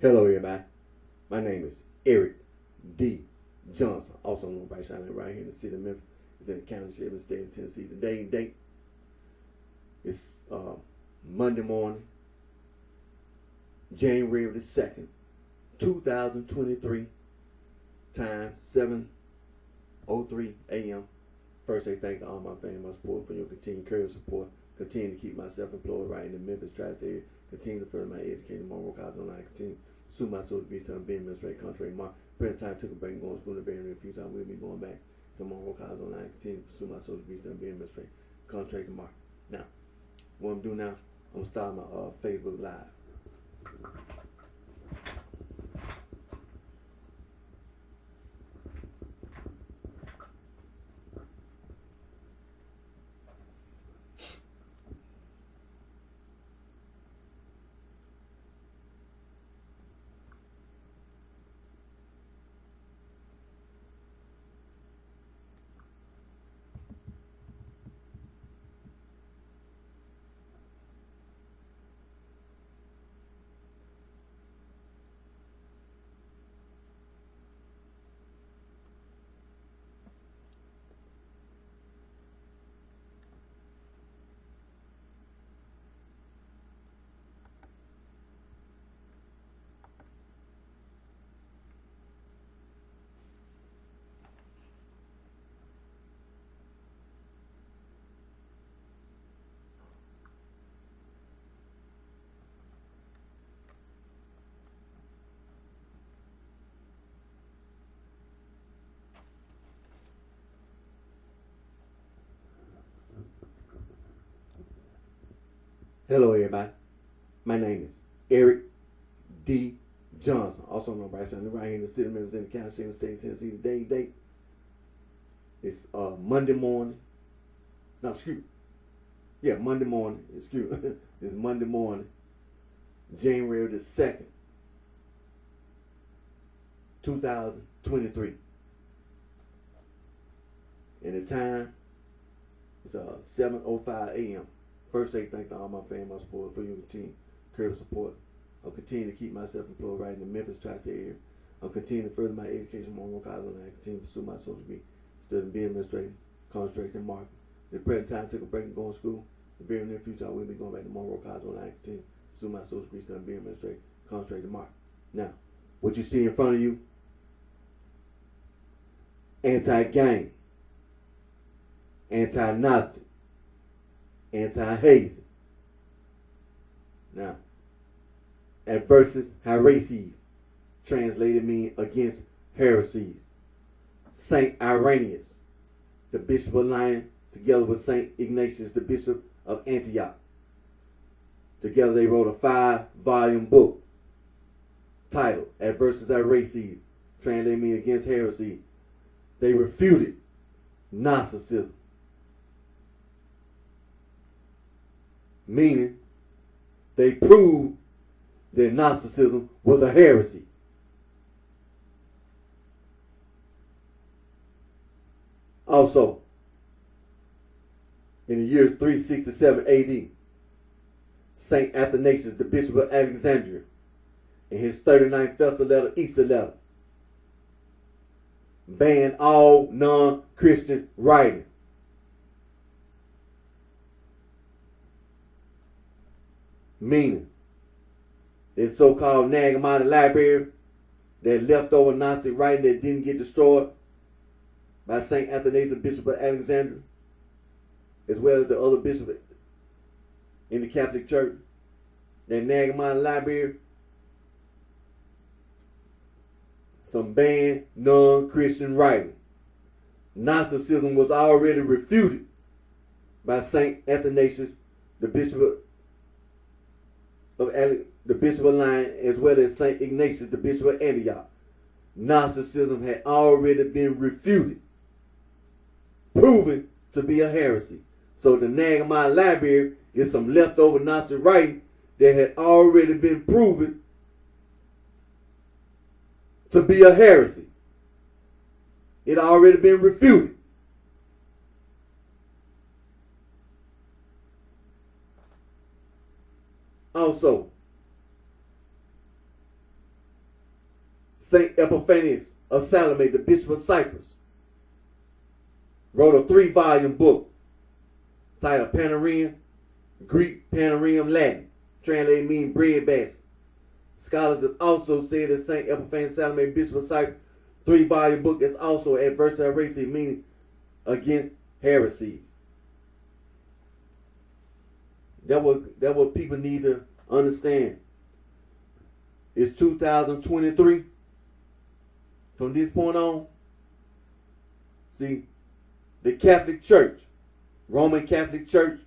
Hello, everybody. My name is Eric D. Johnson, also known as BrightShine, right here in the city of Memphis. It's in the county, Shelby, state of Tennessee. Today and date is Monday morning, January the 2nd, 2023. Time 7:03 a.m. First, I thank all my family, my support for your continued courage support. Continue to keep myself employed right in the Memphis tri-state area. Continue to further my education, Monroe College online. Continue to sue my social beast on being administrative contract mark. Present time took a break and going to school in the very near future. I will be going back to Monroe College online. Continue to sue my social beast on being administrative contract mark. Now, what I'm doing now, I'm gonna start my Facebook Live. Hello, everybody. My name is Eric D. Johnson, also known as BrightShine, right here in the city of Memphis, in the county, Shelby, state of Tennessee. Today date is Monday morning. No, excuse me. Yeah, Monday morning. Excuse me. It's Monday morning, January the 2nd, 2023. And the time is 7:05 a.m. First, I thank all my family, my support for your continued courage support. I'll continue to keep myself employed right in the Memphis tri-state area. I'll continue to further my education, Monroe College, and I continue to pursue my social media, studying being administrative, contract, and marketing. At the present time, took a break and going to school. In the very near future, I will be going back to Monroe College, and I continue to pursue my social media, studying being administrative, contract, and marketing. Now, what you see in front of you, anti-gang, anti-Gnostic, anti-hazing. Now, adversus heresies, translated mean against heresies. Saint Irenaeus, the Bishop of Lyon, together with Saint Ignatius, the Bishop of Antioch. Together they wrote a 5-volume book titled Adversus Heresies, translated mean against heresy. They refuted Gnosticism, meaning they proved that Gnosticism was a heresy. Also, in the year 367 AD, Saint Athanasius, the Bishop of Alexandria, in his 39th festal letter, Easter letter, banned all non-Christian writing. Meaning, this so-called Nag Hammadi library, that leftover Gnostic writing that didn't get destroyed by Saint Athanasius, Bishop of Alexandria, as well as the other bishops in the Catholic Church, that Nag Hammadi library, some banned non-Christian writing. Gnosticism was already refuted by Saint Athanasius, the Bishop of Lyon, as well as Saint Ignatius, the Bishop of Antioch. Gnosticism had already been refuted, proven to be a heresy. So the Nag Hammadi library is some leftover Gnostic writing that had already been proven to be a heresy. It had already been refuted. Also, Saint Epiphanius of Salome, the Bishop of Cyprus, wrote a 3-volume book titled Panorama, Greek, Panorama, Latin, translated meaning bread basket. Scholars have also said that Saint Epiphanius Salome, Bishop of Cyprus, 3-volume book is also adverse to heresy, meaning against heresies. That what people need to understand. It's 2023. From this point on, see, the Catholic Church, Roman Catholic Church,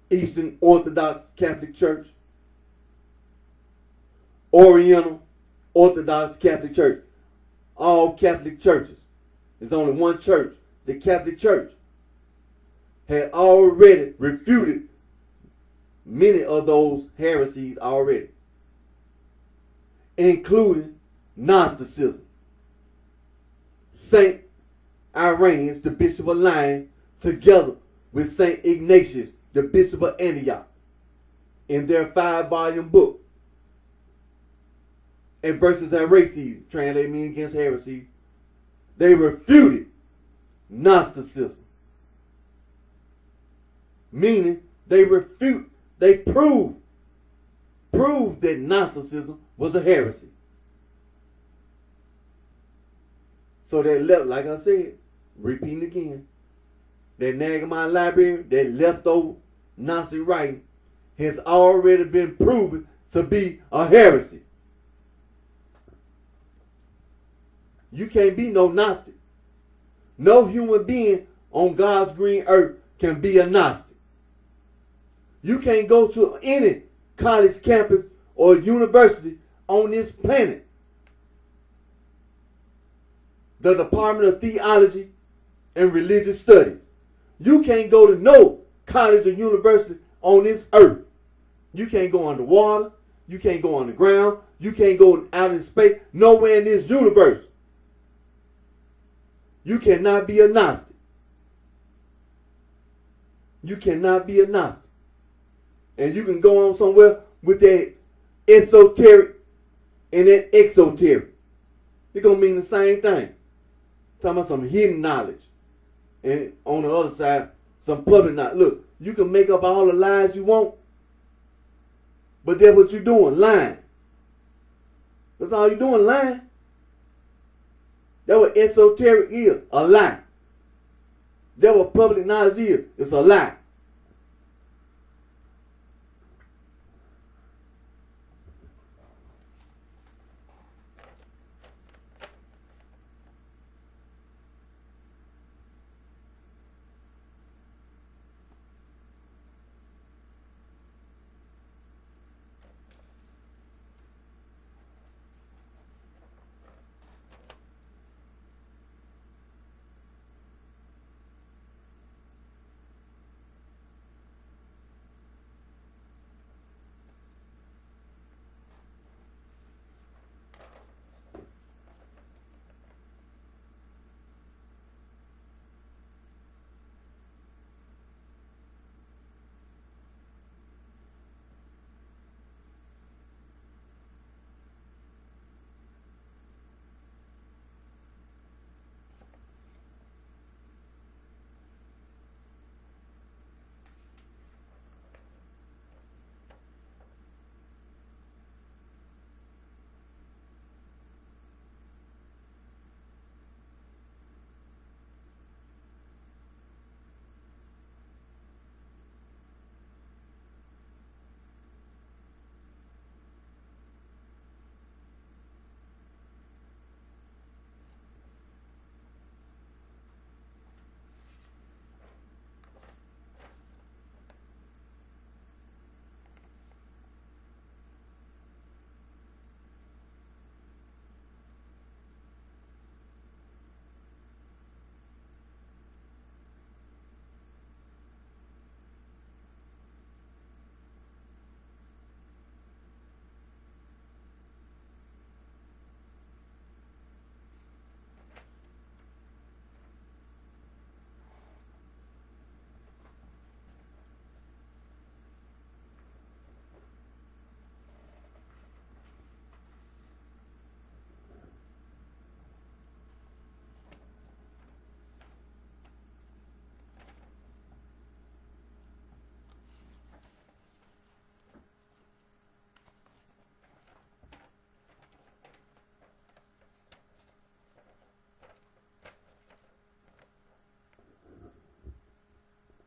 Eastern Orthodox Catholic Church, Oriental Orthodox Catholic Church, all Catholic churches. There's only one church, the Catholic Church, had already refuted many of those heresies already, including Gnosticism. Saint Irenaeus, the Bishop of Lyons, together with Saint Ignatius, the Bishop of Antioch, in their 5-volume book, Adversus Heresies, translated meaning against heresies, they refuted Gnosticism. Meaning they proved that Gnosticism was a heresy. So that left, like I said, repeating again, that Nagamon library, that leftover Gnostic writing, has already been proven to be a heresy. You can't be no Gnostic. No human being on God's green earth can be a Gnostic. You can't go to any college campus or university on this planet. The Department of Theology and Religious Studies. You can't go to no college or university on this earth. You can't go underwater. You can't go on the ground. You can't go out in space. Nowhere in this universe. You cannot be a Gnostic. You cannot be a Gnostic. And you can go on somewhere with that esoteric and that exoteric. It's going to mean the same thing. Talking about some hidden knowledge. And on the other side, some public knowledge. Look, you can make up all the lies you want. But that's what you're doing, lying. That's all you're doing, lying. That's what esoteric is, a lie. That's what public knowledge is, it's a lie.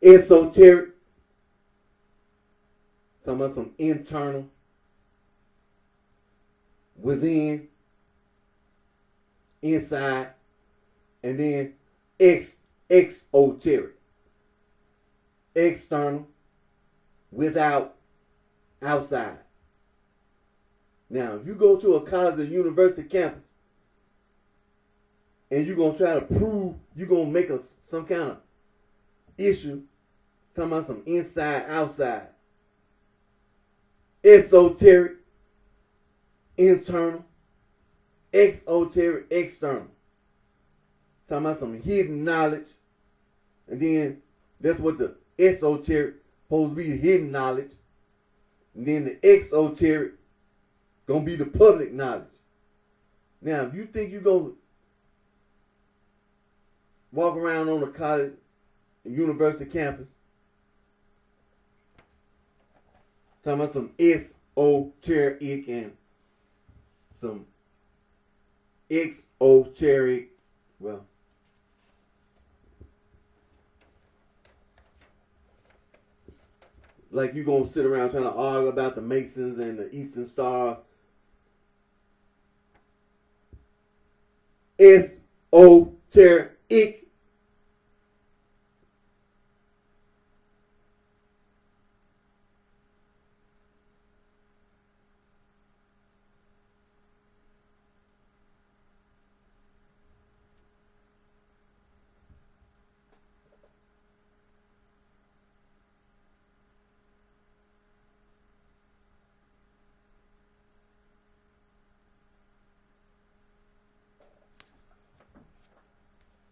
esoteric, talking about some internal, within, inside, and then exoteric, external, without, outside. Now, if you go to a college or university campus and you're going to try to prove, you're going to make some kind of issue, talking about some inside, outside, esoteric, internal, exoteric, external, talking about some hidden knowledge, and then that's what the esoteric supposed to be, hidden knowledge, and then the exoteric gonna be the public knowledge. Now, if you think you're gonna walk around on a college, university campus, talking about some esoteric and some exoteric, well, like you're gonna sit around trying to argue about the Masons and the Eastern Star. Esoteric.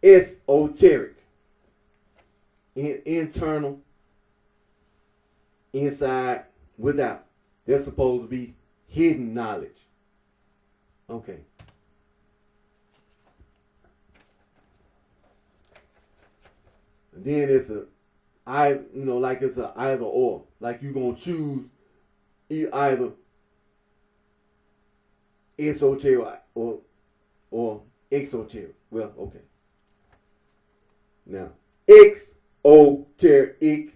Esoteric. Internal, inside, without. They're supposed to be hidden knowledge. Okay. And then it's like it's a either or. Like you're gonna choose either esoteric or exoteric. Well, okay. Now, exoteric.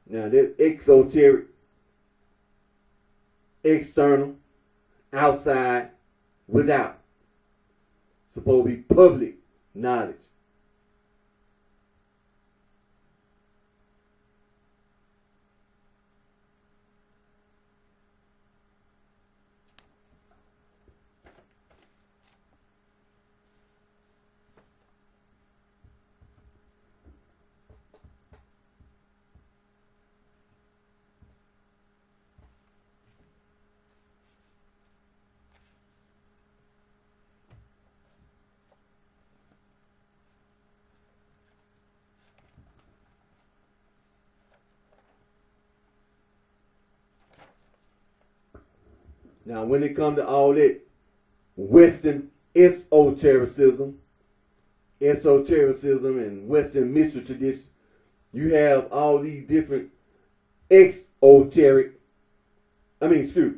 Now, this exoteric, external, outside, without. Supposed to be public knowledge. Now, when it comes to all that Western esotericism and Western mystery tradition, you have all these different esoterics. The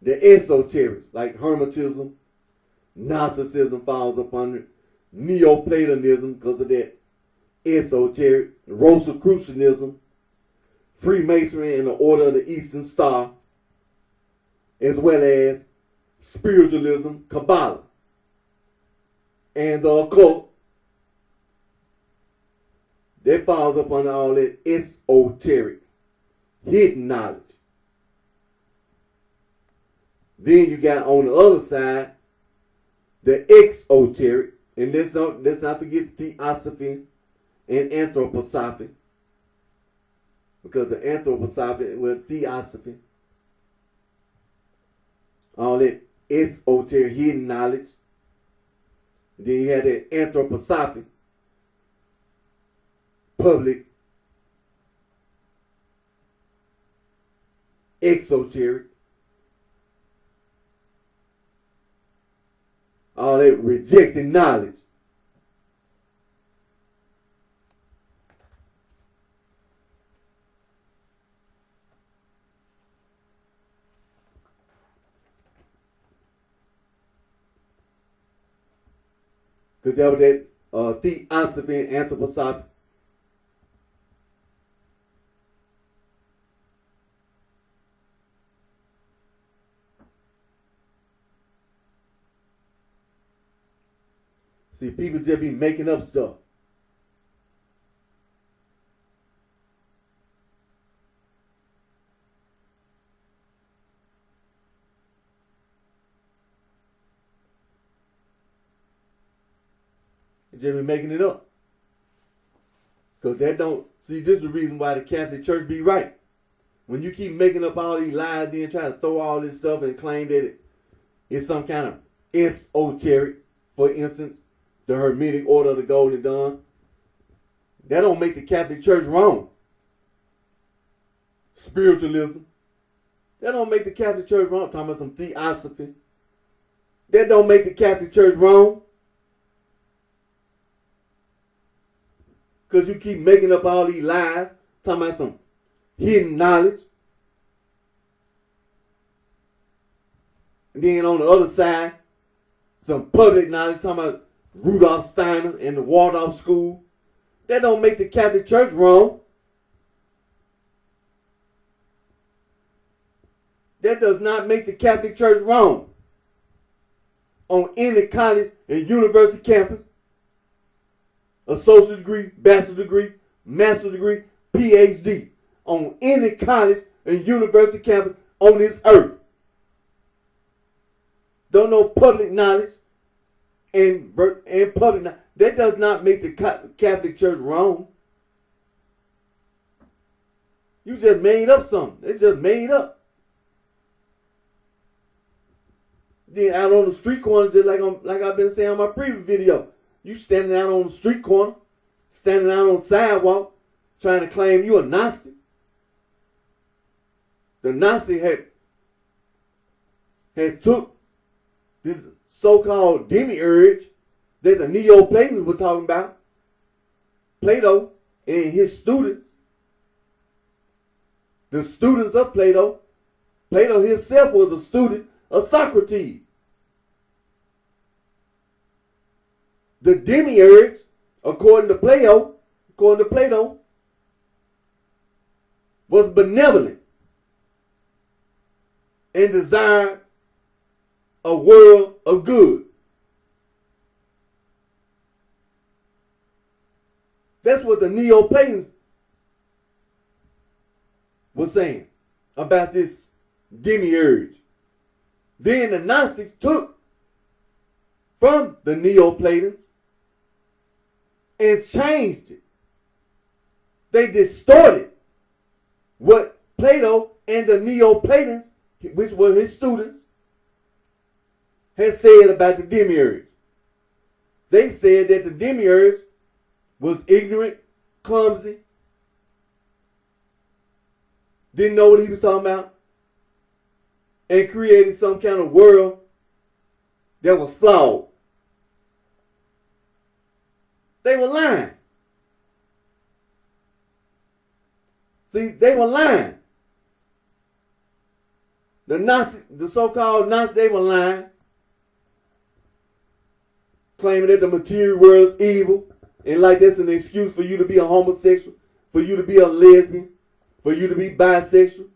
esoterics, like Hermetism, Gnosticism falls up under Neoplatonism because of that esoteric, Rosicrucianism, Freemasonry and the Order of the Eastern Star, as well as spiritualism, Kabbalah, and the occult. That falls up under all that esoteric, hidden knowledge. Then you got on the other side the exoteric, and let's not forget theosophy and anthroposophy, because the anthroposophy with theosophy, all that esoteric hidden knowledge. Then you had that anthroposophy, public, exoteric, all that rejected knowledge. Because that was that theosophy and anthroposophy. See, people just be making up stuff. They just be making it up. Because that don't, see, this is the reason why the Catholic Church be right. When you keep making up all these lies, then trying to throw all this stuff and claim that it's some kind of esoteric, for instance, the Hermetic Order of the Golden Dawn, that don't make the Catholic Church wrong. Spiritualism, that don't make the Catholic Church wrong. Talking about some theosophy, that don't make the Catholic Church wrong. Because you keep making up all these lies, talking about some hidden knowledge. And then on the other side, some public knowledge, talking about Rudolf Steiner and the Waldorf School. That don't make the Catholic Church wrong. That does not make the Catholic Church wrong. On any college and university campus, associate degree, bachelor's degree, master's degree, PhD, on any college and university campus on this earth. Don't know public knowledge and public knowledge. That does not make the Catholic Church wrong. You just made up something. It's just made up. Then out on the street corner, just like I've been saying on my previous video, you standing out on the street corner, standing out on the sidewalk, trying to claim you a Gnostic. The Gnostic had took this so-called demiurge that the Neoplatonists were talking about, Plato and his students, the students of Plato. Plato himself was a student of Socrates. The demiurge, according to Plato, was benevolent and desired a world of good. That's what the Neoplatonists were saying about this demiurge. Then the Gnostics took from the Neoplatonists and changed it. They distorted what Plato and the Neoplatonists, which were his students, had said about the demiurge. They said that the demiurge was ignorant, clumsy, didn't know what he was talking about, and created some kind of world that was flawed. They were lying. See, they were lying. The so-called Gnostics, they were lying, claiming that the material world is evil, and like that's an excuse for you to be a homosexual, for you to be a lesbian, for you to be bisexual.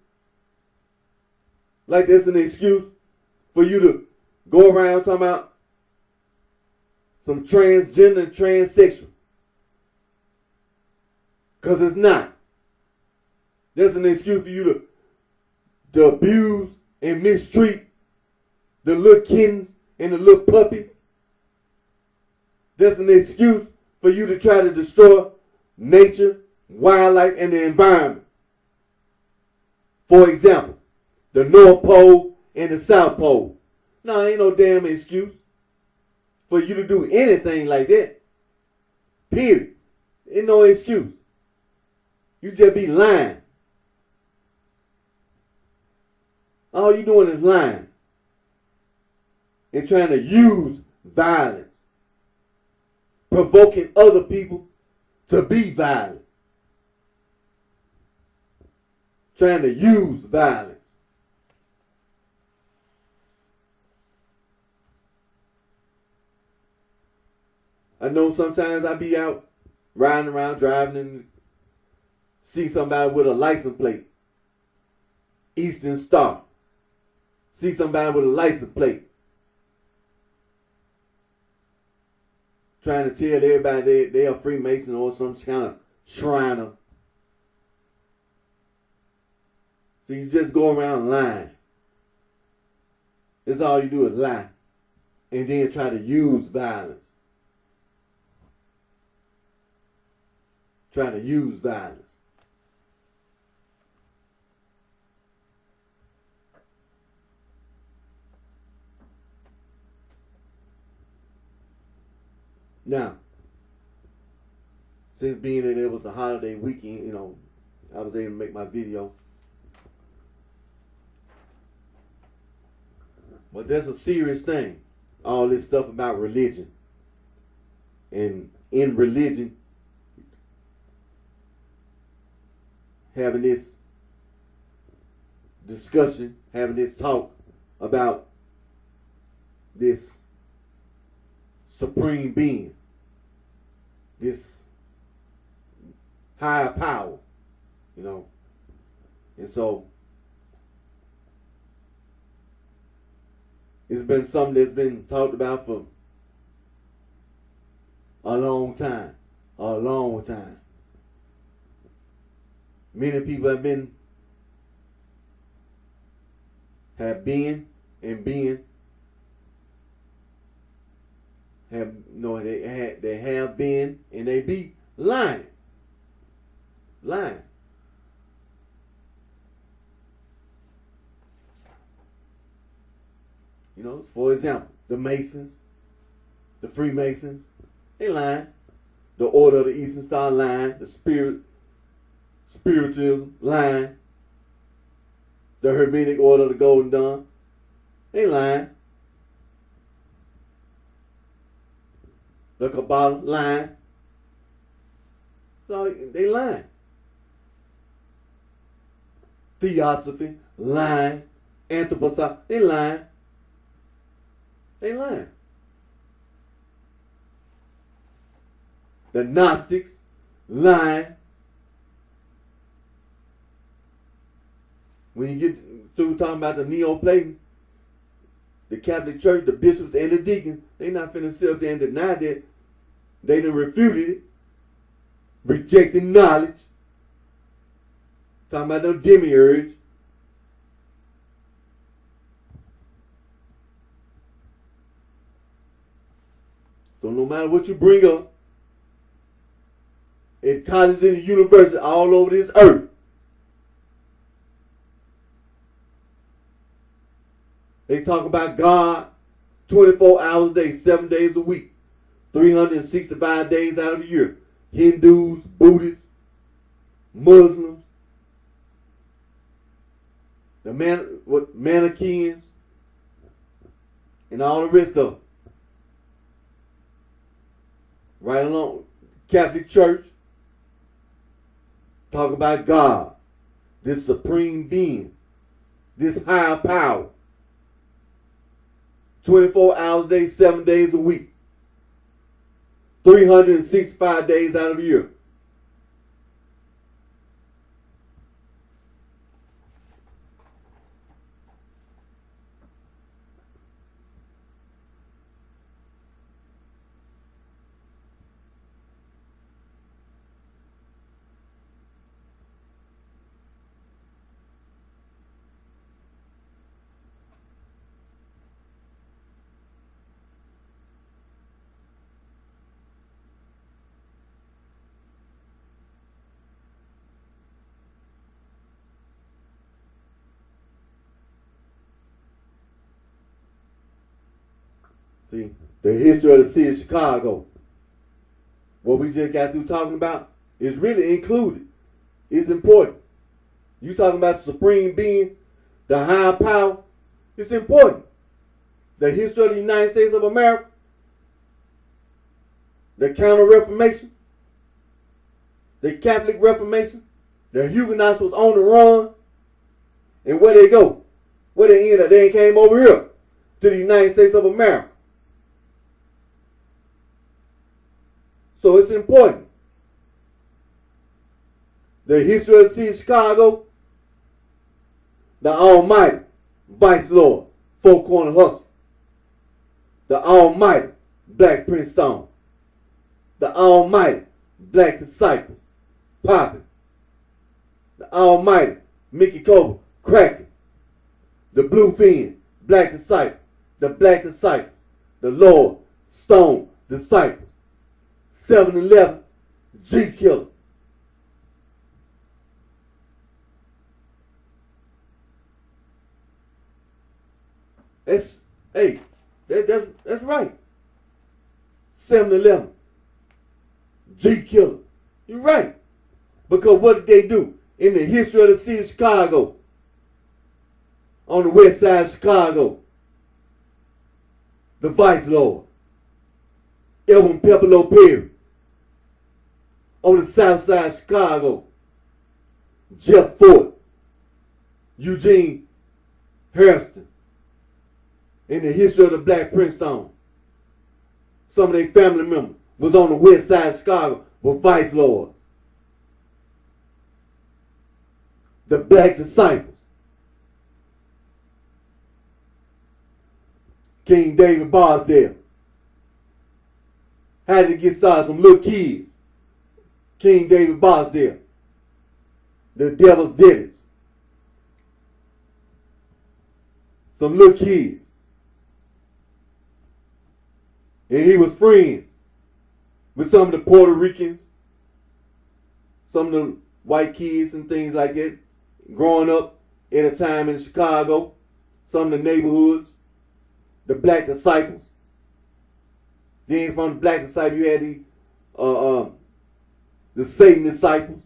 Like that's an excuse for you to go around talking about some transgender and transsexual. Because it's not. That's an excuse for you to abuse and mistreat the little kittens and the little puppies. That's an excuse for you to try to destroy nature, wildlife, and the environment. For example, the North Pole and the South Pole. No, ain't no damn excuse for you to do anything like that. Period. Ain't no excuse. You just be lying. All you doing is lying and trying to use violence, provoking other people to be violent, trying to use violence. I know sometimes I be out riding around, driving, and see somebody with a license plate, Eastern Star. See somebody with a license plate, trying to tell everybody they are Freemason or some kind of Shriner. So you just go around lying. That's all you do is lie. And then try to use violence. Try to use violence. Now, since being that it was a holiday weekend, I was able to make my video. But that's a serious thing. All this stuff about religion. And in religion, having this discussion, having this talk about this supreme being, this higher power, and so it's been something that's been talked about for a long time. Many people have been and been, they have been and they be lying. For example, the Masons, the Freemasons, they lying. The Order of the Eastern Star lying. The Spiritism lying. The Hermetic Order of the Golden Dawn, they lying. The Kabbalah lying. So they lying. Theosophy lying. Anthroposophy, they lying. They lying. The Gnostics lying. When you get through talking about the Neoplatons, the Catholic Church, the bishops and the deacons, they not finna sit up there and deny that. They done refuted it, rejecting knowledge. Talking about no demiurge. So no matter what you bring up, in colleges and universities all over this earth, they talk about God 24 hours a day, 7 days a week, 365 days out of the year. Hindus, Buddhists, Muslims, the Manichaeans, and all the rest of them. Right along, Catholic Church, talk about God, this supreme being, this higher power. 24 hours a day, 7 days a week. 365 days out of the year. See, the history of the city of Chicago, what we just got through talking about, is really included. It's important. You talking about the supreme being, the higher power, it's important. The history of the United States of America, the Counter-Reformation, the Catholic Reformation, the Huguenots was on the run, and where they go? Where they end up? They came over here to the United States of America. So it's important. The history of the city of Chicago, the almighty Vice Lord, Four Corner Hustle, the almighty Black Prince Stone, the almighty Black Disciple, Poppin', the almighty Mickey Cobra, Crackin', the Bluefin, Black Disciple, the Black Disciple, the Lord, Stone, Disciple, 7-Eleven, G Killer. That's right. 7-Eleven, G Killer. You're right. Because what did they do in the history of the city of Chicago? On the west side of Chicago, the Vice Lord, Elvin Pepperlo Perry. On the south side of Chicago, Jeff Ford, Eugene Hairston. In the history of the Black Prince Stone, some of their family members was on the west side of Chicago with Vice Lords. The Black Disciples, King David Barsdale. How did it get started? Some little kids. King David Barsdale. The Devil's Divots. Some little kids. And he was friends with some of the Puerto Ricans, some of the white kids and things like that, growing up at a time in Chicago, some of the neighborhoods, the Black Disciples. Then from the Black Disciples, you had the Satan Disciples.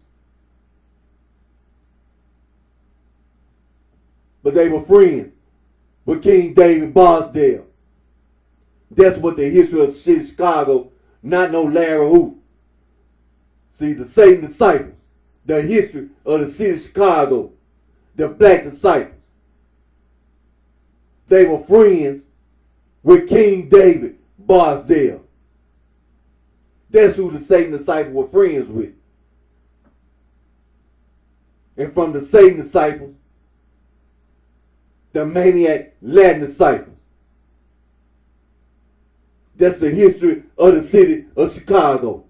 But they were friends with King David Barsdale. That's what the history of Chicago, not no Larry Hoover. See, the Satan Disciples, the history of the city of Chicago, the Black Disciples. They were friends with King David Barsdale. That's who the Satan Disciples were friends with. And from the Satan Disciples, the maniac Latin Disciples. That's the history of the city of Chicago.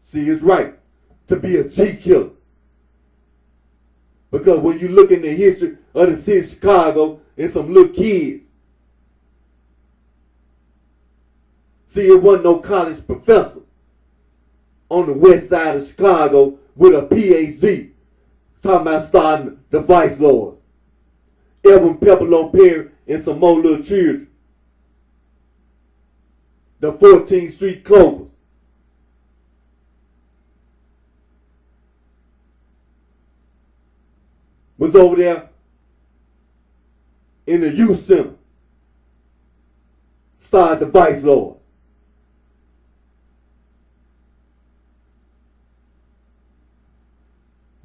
See, it's right to be a G killer. Because when you look in the history of the city of Chicago and some little kids, see, it wasn't no college professor on the west side of Chicago with a PhD talking about starting the Vice Lords. Elvin Pepperlo Perry and some more little children. The 14th Street Clovers. Was over there in the youth center. Started the Vice Lord.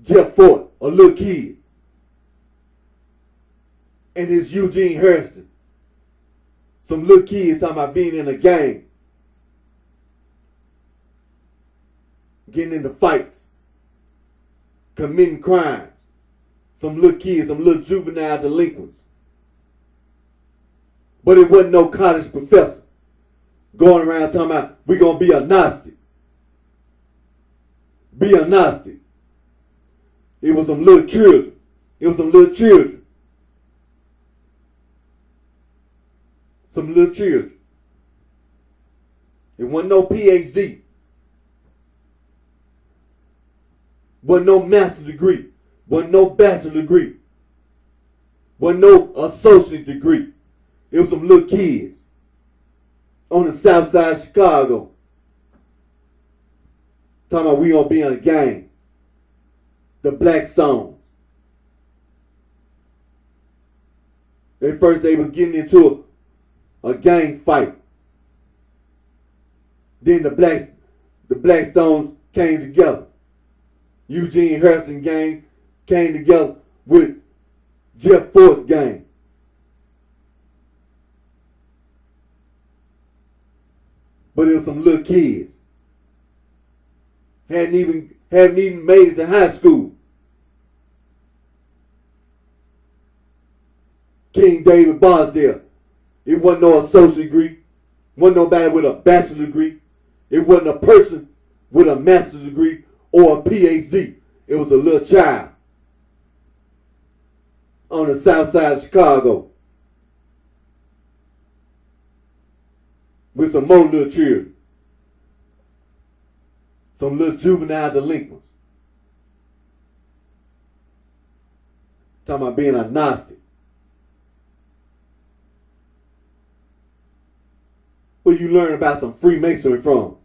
Jeff Ford, a little kid. And his Eugene Hairston. Some little kids talking about being in a gang. Getting into fights. Committing crimes. Some little kids, some little juvenile delinquents. But it wasn't no college professor going around talking about we're going to be a Gnostic. Be a Gnostic. It was some little children. It was some little children. Some little children. It wasn't no PhD. Wasn't no master's degree. Wasn't no bachelor's degree. Wasn't no associate degree. It was some little kids on the south side of Chicago talking about we gonna be in a gang. The Black Stones. At first they was getting into a gang fight. Then the Black Stones came together. Eugene Hairston gang came together with Jeff Ford's gang. But it was some little kids. Hadn't even made it to high school. King David Bosdale. It wasn't no associate degree. Wasn't nobody with a bachelor's degree. It wasn't a person with a master's degree or a PhD. It was a little child on the south side of Chicago with some more little children. Some little juvenile delinquents. Talking about being a Gnostic. Where you learn about some Freemasonry from?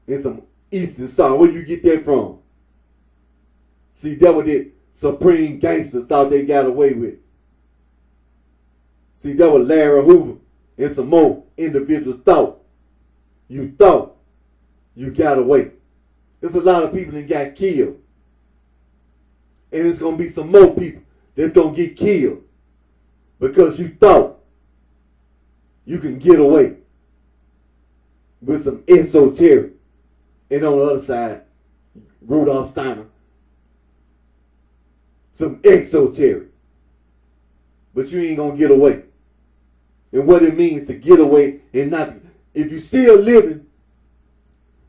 And some Eastern Star. Where you get that from? See, that what the supreme gangsters thought they got away with. See, that what Larry Hoover and some more individuals thought. You thought you got away. There's a lot of people that got killed. And there's going to be some more people that's going to get killed because you thought you can get away with some esoteric. And on the other side, Rudolph Steiner, some exoteric. But you ain't going to get away. And what it means to get away and not, if you're still living,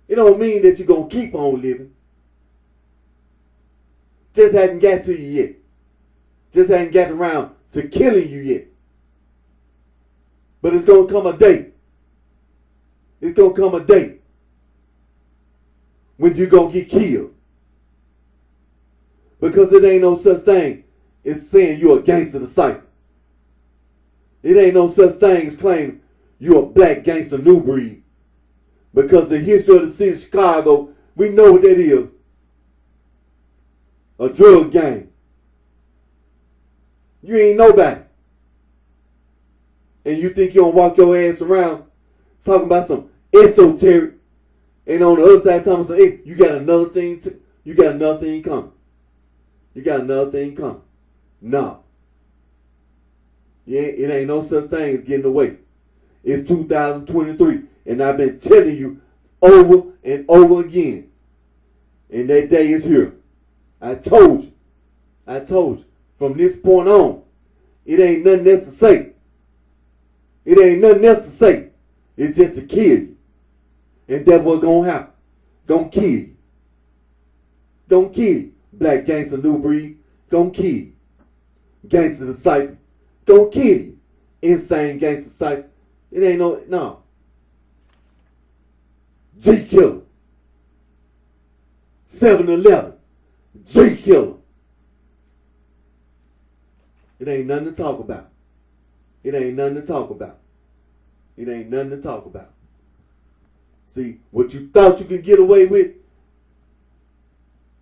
it don't mean that you're going to keep on living. Just hadn't got to you yet. Just hadn't gotten around to killing you yet. But it's going to come a day. It's going to come a day when you're going to get killed. Because it ain't no such thing as saying you're a gangster disciple. It ain't no such thing as claiming you're a black gangster new breed. Because the history of the city of Chicago, we know what that is. A drug gang. You ain't nobody. And you think you don't walk your ass around talking about some esoteric, and on the other side talking about, hey, you got another thing coming. You got another thing coming. No. It ain't no such thing as getting away. It's 2023, and I've been telling you over and over again. And that day is here. I told you. From this point on, it ain't nothing else to say. It ain't nothing else to say. It's just to kill you. And that's what's going to happen. Gonna kill you. Gonna kill you. Black gangster new breed. Gonna kill you. Gangster disciple. Gonna kill you. Insane gangster disciple. It ain't no. G killer. 7-Eleven. G killer. It ain't nothing to talk about. It ain't nothing to talk about. It ain't nothing to talk about. See, what you thought you could get away with,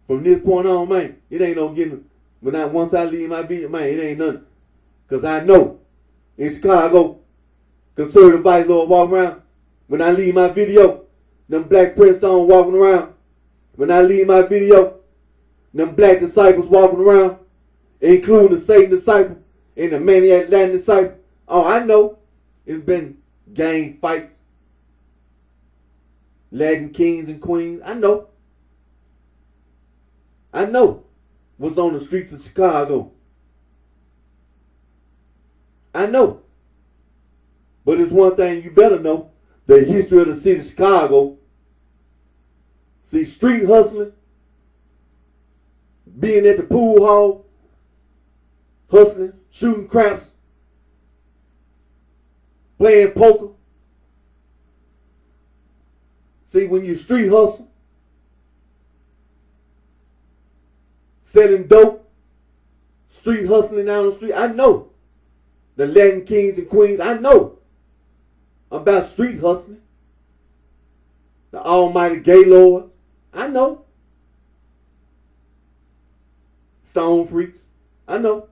from this point on, man, it ain't no getting, once I leave my video, man, it ain't nothing. Because I know, in Chicago, conservative vice lord walk around, when I leave my video, them black Prince Stone walking around, when I leave my video, them black disciples walking around, including the Satan disciple and the maniac Latin disciple. Oh, I know. It's been gang fights. Latin kings and queens. I know. What's on the streets of Chicago. I know. But it's one thing you better know. The history of the city of Chicago. See, street hustling. Being at the pool hall. Hustling. Shooting craps. Playing poker. See, when you street hustle, selling dope, street hustling down the street, I know. The Latin kings and queens, I know about street hustling. The almighty gay lords, I know. Stone freaks, I know.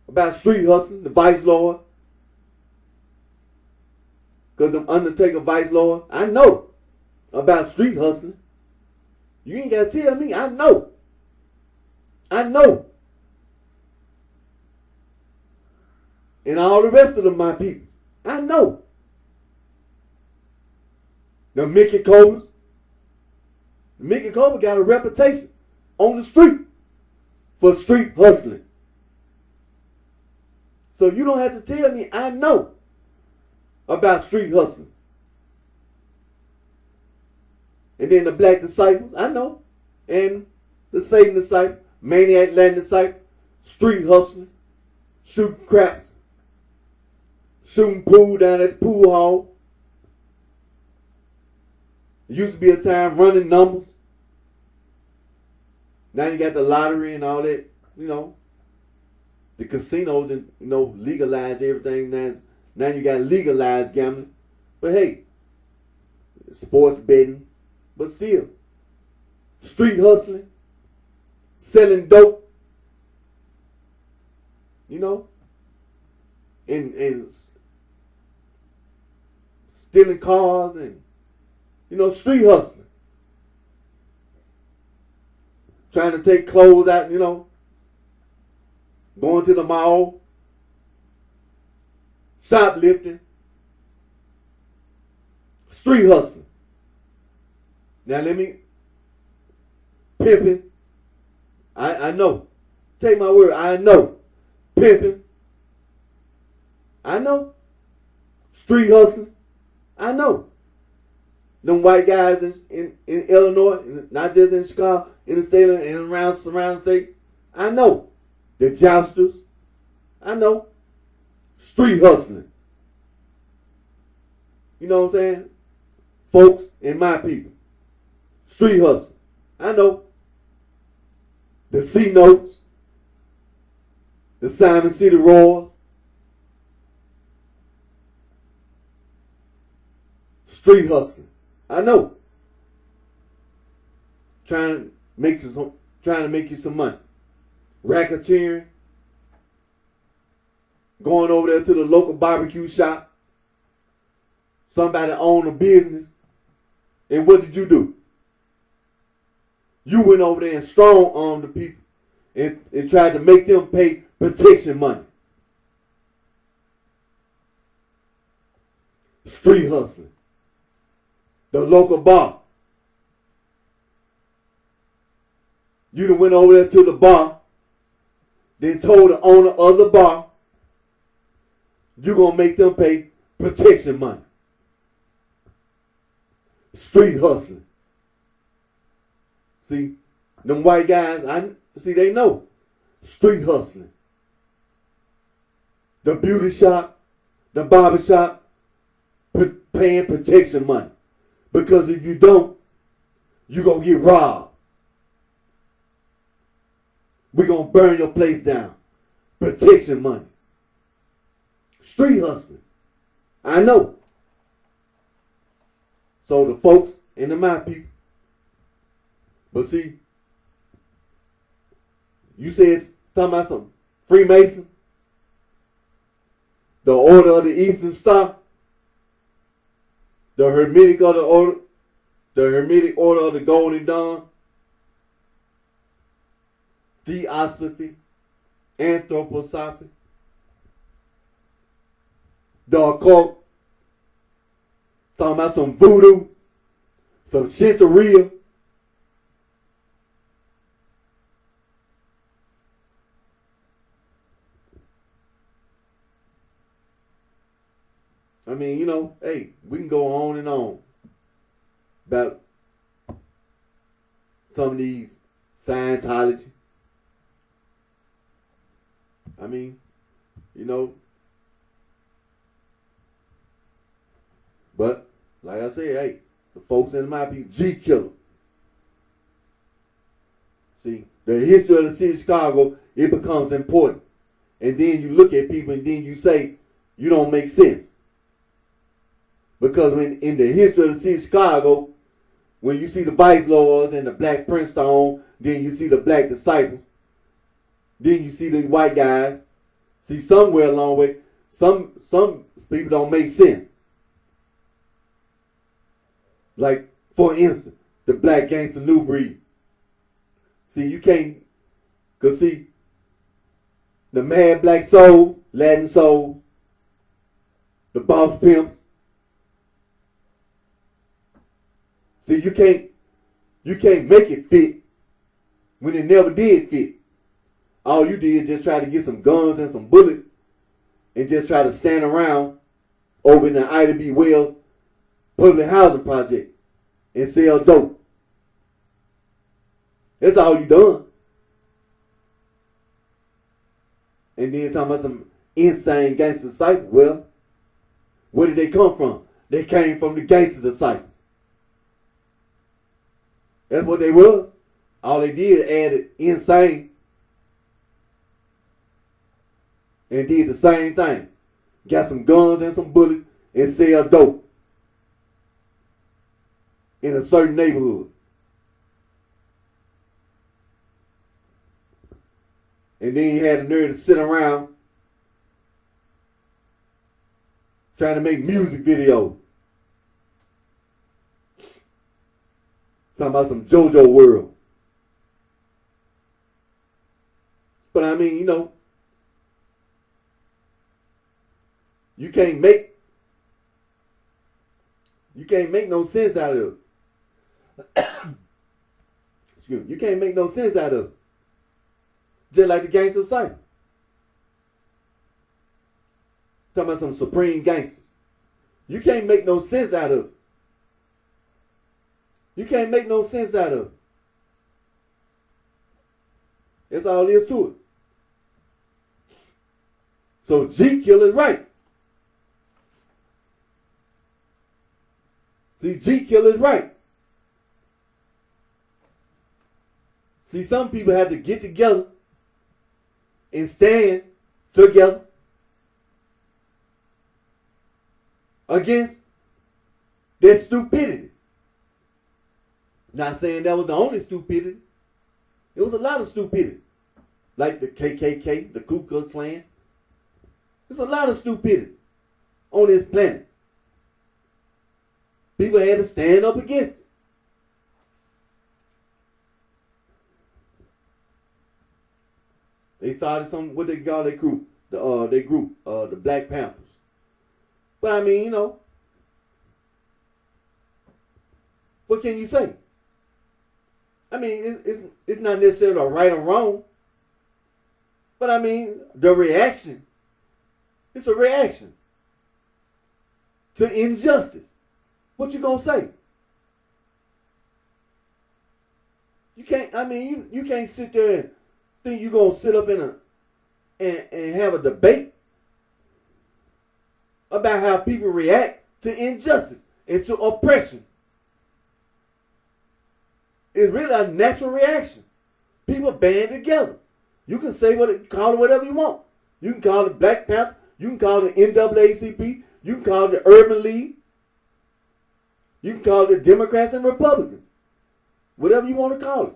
About street hustling, the vice lord. Because them Undertaker vice lord, I know about street hustling. You ain't got to tell me, I know. And all the rest of them, my people, I know. The Mickey Cobras. The Mickey Cobra got a reputation on the street for street hustling. So you don't have to tell me I know about street hustling. And then the Black Disciples, I know. And the Satan Disciple, Maniac Latin Disciple, street hustling, shooting craps, shooting pool down at the pool hall. It used to be a time running numbers. Now you got the lottery and all that, The casinos and legalized everything. Now you got legalized gambling. But hey, sports betting, but still, street hustling, selling dope, and stealing cars and street hustling. Trying to take clothes out, going to the mall, shoplifting, street hustling. Now let me, pimping, I know. Take my word, I know. Pimping, I know. Street hustling, I know. Them white guys in Illinois, not just in Chicago, in the state and around surrounding state, I know. The jousters, I know. Street hustling. You know what I'm saying? Folks and my people. Street hustling. I know. The C Notes. The Simon City Royals. Street hustling. I know. Trying to make you some money. Racketeering. Going over there to the local barbecue shop. Somebody owned a business. And what did you do? You went over there and strong-armed the people and tried to make them pay protection money. Street hustling. The local bar. You done went over there to the bar, then told the owner of the bar, you gonna make them pay protection money. Street hustling. See, them white guys, they know. Street hustling. The beauty shop, the barber shop, paying protection money. Because if you don't, you're going to get robbed. We're going to burn your place down. Protection money. Street hustling. I know. So the folks and the my people. But see, you said talking about some Freemason. The Order of the Eastern Star. The Hermetic Order of the Golden Dawn, Theosophy, Anthroposophy, the occult, talking about some voodoo, some Shintoria. I mean, hey, we can go on and on about some of these Scientology. I mean, but like I said, hey, the folks in my people, G Killer. See, the history of the city of Chicago, it becomes important. And then you look at people and then you say, you don't make sense. Because when in the history of the city of Chicago, when you see the Vice Lords and the Black Princeton, then you see the Black Disciples, then you see the white guys. See, somewhere along the way, some people don't make sense. Like, for instance, the Black Gangster New Breed. See, you can't, because see, the Mad Black Soul, Latin Soul, the Boss Pimps, See, you can't make it fit when it never did fit. All you did is just try to get some guns and some bullets and just try to stand around over in the Ida B. Wells public housing project and sell dope. That's all you done. And then talking about some insane gangster disciples. Well, where did they come from? They came from the gangster disciples. That's what they was. All they did added insane and did the same thing. Got some guns and some bullets and sell dope in a certain neighborhood. And then you had the nerve to sit around trying to make music videos. Talking about some JoJo World. But I mean, you can't make no sense out of it. Excuse me. You can't make no sense out of it. Just like the gangster cycle. Talking about some supreme gangsters. You can't make no sense out of it. You can't make no sense out of it. That's all there is to it. So G Kill is right. See, G Kill is right. See, some people have to get together and stand together against their stupidity. Not saying that was the only stupidity. It was a lot of stupidity. Like the KKK, the Ku Klux Klan. There's a lot of stupidity on this planet. People had to stand up against it. They started what they call their group, the Black Panthers. But I mean, what can you say? I mean, it's not necessarily a right or wrong. But I mean, the reaction, it's a reaction to injustice. What you gonna say? You can't. I mean, you can't sit there and think you gonna sit up and have a debate about how people react to injustice and to oppression. It's really a natural reaction. People band together. You can say call it whatever you want. You can call it Black Panther. You can call it NAACP. You can call it the Urban League. You can call it the Democrats and Republicans. Whatever you want to call it.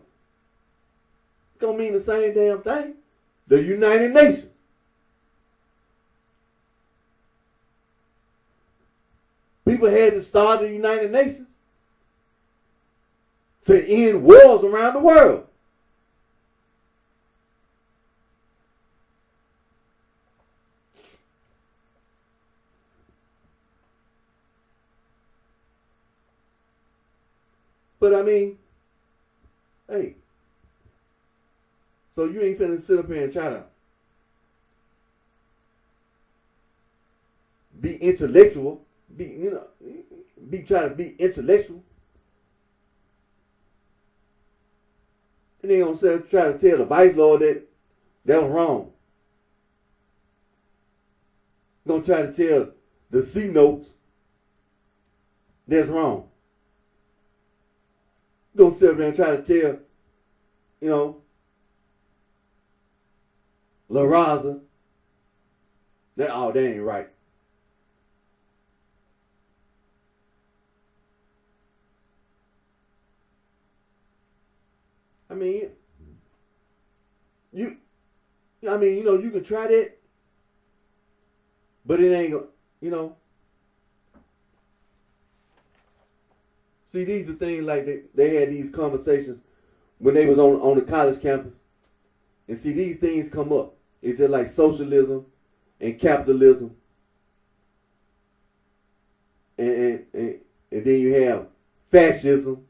It's going to mean the same damn thing. The United Nations. People had to start the United Nations to end wars around the world. But I mean, hey, so you ain't finna sit up here and try to be intellectual, try to be intellectual. And they gonna try to tell the vice lord that was wrong. Gonna try to tell the C notes that's wrong. Gonna sit up there and try to tell, La Raza that they ain't right. I mean, you can try that, but it ain't, See, these are things like they had these conversations when they was on the college campus. And see, these things come up. It's just like socialism and capitalism. And then you have fascism,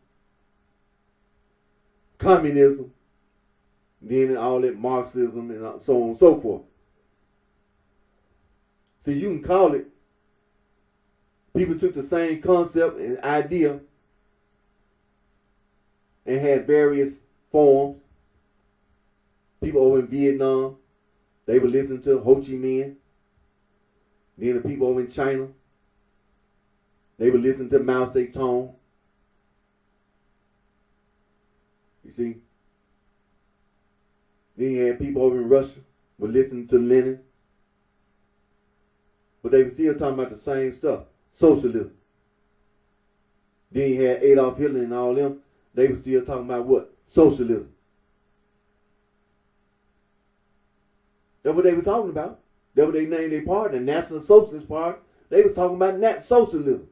communism, then all that Marxism and so on and so forth. See, you can call it, people took the same concept and idea and had various forms. People over in Vietnam, they would listen to Ho Chi Minh. Then the people over in China, they would listen to Mao Zedong. You see? Then you had people over in Russia would listen to Lenin. But they were still talking about the same stuff. Socialism. Then you had Adolf Hitler and all them. They were still talking about what? Socialism. That's what they was talking about. That's what they named their party, the National Socialist Party. They was talking about socialism.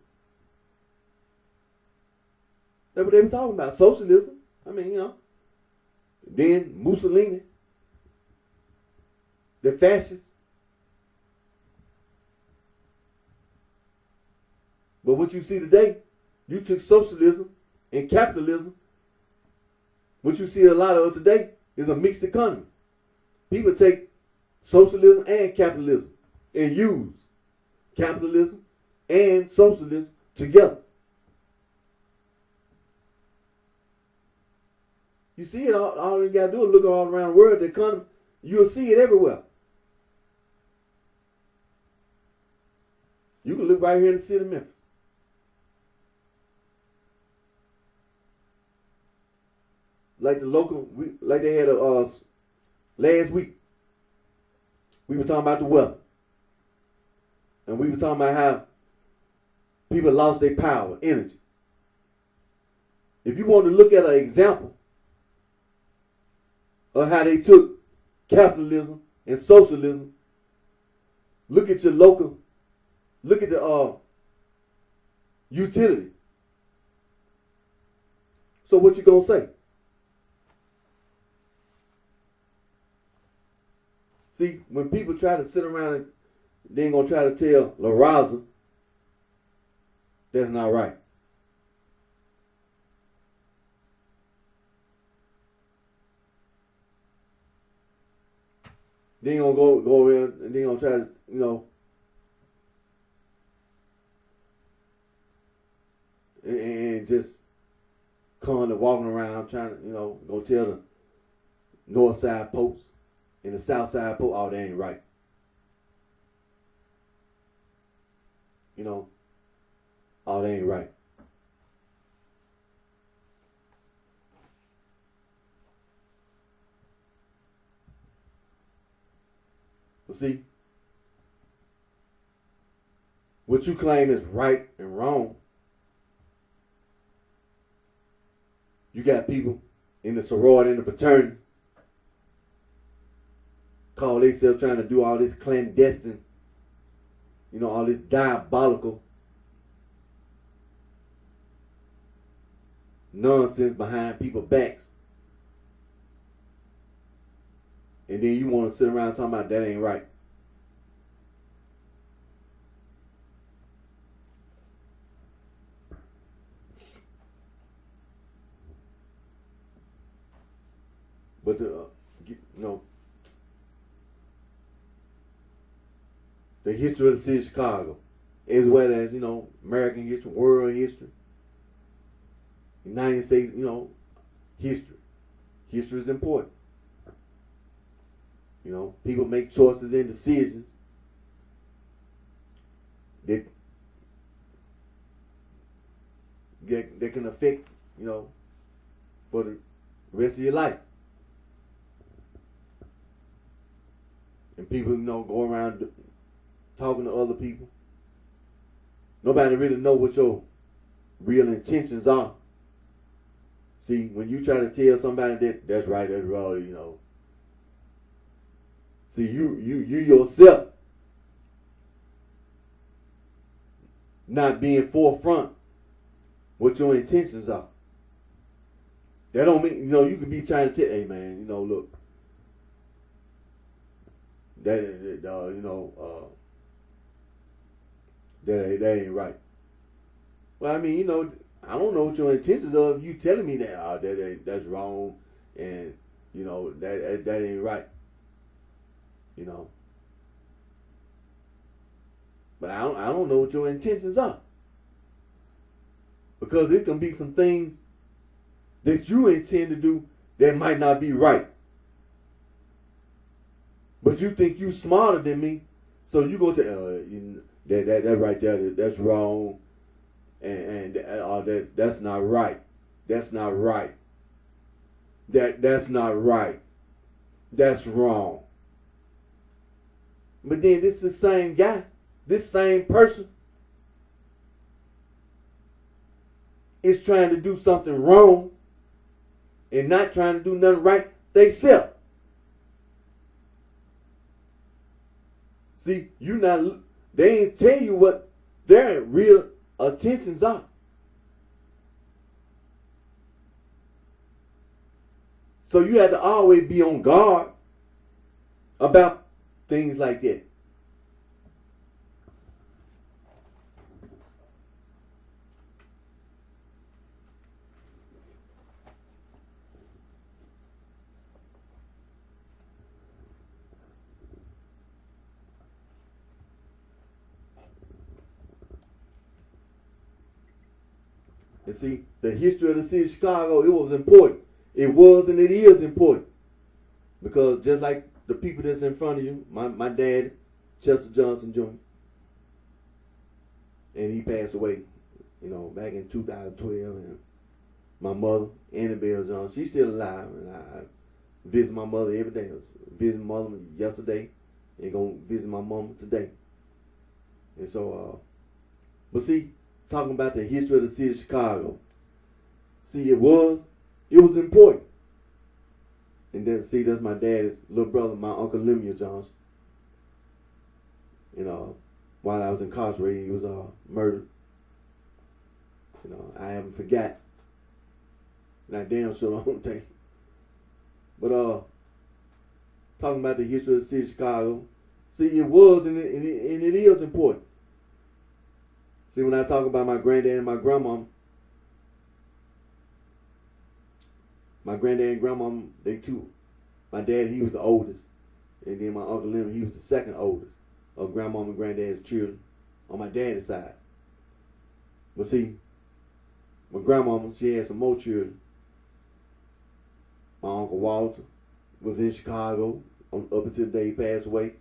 That's what they was talking about, socialism. I mean, you know. Then Mussolini, the fascists. But what you see today, you took socialism and capitalism. What you see a lot of today is a mixed economy. People take socialism and capitalism and use capitalism and socialism together. You see it, all you got to do is look all around the world, the economy, you'll see it everywhere. You can look right here in the city of Memphis. Like the local, like they had last week, we were talking about the weather. And we were talking about how people lost their power, energy. If you want to look at an example of how they took capitalism and socialism, look at your local, look at the utility. So what you gonna say? See, when people try to sit around and they ain't gonna try to tell La Raza, that's not right. They ain't gonna go around and they ain't gonna try to, you know, and just kind of walking around trying to, you know, go tell the north side folks and the south side folks, oh, they ain't right. You know, oh, they ain't right. But see, what you claim is right and wrong, you got people in the sorority and the fraternity call themselves trying to do all this clandestine, you know, all this diabolical nonsense behind people's backs. And then you want to sit around talking about that ain't right. But you know, the history of the city of Chicago, as well as, you know, American history, world history, United States, you know, history. History is important. You know, people make choices and decisions that can affect, you know, for the rest of your life. And people, you know, go around talking to other people. Nobody really know what your real intentions are. See, when you try to tell somebody that's right, that's wrong, you know. See, you yourself not being forefront what your intentions are. That don't mean, you know, you could be trying to tell, hey man, you know, look, that you know, that ain't right. Well, I mean, you know, I don't know what your intentions are. You telling me that that's wrong, and that ain't right. You know, but I don't know what your intentions are, because it can be some things that you intend to do that might not be right. But you think you smarter than me, so you gonna say that right there, that's wrong, and that's not right. That's not right. That's not right. That's wrong. But then this is the same guy, this same person is trying to do something wrong and not trying to do nothing right they self. See, they ain't tell you what their real intentions are. So you have to always be on guard about things like that. And see, the history of the city of Chicago, it was important. It was and it is important. Because just like the people that's in front of you, my dad, Chester Johnson Jr., and he passed away, back in 2012. And my mother, Annabelle Johnson, she's still alive. And I visit my mother every day. I was visiting my mother yesterday and going to visit my mom today. And so, but see, talking about the history of the city of Chicago. See, it was important. And then, see, that's my dad's little brother, my Uncle Lemuel Johnson. While I was incarcerated, he was murdered. I haven't forgot. And I damn sure don't think. But talking about the history of the city of Chicago, see, it was and it is important. See, when I talk about my granddad and my grandmom, my granddad and grandmom, they two. My dad, he was the oldest. And then my Uncle Lemuel, he was the second oldest of grandmom and granddad's children on my dad's side. But see, my grandmama, she had some more children. My Uncle Walter was in Chicago up until the day he passed away.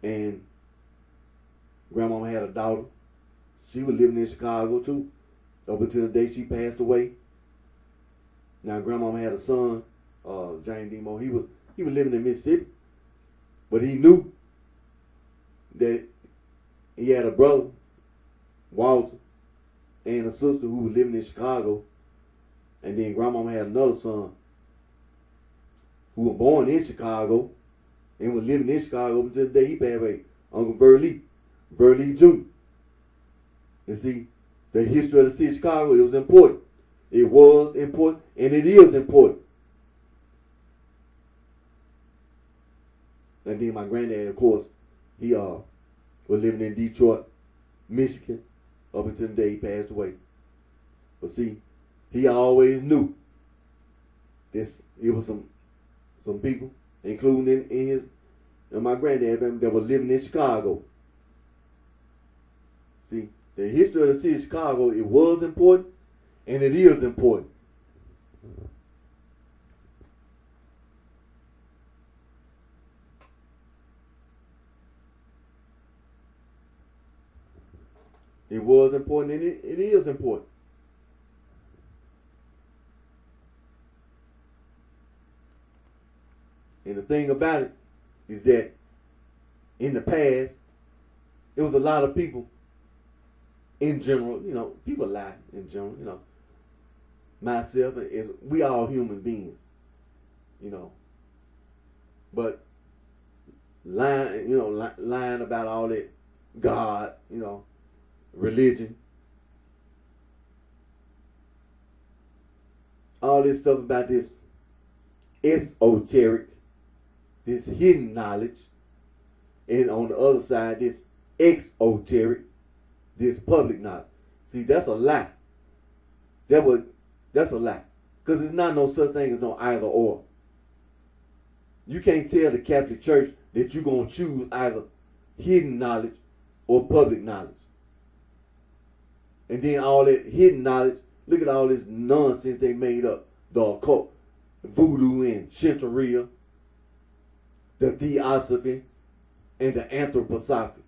And grandmama had a daughter. She was living in Chicago too, up until the day she passed away. Now grandmama had a son, James Demo. He was living in Mississippi, but he knew that he had a brother, Walter, and a sister who was living in Chicago. And then grandmama had another son who was born in Chicago and was living in Chicago up until the day he passed away, Uncle Burley Jr. And see, the history of the city of Chicago, it was important. It was important, and it is important. And then my granddad, of course, he was living in Detroit, Michigan, up until the day he passed away. But see, he always knew this. It was some people, including in my granddad family, that were living in Chicago. See, the history of the city of Chicago, it was important, and it is important. It was important, and it is important. And the thing about it is that in the past, it was a lot of people in general, people lie in general, myself, we all human beings, but lying about all that God, religion, all this stuff about this esoteric, this hidden knowledge, and on the other side, this exoteric, this public knowledge. See, that's a lie. That's a lie. Because there's not no such thing as no either or. You can't tell the Catholic Church that you're going to choose either hidden knowledge or public knowledge. And then all that hidden knowledge, look at all this nonsense they made up. The occult, voodoo and Shintoria, the theosophy, and the anthroposophy.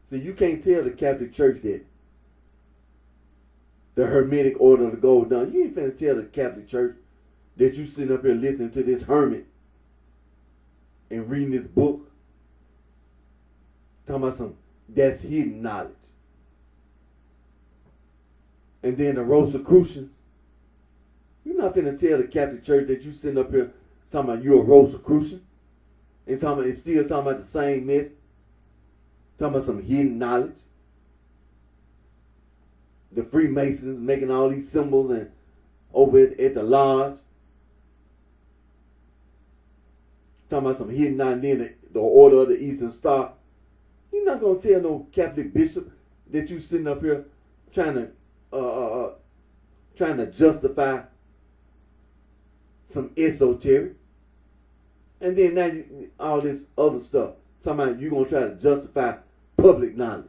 See, you can't tell the Catholic Church that. The Hermetic Order of the Golden Dawn. You ain't finna tell the Catholic Church that you sitting up here listening to this hermit and reading this book. Talking about that's hidden knowledge. And then the Rosicrucians. You're not finna tell the Catholic Church that you sitting up here talking about you're a Rosicrucian. And still talking about the same mess. Talking about some hidden knowledge. The Freemasons making all these symbols and over at the lodge. Talking about some hidden knowledge. And then the Order of the Eastern Star. You're not going to tell no Catholic bishop that you sitting up here trying to justify some esoteric. And then now all this other stuff. Talking about you're going to try to justify public knowledge.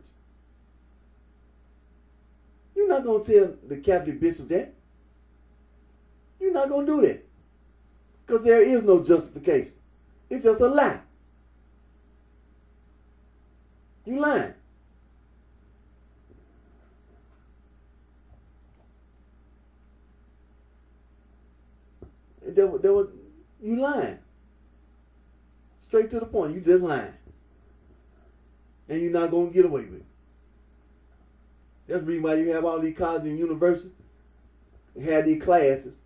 You're not going to tell the Catholic bishop that. You're not going to do that. Because there is no justification. It's just a lie. You lying. You lying. Straight to the point. You just lying. And you're not going to get away with it. That's the reason why you have all these colleges and universities have these classes.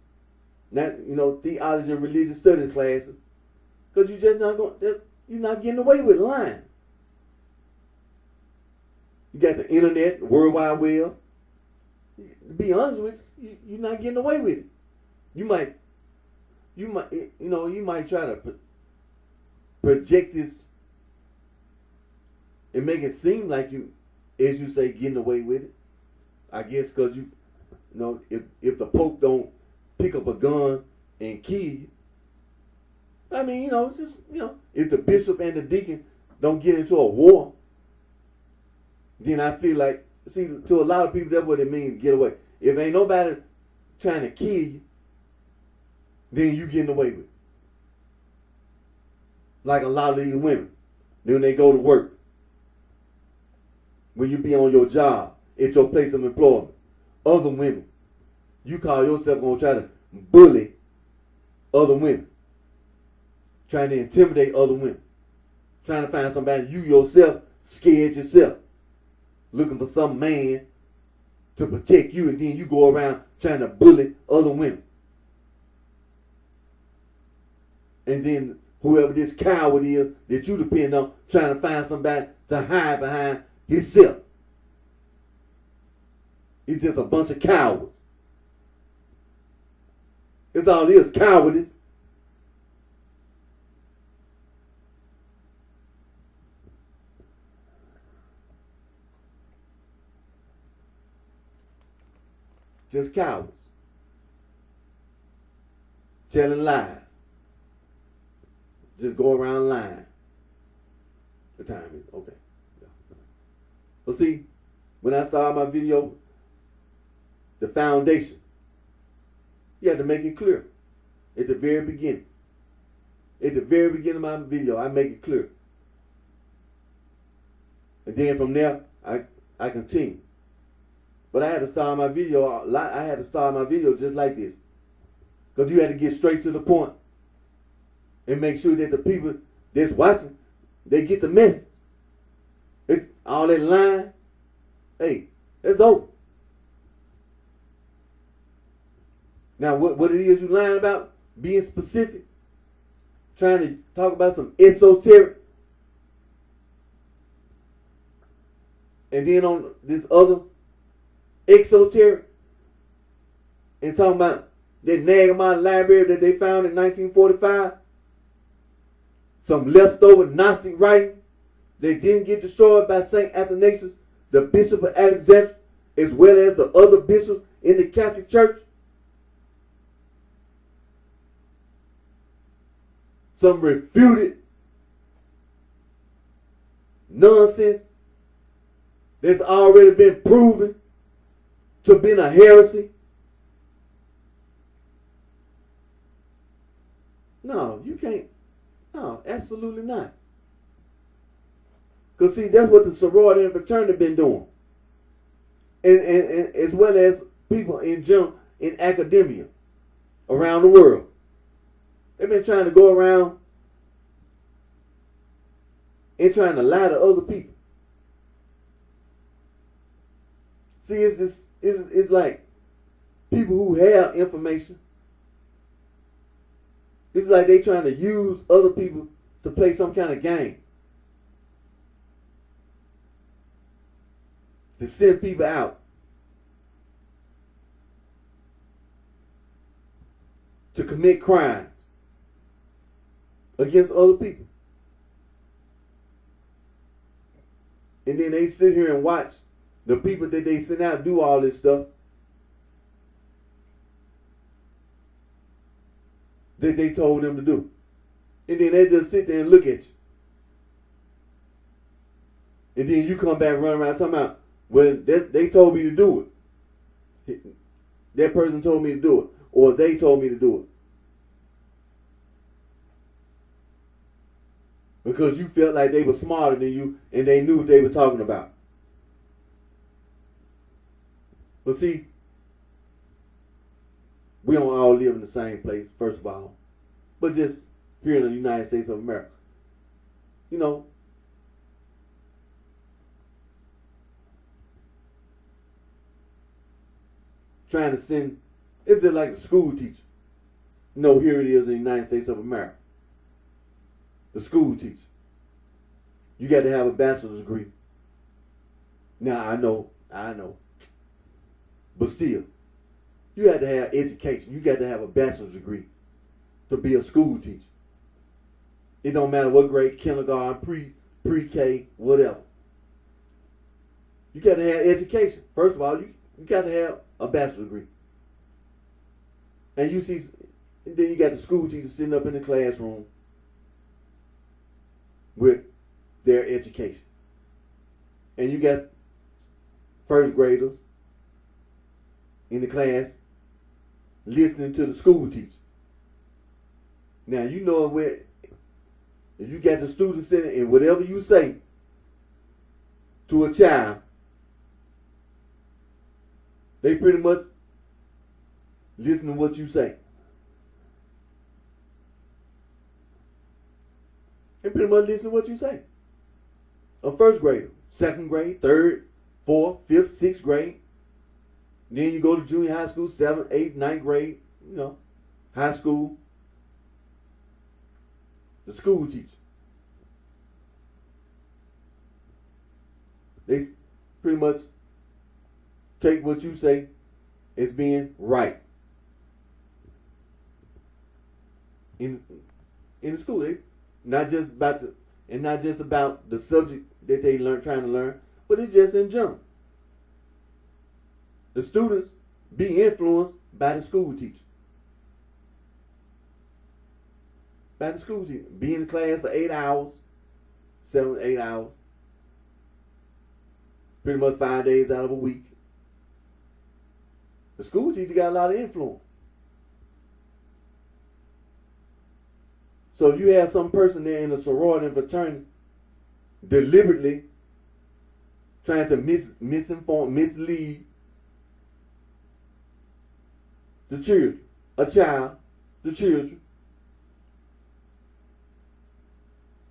Not, theology and religious studies classes. Because you're not getting away with lying. You got the internet, the World Wide Web. To be honest with you, you're not getting away with it. You might try to project this and make it seem like you, as you say, getting away with it. I guess because if the Pope don't pick up a gun and kill you, I mean, it's just, if the bishop and the deacon don't get into a war, then I feel like, see, to a lot of people, that's what it means to get away. If ain't nobody trying to kill you, then you getting away with it. Like a lot of these women, then they go to work. When you be on your job, at your place of employment, other women, you call yourself going to try to bully other women. Trying to intimidate other women. Trying to find somebody, you yourself, scared yourself. Looking for some man to protect you, and then you go around trying to bully other women. And then whoever this coward is that you depend on, trying to find somebody to hide behind himself. He's just a bunch of cowards. It's all it is, cowardice. Just cowards. Telling lies. Just go around lying. The time is okay. Yeah. But see, when I started my video, the foundation, you have to make it clear at the very beginning. At the very beginning of my video, I make it clear. And then from there, I continue. But I had to start my video. I had to start my video just like this, because you had to get straight to the point and make sure that the people that's watching, they get the message. All that lying, hey, it's over. Now, what it is you lying about, being specific, trying to talk about some esoteric, and then on this other exoteric, and talking about that Nagamon library that they found in 1945, some leftover Gnostic writing that didn't get destroyed by St. Athanasius, the Bishop of Alexandria, as well as the other bishops in the Catholic Church, some refuted nonsense that's already been proven to be a heresy? No, you can't. No, absolutely not. Because see, that's what the sorority and fraternity been doing. And as well as people in general in academia around the world. They've been trying to go around and trying to lie to other people. See, it's like people who have information. It's like they trying to use other people to play some kind of game. To send people out. To commit crimes against other people. And then they sit here and watch the people that they send out do all this stuff that they told them to do. And then they just sit there and look at you. And then you come back running around talking about, well, they told me to do it. That person told me to do it. Or they told me to do it. Because you felt like they were smarter than you and they knew what they were talking about. But see, we don't all live in the same place, first of all. But just here in the United States of America. You know, trying to send, it's just like a school teacher. You know, here it is in the United States of America. The school teacher. You got to have a bachelor's degree. Now, I know. But still, you have to have education. You got to have a bachelor's degree to be a school teacher. It don't matter what grade, kindergarten, pre-K, whatever. You got to have education. First of all, you got to have a bachelor's degree. And then you got the school teacher sitting up in the classroom with their education. And you got first graders in the class listening to the school teacher. Now you know where if you got the students sitting and whatever you say to a child, they pretty much listen to what you say. They pretty much listen to what you say. A first grader, second grade, third, fourth, fifth, sixth grade. Then you go to junior high school, 7th, 8th, 9th grade, high school. The school teacher. They pretty much take what you say as being right. In the school, not just about the subject that they trying to learn, but it's just in general. The students be influenced by the school teacher. By the school teacher. Be in the class for 8 hours, 7, 8 hours. Pretty much 5 days out of a week. The school teacher got a lot of influence. So you have some person there in a sorority and fraternity deliberately trying to misinform, mislead the children, the children,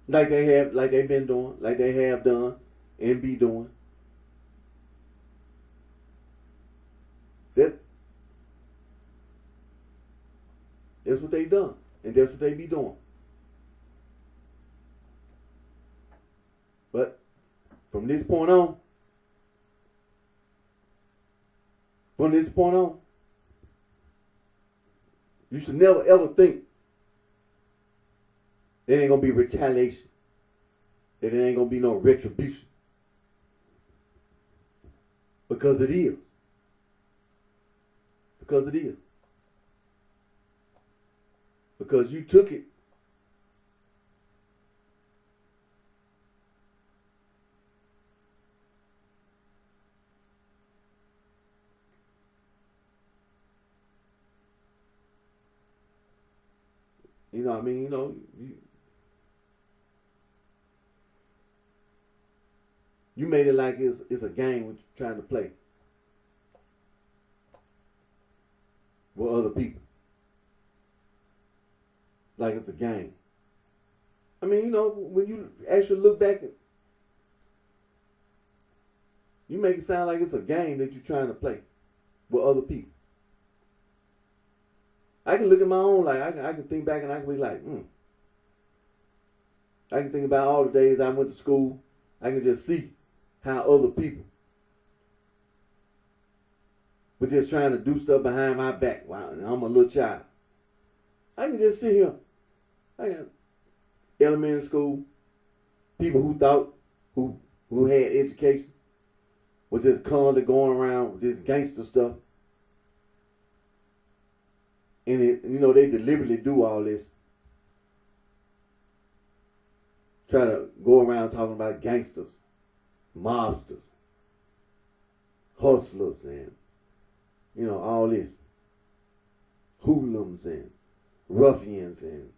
like they've been doing, like they have done and be doing. That's what they done, and that's what they be doing. But from this point on, you should never ever think there ain't gonna be retaliation, that there ain't gonna be no retribution. Because it is. Because it is. Because you took it. You know what I mean? You know, you made it like it's a game what you're trying to play with other people. Like it's a game. I mean, you know, when you actually look back, you make it sound like it's a game that you're trying to play with other people. I can look at my own life. I can think back and I can be like, I can think about all the days I went to school. I can just see how other people were just trying to do stuff behind my back while I'm a little child. I can just sit here. I got elementary school, people who thought, who had education, was just constantly going around with this gangster stuff. And they deliberately do all this. Try to go around talking about gangsters, mobsters, hustlers, and all this. Hoodlums and ruffians and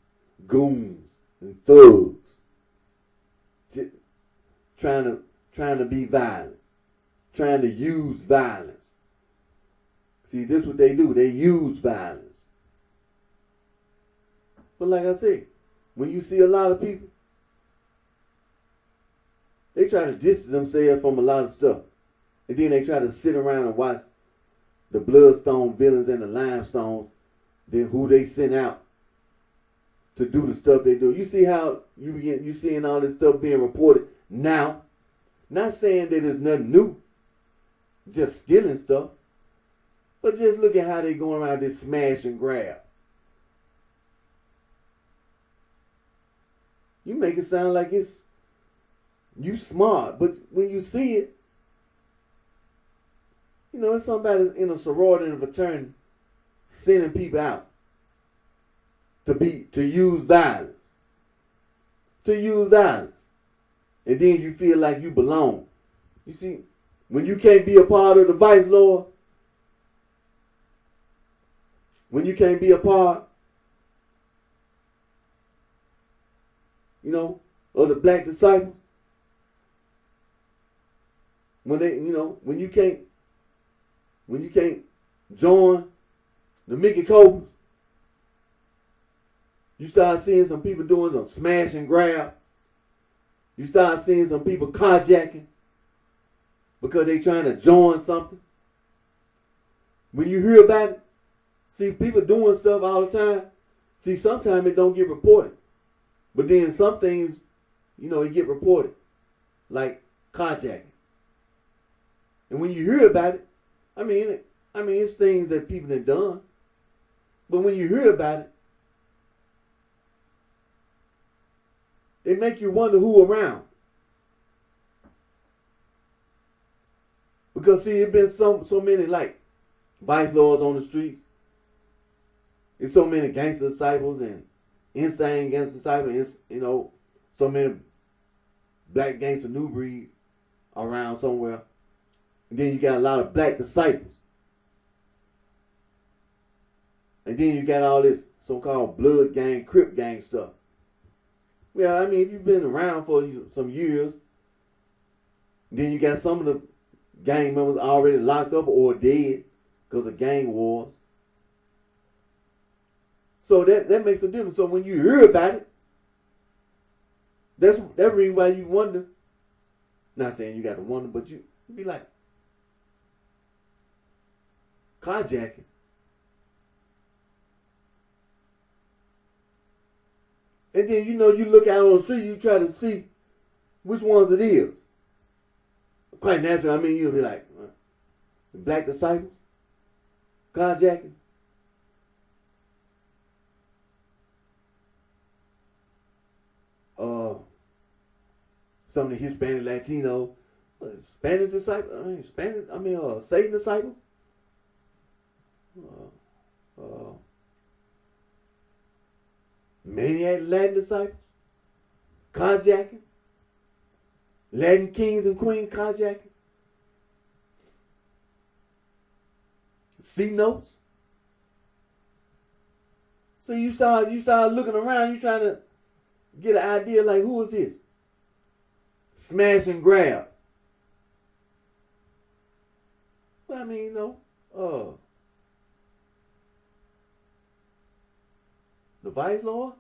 goons and thugs. Just trying to be violent. Trying to use violence. See, this is what they do. They use violence. But like I said, when you see a lot of people, they try to distance themselves from a lot of stuff. And then they try to sit around and watch the Bloodstone villains and the Limestones, then who they sent out to do the stuff they do. You see how you seeing all this stuff being reported now. Not saying that there's nothing new, just stealing stuff. But just look at how they going around this smash and grab. You make it sound like it's you smart, but when you see it, it's somebody in a sorority and a fraternity sending people out to use violence. To use violence. And then you feel like you belong. You see, when you can't be a part of the Vice Lord, when you can't be a part, of the black disciples, when you can't join the Mickey Cobras, you start seeing some people doing some smash and grab. You start seeing some people carjacking because they trying to join something. When you hear about it, see people doing stuff all the time. See, sometimes it don't get reported. But then some things, it get reported. Like carjacking. And when you hear about it, I mean it's things that people have done. But when you hear about it, it make you wonder who around. Because see, it's been so many like vice lords on the streets. It's so many gangster disciples and insane gangster disciples. So many black gangster new breed around somewhere. And then you got a lot of black disciples. And then you got all this so-called blood gang, Crip gang stuff. Well, I mean, if you've been around for some years, then you got some of the gang members already locked up or dead because of gang wars. So that makes a difference. So when you hear about it, that's the reason why you wonder. Not saying you got to wonder, but you be like, carjacking. And then, you look out on the street, you try to see which ones it is. Quite naturally, I mean, you'll be like, the black disciples, carjacking. Some of the Hispanic, Latino, Spanish disciples. Satan disciples. Maniac Latin disciples. Carjacking. Latin kings and queens carjacking. C notes. So you start looking around, you trying to get an idea like, who is this? Smash and grab. Well, I mean, the vice lord.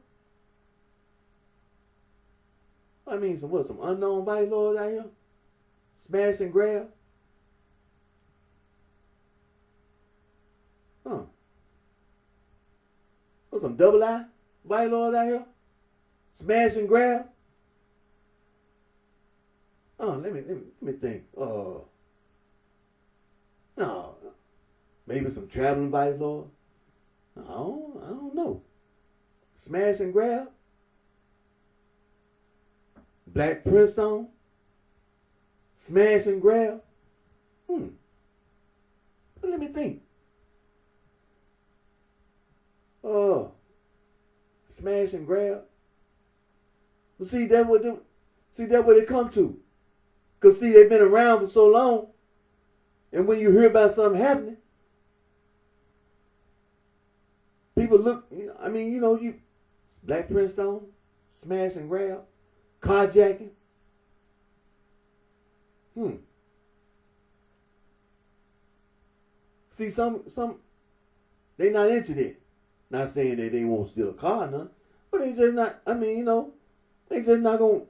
I mean, some unknown vice lords out here? Smash and grab? Huh. What, some double I vice lords out here? Smash and grab? Oh, let me think. No. Maybe some traveling vice lords? I don't know. Smash and grab? Black Princeton? Smash and grab? Let me think. Smash and grab? But see, that's what they come to. Because see, they've been around for so long. And when you hear about something happening, people look, you Black Princeton, smash and grab, carjacking. See, some they not into that. Not saying that they won't steal a car or nothing, but they just not, they just not gonna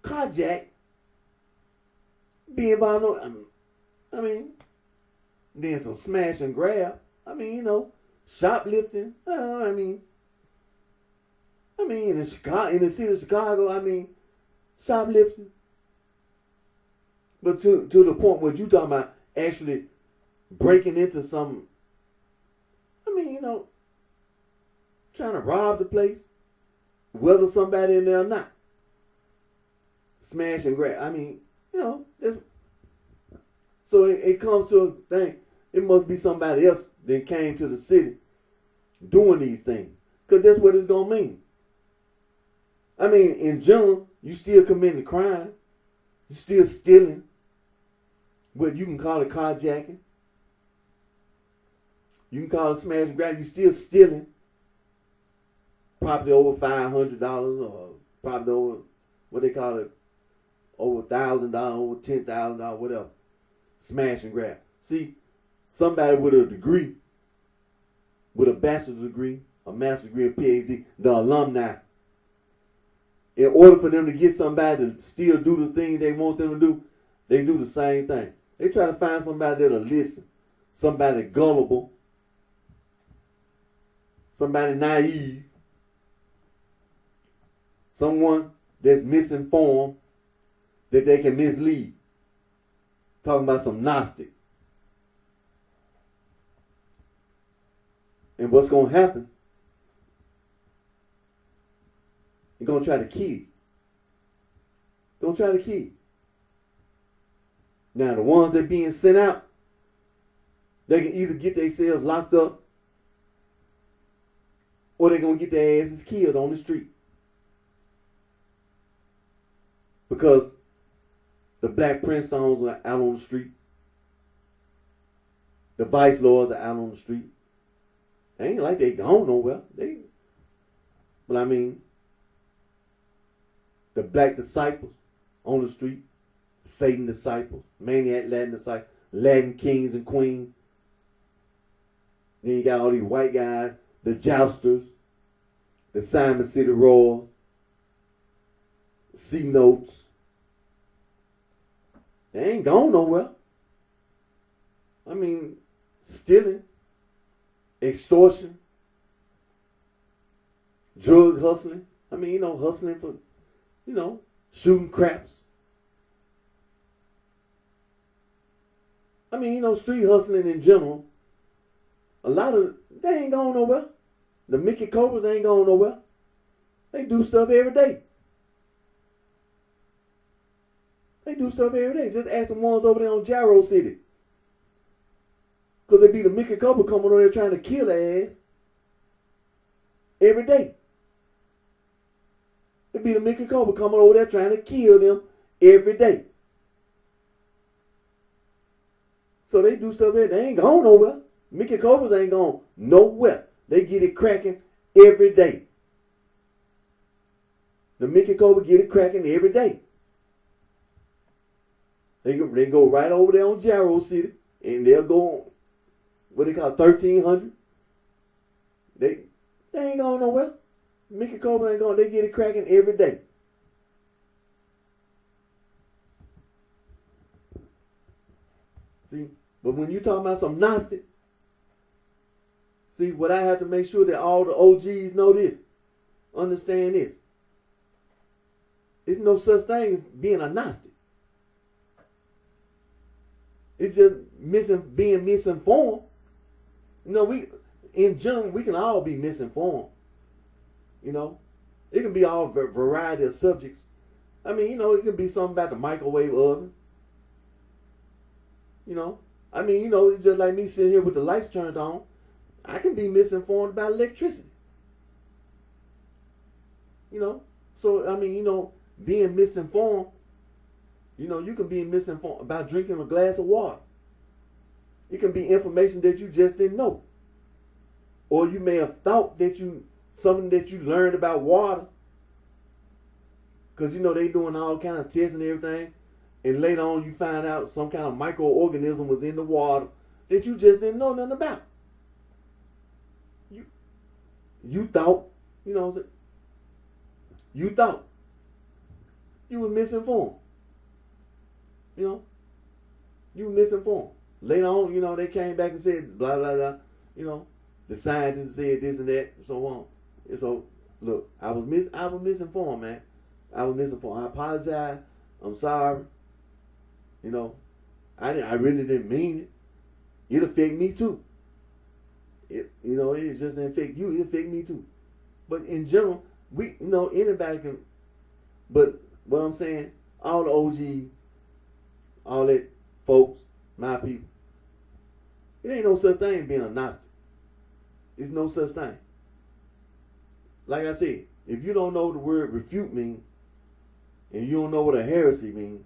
carjack, be involved then some smash and grab. Shoplifting. In the city of Chicago, shoplifting. But to the point where you talking about actually breaking into some, trying to rob the place, whether somebody in there or not. Smash and grab. So it comes to a thing. It must be somebody else that came to the city doing these things. Because that's what it's going to mean. In general, you still committing a crime. You still stealing. What you can call it carjacking. You can call it smash and grab. You still stealing. Probably over $500 or probably over, what they call it, over $1,000, over $10,000, whatever. Smash and grab. See, somebody with a degree, with a bachelor's degree, a master's degree, a PhD, the alumni, in order for them to get somebody to still do the things they want them to do, they do the same thing. They try to find somebody that'll listen, somebody gullible, somebody naive, someone that's misinformed, that they can mislead. Talking about some Gnostics. And what's going to happen? They're going to try to kill you. Don't try to kill you. Now, the ones that being sent out, they can either get themselves locked up or they're going to get their asses killed on the street. Because the Black Princestones are out on the street. The vice lords are out on the street. They ain't like they gone nowhere. But the black disciples on the street, Satan disciples, maniac Latin disciples, Latin kings and queens. Then you got all these white guys, the jousters, the Simon City Royals, C notes. They ain't gone nowhere. Stealing, extortion, drug hustling. Hustling for, shooting craps. Street hustling in general. They ain't going nowhere. The Mickey Cobras ain't going nowhere. They do stuff every day. They do stuff every day. Just ask the ones over there on Jarrow City. Because they be the Mickey Cobra coming over there trying to kill their ass. Every day. It be the Mickey Cobra coming over there trying to kill them every day. So they do stuff there. They ain't going nowhere. Mickey Cobras ain't going nowhere. They get it cracking every day. The Mickey Cobra get it cracking every day. They go right over there on Jarrow City, and they'll go on, what they call 1300. They ain't going nowhere. Mickey Cobra ain't going. They get it cracking every day. See, but when you talking about some Gnostic, see, what I have to make sure that all the OGs know this, understand this. It's no such thing as being a Gnostic. It's just being misinformed. You know, in general, we can all be misinformed. You know, it can be all variety of subjects. I mean, you know, it can be something about the microwave oven. You know, I mean, you know, it's just like me sitting here with the lights turned on. I can be misinformed about electricity. You know, so I mean, you know, being misinformed, you know, you can be misinformed about drinking a glass of water. It can be information that you just didn't know. Or you may have thought that something that you learned about water. Because, you know, they doing all kind of tests and everything. And later on you find out some kind of microorganism was in the water that you just didn't know nothing about. You thought, you know what I'm saying? You thought you were misinformed. You know? You were misinformed. Later on, you know, they came back and said blah, blah, blah. You know, the scientists said this and that and so on. And so, look, I was misinformed, man. I was misinformed. I apologize. I'm sorry. You know, I really didn't mean it. It affect me too. It just didn't affect you. It affect me too. But in general, anybody can. But what I'm saying, all the OG, all that folks, my people, it ain't no such thing as being a Gnostic. It's no such thing. Like I said, if you don't know what the word refute means, and you don't know what a heresy means,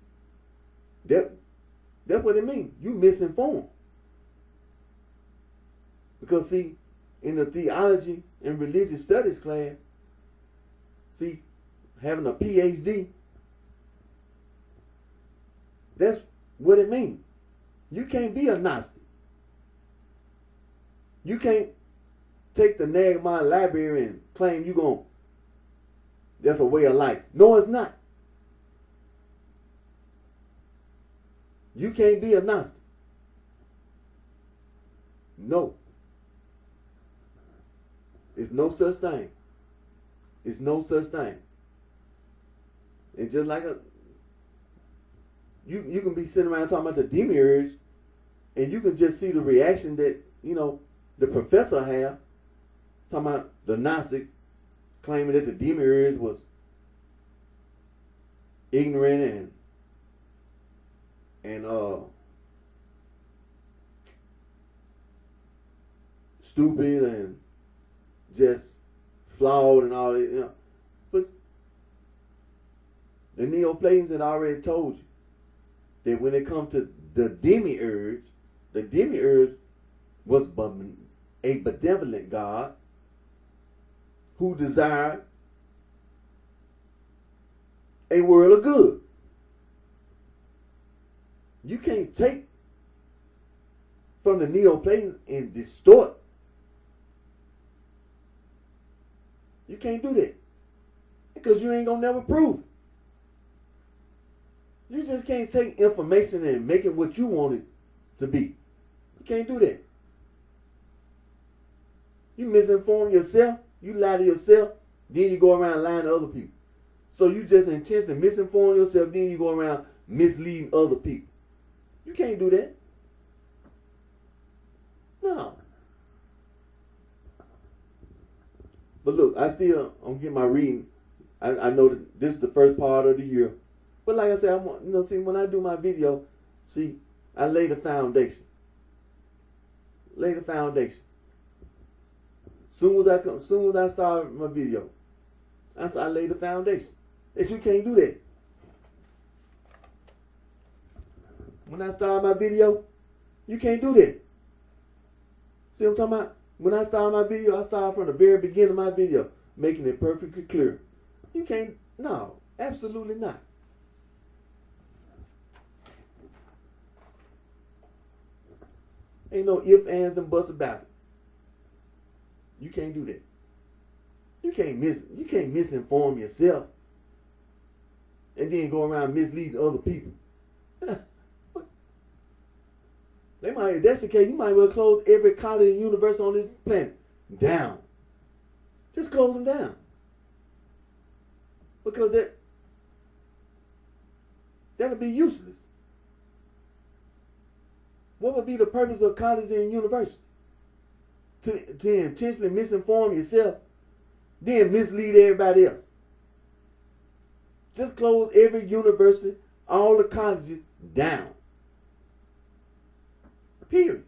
that's what it means. You misinformed. Because see, in the theology and religious studies class, see, having a PhD, that's what it means. You can't be a Gnostic. You can't take the Nagmar library and claim that's a way of life. No, it's not. You can't be a Gnostic. No. It's no such thing. It's no such thing. And just like you can be sitting around talking about the demiurge, and you can just see the reaction that, you know, the professor have, talking about the Gnostics, claiming that the demiurge was ignorant and stupid and just flawed and all that, you know. But the Neoplatonians had already told you that when it comes to the demiurge was a benevolent God who desired a world of good. You can't take from the Neoplatonians and distort. You can't do that. Because you ain't gonna never prove it. You just can't take information and make it what you want it to be. You can't do that. You misinform yourself, you lie to yourself, then you go around lying to other people. So you just intentionally misinform yourself, then you go around misleading other people. You can't do that. No. But look, I'm getting my reading. I know that this is the first part of the year. But like I said, see, when I do my video, see, I lay the foundation. Lay the foundation. Soon as I start my video, I lay the foundation. That you can't do that. When I start my video, you can't do that. See what I'm talking about? When I start my video, I start from the very beginning of my video, making it perfectly clear. You can't, no, absolutely not. Ain't no ifs, ands, and buts about it. You can't do that. You can't misinform yourself and then go around misleading other people. If that's the case, you might well close every college and university on this planet down. Just close them down. Because that'll be useless. What would be the purpose of college and university? To intentionally misinform yourself, then mislead everybody else. Just close every university, all the colleges down. Period.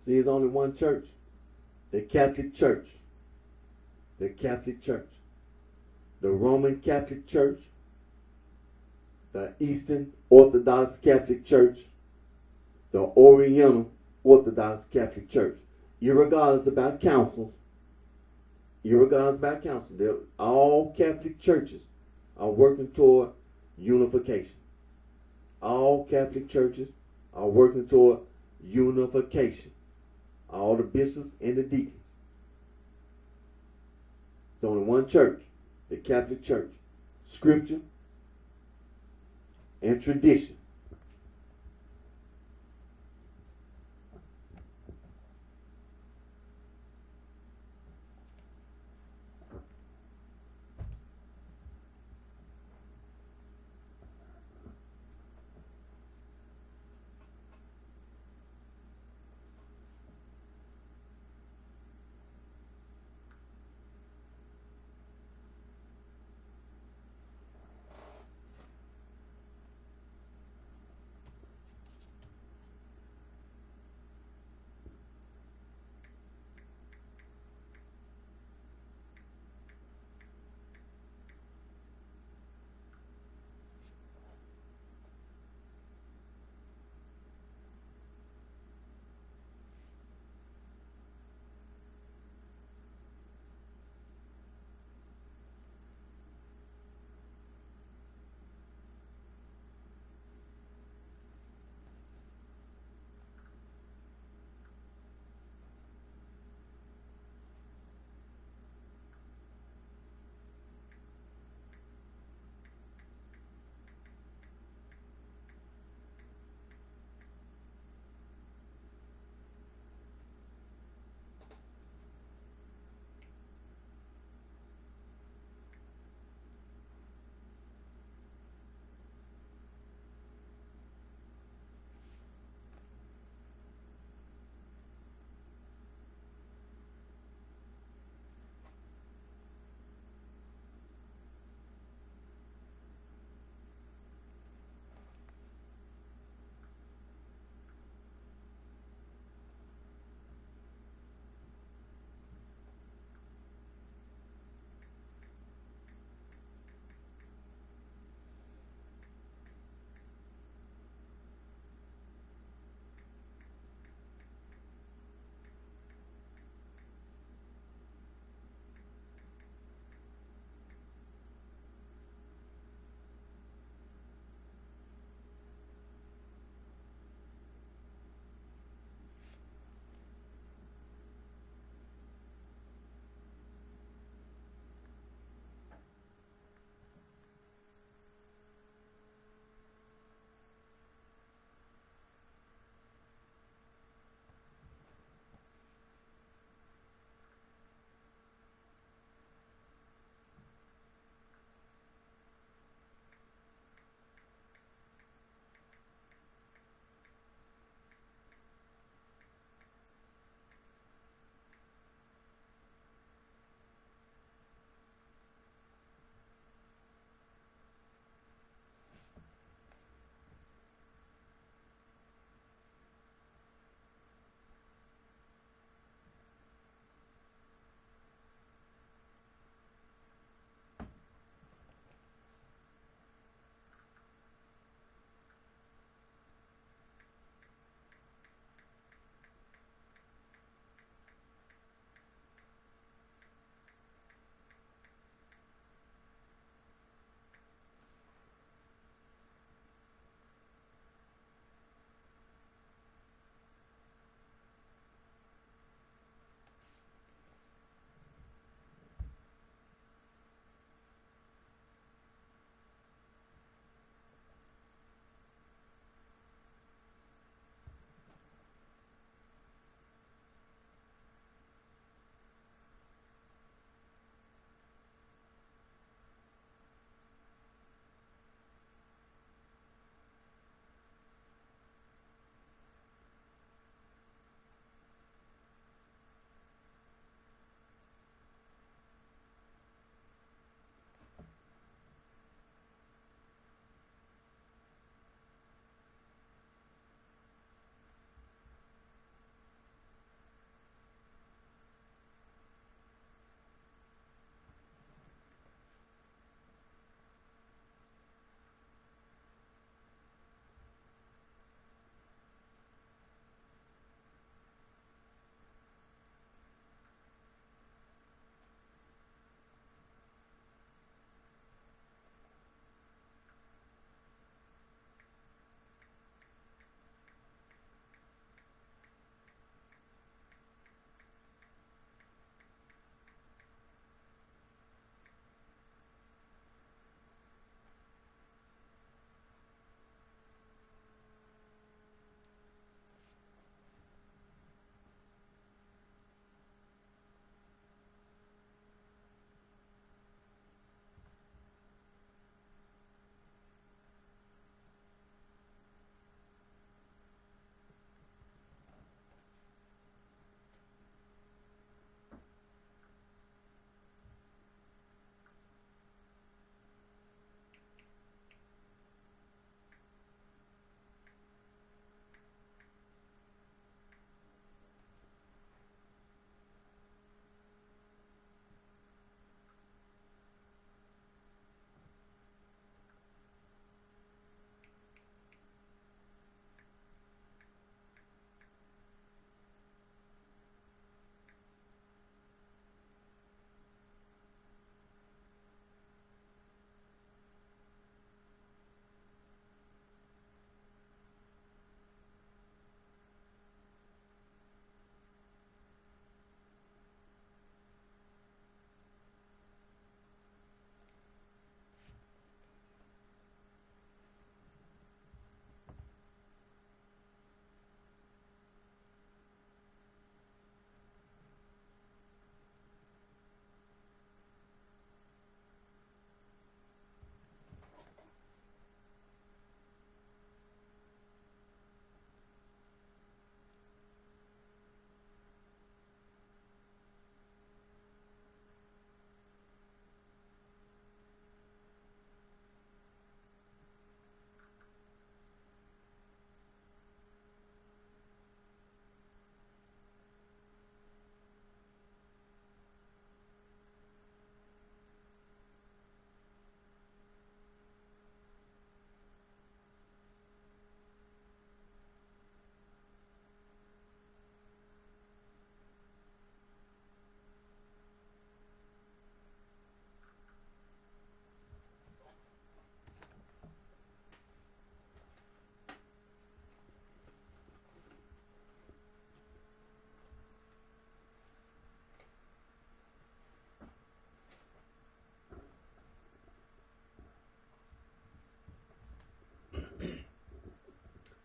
See, there's only one church. The Catholic Church. The Catholic Church. The Roman Catholic Church. The Eastern Orthodox Catholic Church. The Oriental Orthodox Catholic Church. Irregardless about councils. All Catholic churches are working toward unification. All Catholic churches are working toward unification. All the bishops and the deacons. It's only one church, the Catholic Church. Scripture and tradition.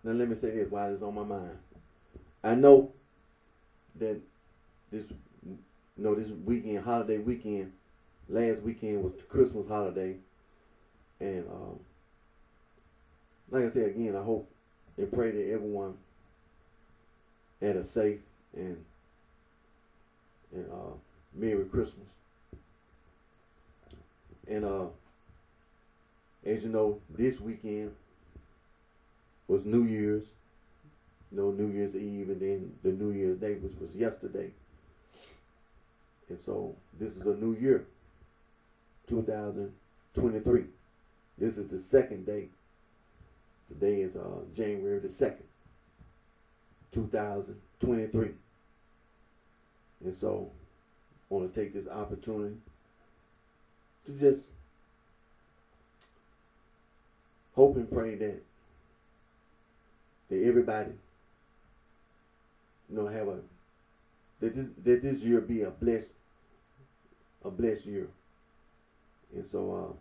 Now let me say this while it's on my mind. I know that this, this weekend, holiday weekend, last weekend was the Christmas holiday, and like I said again, I hope and pray that everyone had a safe and Merry Christmas. And as you know, this weekend was New Year's. New Year's Eve, and then the New Year's Day, which was yesterday. And so this is a new year, 2023. This is the second day. Today is January the 2nd, 2023. And so I want to take this opportunity to just hope and pray that everybody have that this year be a blessed year. And so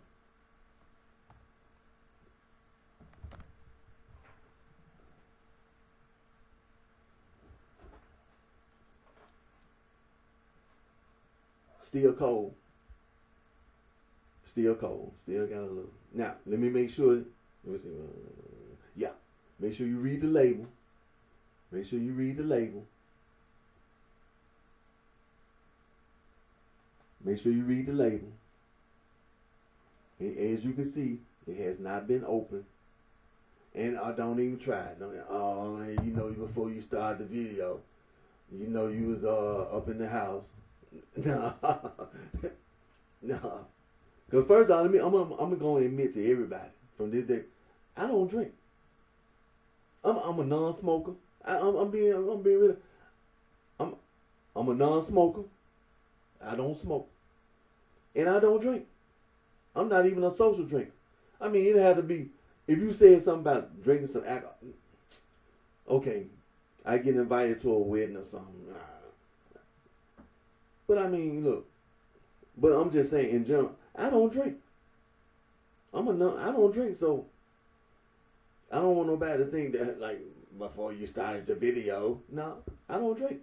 still cold, still got a little. Now let me make sure. Let me see. Yeah, make sure you read the label. Make sure you read the label. Make sure you read the label. And as you can see, it has not been opened. And I don't even try it. Oh man, before you start the video, you was up in the house. No. No. Because first of all, I'm gonna go and admit to everybody from this day, I don't drink. I'm a non-smoker. I'm being real. I'm a non-smoker. I don't smoke, and I don't drink. I'm not even a social drinker. I mean, it had to be. If you said something about drinking some alcohol, okay, I get invited to a wedding or something. But I mean, look. But I'm just saying in general, I don't drink. I don't drink, so I don't want nobody to think that like before you started the video. No, I don't drink.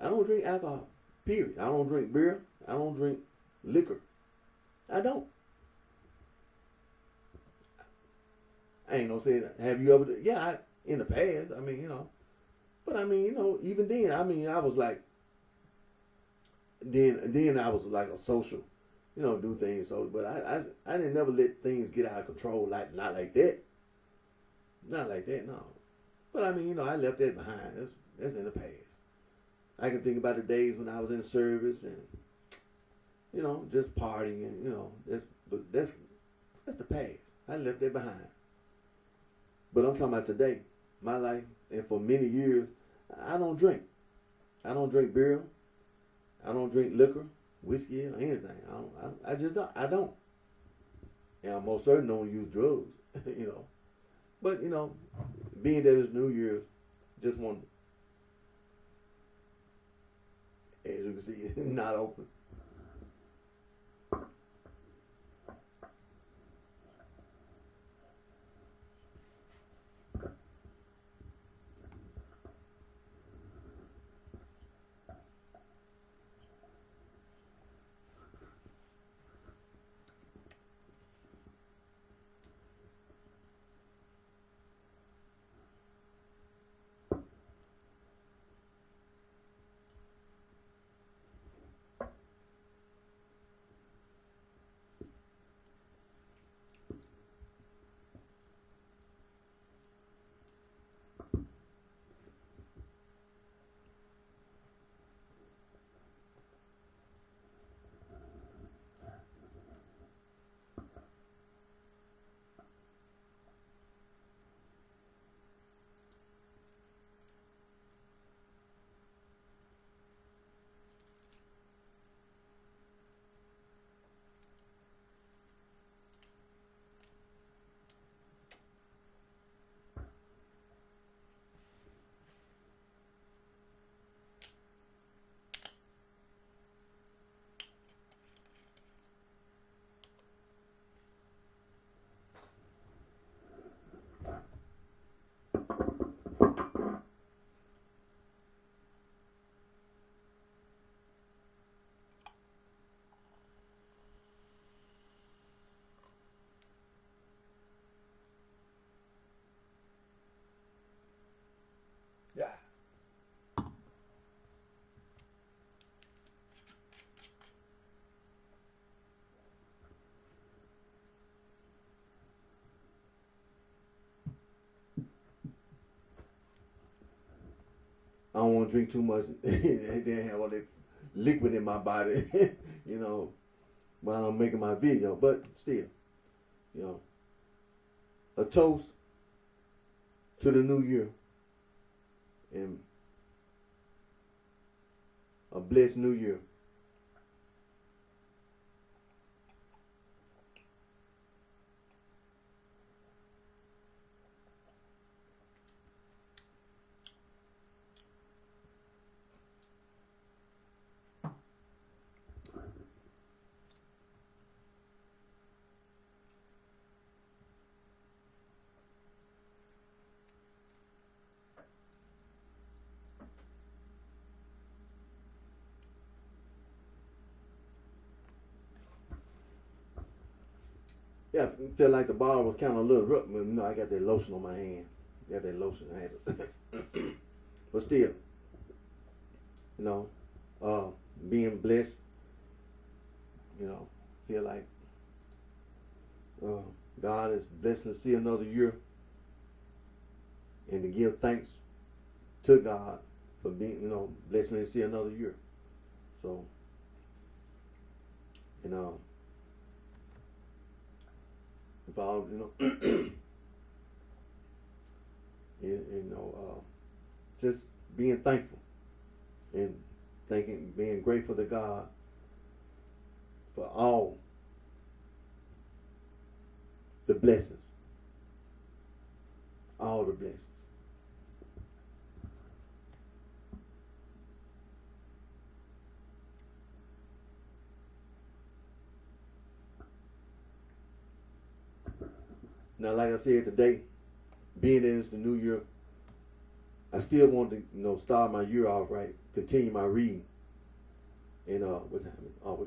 I don't drink alcohol. Period. I don't drink beer. I don't drink liquor. I don't. I ain't gonna say that. Have you ever? Yeah, in the past. I mean, But I mean, even then, I mean, I was like. Then I was like a social, do things. So, but I didn't never let things get out of control. Not like that. Not like that. No. But I mean, I left that behind. That's in the past. I can think about the days when I was in service and, just partying and, that's the past. I left that behind. But I'm talking about today, my life, and for many years, I don't drink. I don't drink beer. I don't drink liquor, whiskey, or anything. I just don't. I don't. And I most certainly don't use drugs, But, being that it's New Year's, just wanted, as you can see, it's not open. I don't want to drink too much and then have all that liquid in my body, you know, while I'm making my video. But still, you know, a toast to the new year and a blessed new year. Yeah, I feel like the bottle was kind of a little rough, but you know, I got that lotion on my hand. Got that lotion. I had it. But still, you know, being blessed, you know, feel like God is blessed to see another year and to give thanks to God for being, you know, blessed me to see another year. So, you know, if I, you know, you know, just being thankful and being grateful to God for all the blessings, all the blessings. Now, like I said today, being that it's the new year, I still want to, you know, start my year off right, continue my reading, and what time? Oh, we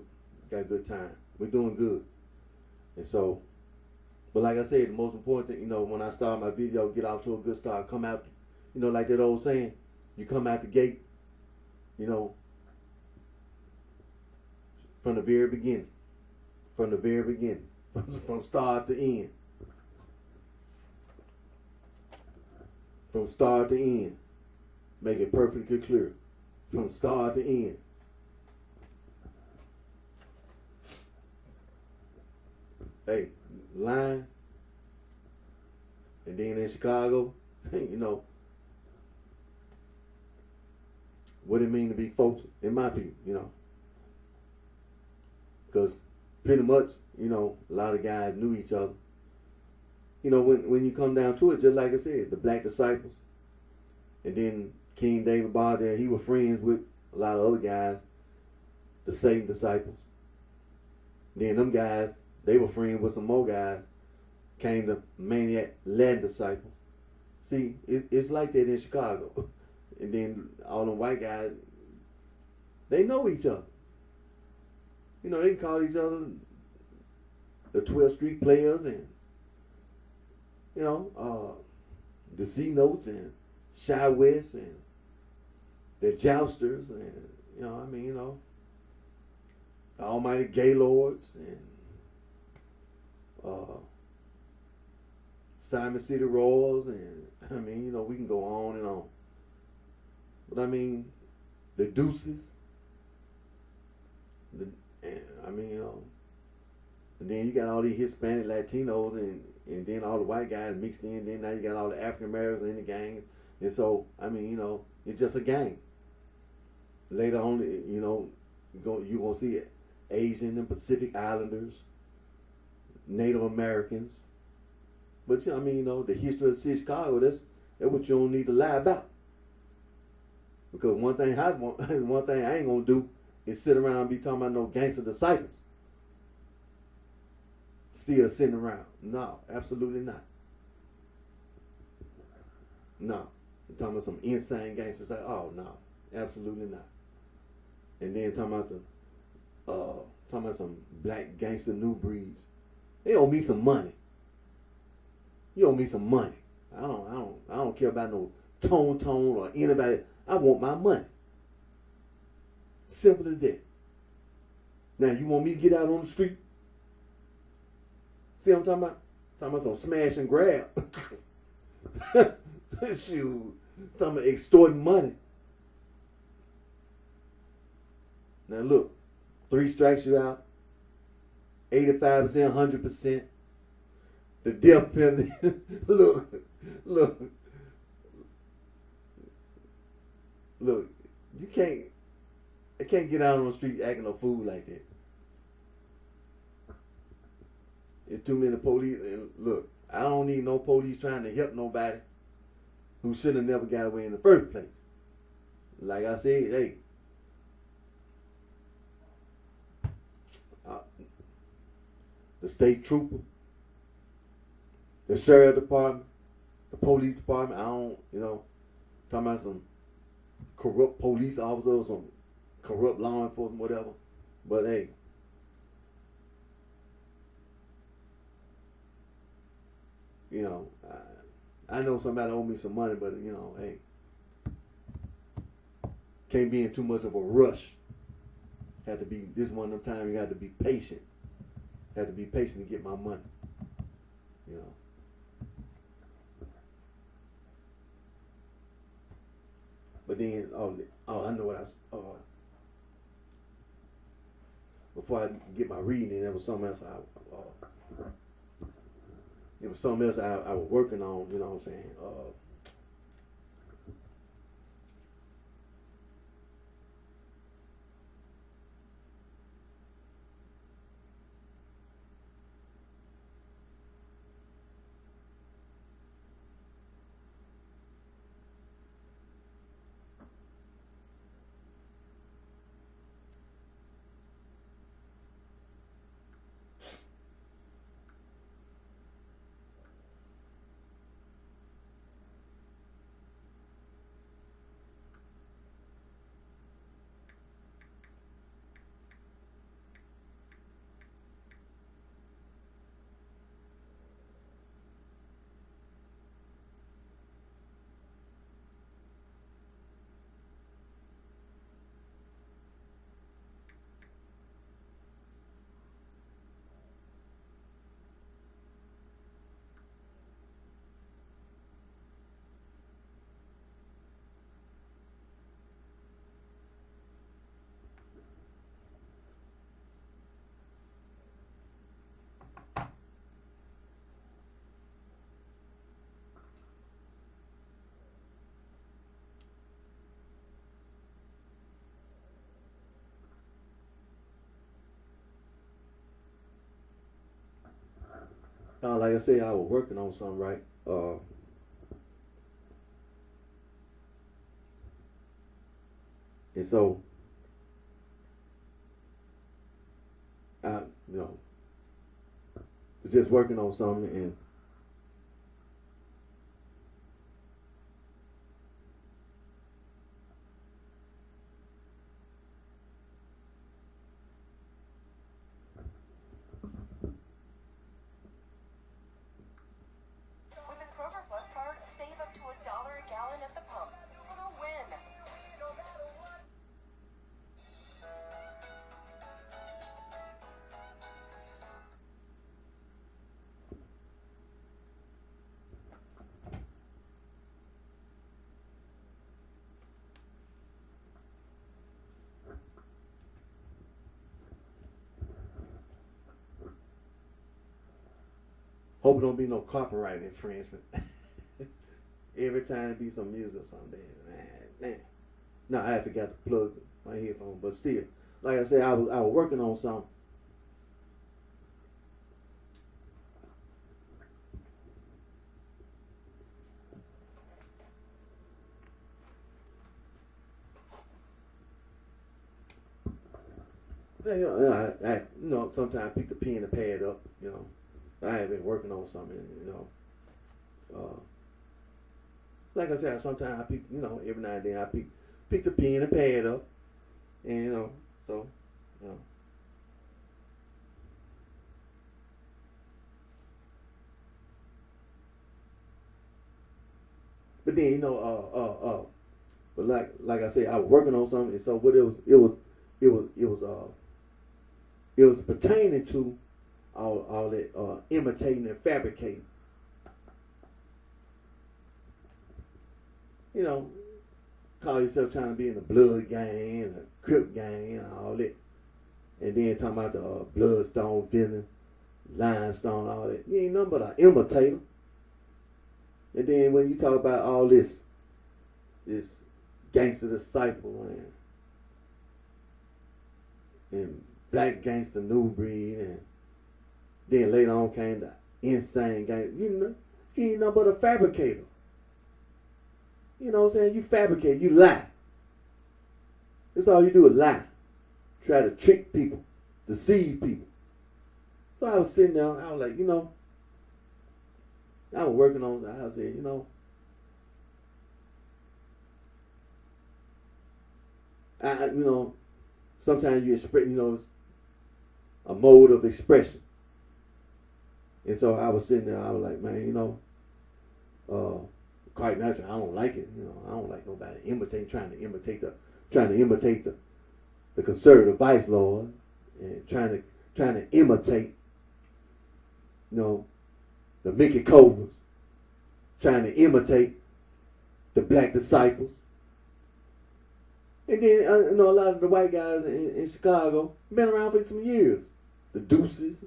got a good time. We're doing good, and so, but like I said, the most important thing, you know, when I start my video, get off to a good start, come out, you know, like that old saying, you come out the gate, you know, from the very beginning, from start to end. From start to end. Make it perfectly clear. From start to end. Hey, line. And then in Chicago, you know, what it mean to be folks in my people, you know. Because pretty much, you know, a lot of guys knew each other. You know, when you come down to it, just like I said, the black disciples, and then King David Bar there, he was friends with a lot of other guys, the Satan disciples. Then them guys, they were friends with some more guys, came the maniac Latin disciples. See, it's like that in Chicago. And then all them white guys, they know each other. You know, they call each other the 12th Street players and, you know, the C-Notes and Shy West and the Jousters and, you know, I mean, you know, the Almighty Gaylords and Simon City Royals and, I mean, you know, we can go on and on. But I mean, the Deuces, I mean, you know, and then you got all these Hispanic Latinos and then all the white guys mixed in. Then now you got all the African Americans in the gang. And so, I mean, you know, it's just a gang. Later on, you know, you're going to see Asian and Pacific Islanders, Native Americans. But, you know, I mean, you know, the history of Chicago, that's what you don't need to lie about. Because one thing I ain't going to do is sit around and be talking about no gangster disciples. Still sitting around. No, absolutely not. No. I'm talking about some insane gangsters. Like, oh, no. Absolutely not. And then talking about some black gangster new breeds. They owe me some money. You owe me some money. I don't care about no tone or anybody. I want my money. Simple as that. Now you want me to get out on the street? See what I'm talking about? Talking about some smash and grab. Shoot. Talking about extorting money. Now look, 3 strikes you out, 85%, 100%. The death penalty. look, look, look. I can't get out on the street acting a fool like that. It's too many police. And look, I don't need no police trying to help nobody who should have never got away in the first place. Like I said, hey, the state trooper, the sheriff department, the police department. I don't, talking about some corrupt police officers, some corrupt law enforcement, whatever. But hey, I know somebody owe me some money, but hey, can't be in too much of a rush. Had to be this one of them times you had to be patient. Had to be patient to get my money. But then, I know what I was. Before I get my reading, there was something else it was something else I was working on. You know what I'm saying? Like I said, I was working on something, right? And so, I, was just working on something, and hope it don't be no copyright infringement. Every time it be some music or something, man. No, I forgot to plug my headphone, but still, like I said, I was working on something. Sometimes I pick the pen and pad up. I have been working on something. Like I said, sometimes I pick. Every now and then I pick the pen and pad up, and so. But then but like I said, I was working on something, and so what it was pertaining to all that imitating and fabricating. call yourself trying to be in the blood gang and the crip gang and all that. And then talking about the bloodstone feeling, limestone, all that. You ain't nothing but an imitator. And then when you talk about all this gangster disciple and black gangster new breed, and then later on came the insane gang. You ain't nothing but a fabricator. You know what I'm saying? You fabricate, you lie. That's all you do is lie. Try to trick people, deceive people. So I was sitting there, I was like, I was working on it. I was saying, sometimes you express, a mode of expression. And so I was sitting there, I was like, man, quite naturally, I don't like it. I don't like nobody trying to imitate the conservative vice lord, and trying to imitate, the Mickey Cobras, trying to imitate the black disciples. And then a lot of the white guys in Chicago been around for some years, the Deuces,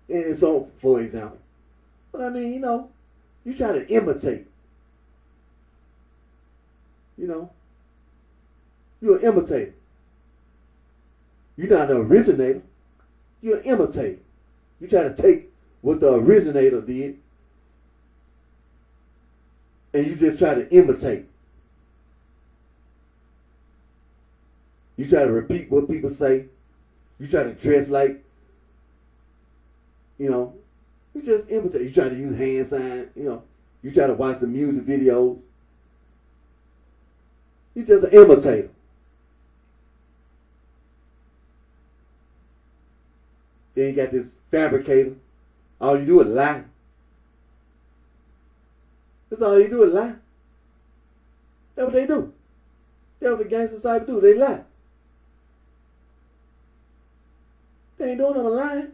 and so for example. But I mean, you try to imitate. You're an imitator. You're not the originator. You're an imitator. You try to take what the originator did, and you just try to imitate. You try to repeat what people say. You try to dress like, you just imitate. You try to use hand signs, You try to watch the music videos. You just an imitator. Then you got this fabricator. All you do is lie. That's all you do is lie. That's what they do. That's what the gangster society do. They lie. They ain't doing no lying.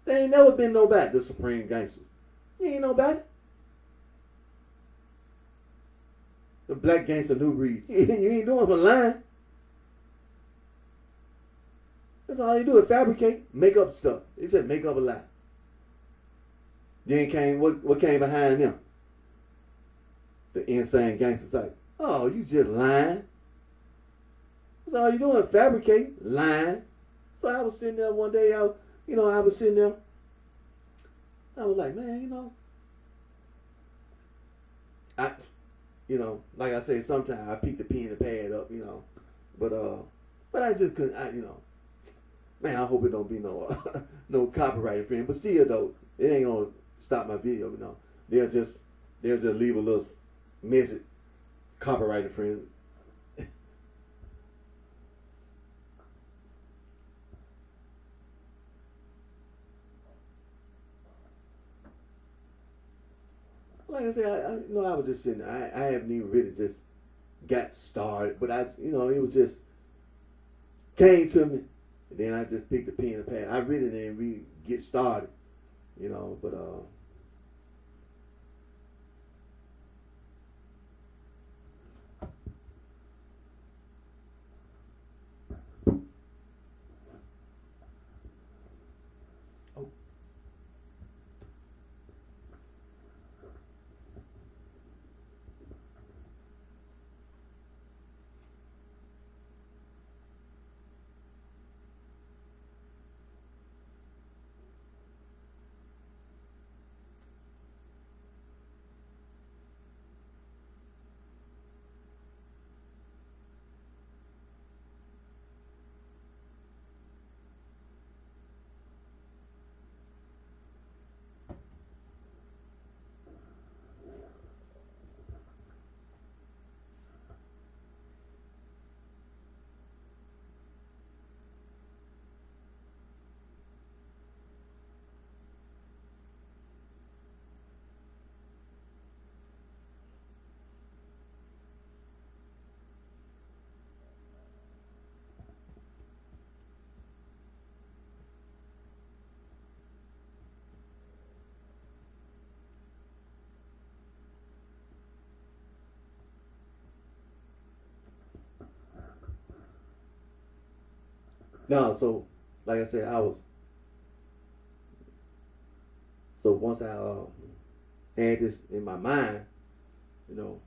They ain't never been nobody, the supreme gangsters. You ain't nobody. The black gangster new breed. You ain't doing no lying. That's all they do is fabricate, make up stuff. They just make up a lie. Then came what came behind them? The insane gangster society. Oh, you just lying. That's all you doing, fabricate, lying. So I was sitting there one day, I was sitting there. I was like, man, like I say, sometimes I pick the pen and pad up, but I just couldn't, man, I hope it don't be no copyright infringement. But still though, it ain't gonna stop my video, They'll just leave a little message, copyright infringement. Like I said, I was just sitting there. I haven't even really just got started, but it was just came to me, and then I just picked the pen and pad. I really didn't really get started, but No, so like I said, I was so once I had this in my mind, you know,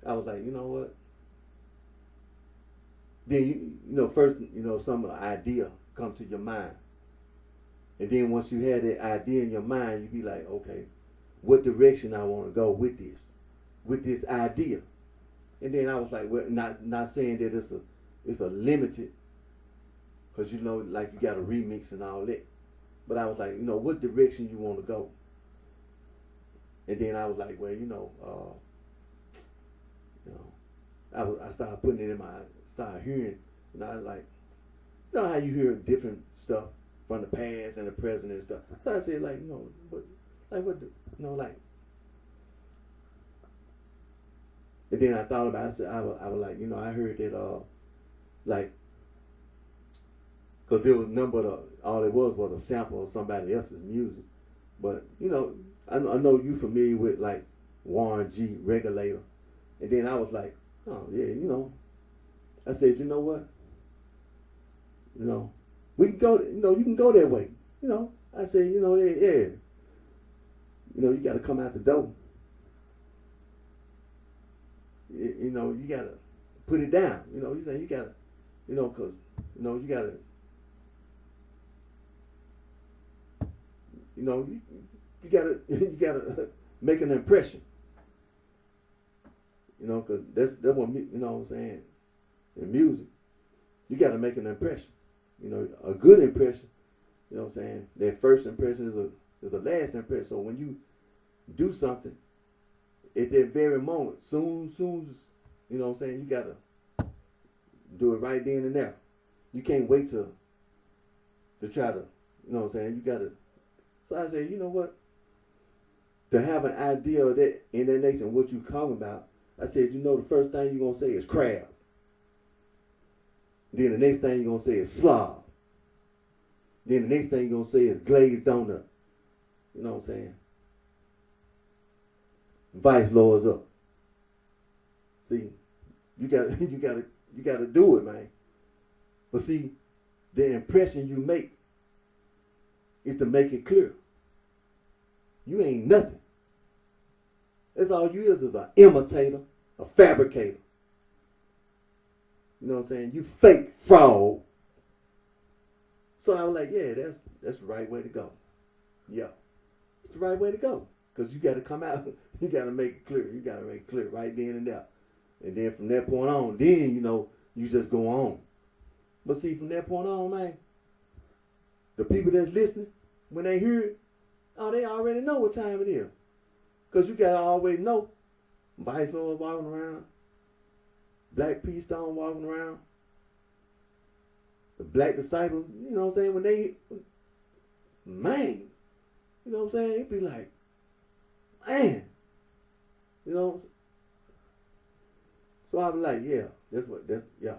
I was like, you know what? Then you know first some idea come to your mind, and then once you had that idea in your mind, you be like, okay, what direction I want to go with this idea, and then I was like, well, not saying that it's a limited, because like you got a remix and all that, but I was like, what direction you want to go, and then I was like, well, I started putting it in started hearing, and I was like, how you hear different stuff from the past and the present and stuff. So I said, like, like, and then I thought about it. I said, I was like, I heard that, like, because it was all it was a sample of somebody else's music. But, I know you familiar with, like, Warren G. Regulator. And then I was like, oh, yeah, I said, you know what? We can go, you can go that way. I said, yeah. You got to come out the door. You got to put it down. You saying you got to, because, you got to, you gotta make an impression. Because that's what what I'm saying. In music, you gotta make an impression. A good impression. What I'm saying. That first impression is a last impression. So when you do something, at that very moment, soon as what I'm saying, you gotta do it right then and there. You can't wait to try to, what I'm saying. You gotta. So I said, you know what? To have an idea of that in that nature, what you talking about, I said, the first thing you're gonna say is crab. Then the next thing you're gonna say is slob. Then the next thing you're gonna say is glazed donut. You know what I'm saying? Vice lords up. See, you gotta do it, man. But see, the impression you make is to make it clear. You ain't nothing. That's all you is an imitator, a fabricator. You know what I'm saying? You fake fraud. So I was like, yeah, that's the right way to go. Yeah. It's the right way to go. Because you got to come out, you got to make it clear. You got to make it clear right then and there. And then from that point on, then, you just go on. But see, from that point on, man, the people that's listening, when they hear it, they already know what time it is. Because you got to always know. Vice Lord walking around. Black P Stone walking around. The Black Disciples, you know what I'm saying? When they, man, you know what I'm saying? It'd be like, man. You know? So I be like, yeah, yeah.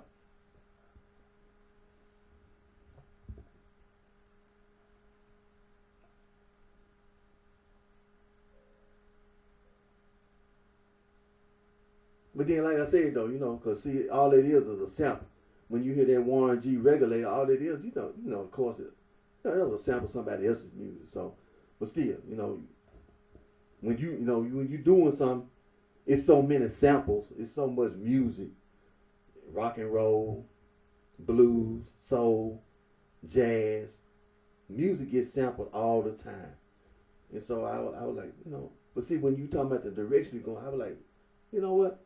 But then, like I said, though, because see, all it is a sample. When you hear that Warren G. Regulator, all it is, of course, that was a sample of somebody else's music. So, but still, when when you doing something, it's so many samples, it's so much music, rock and roll, blues, soul, jazz, music gets sampled all the time. And so I was like, but see, when you talking about the direction you're going, I was like, you know what?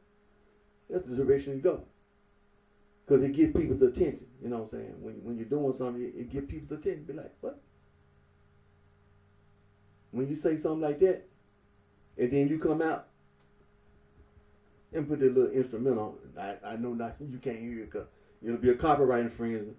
That's the direction you go. Because it gets people's attention. You know what I'm saying? When you're doing something, it gets people's attention. Be like, what? When you say something like that, and then you come out and put that little instrumental on, I know not you can't hear it because it'll be a copyright infringement.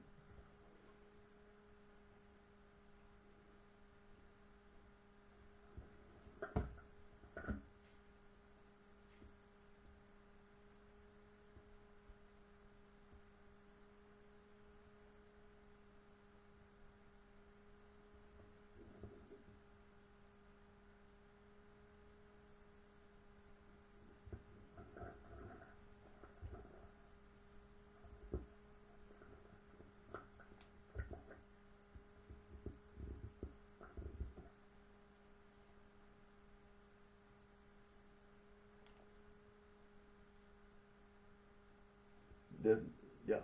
Just yeah.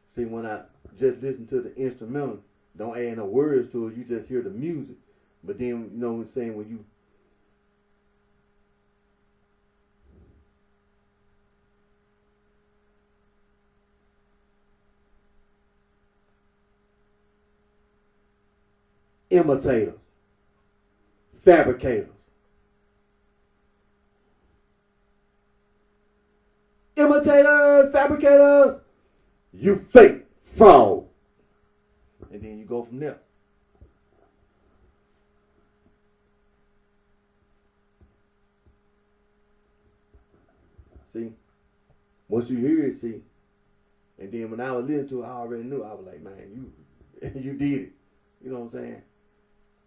See, when I just listen to the instrumental, don't add no words to it. You just hear the music. But then, you know what I'm saying, when you imitators, fabricators, imitators, fabricators, you fake fraud. And then you go from there. See? Once you hear it, see? And then when I was listening to it, I already knew. I was like, man, you you did it. You know what I'm saying?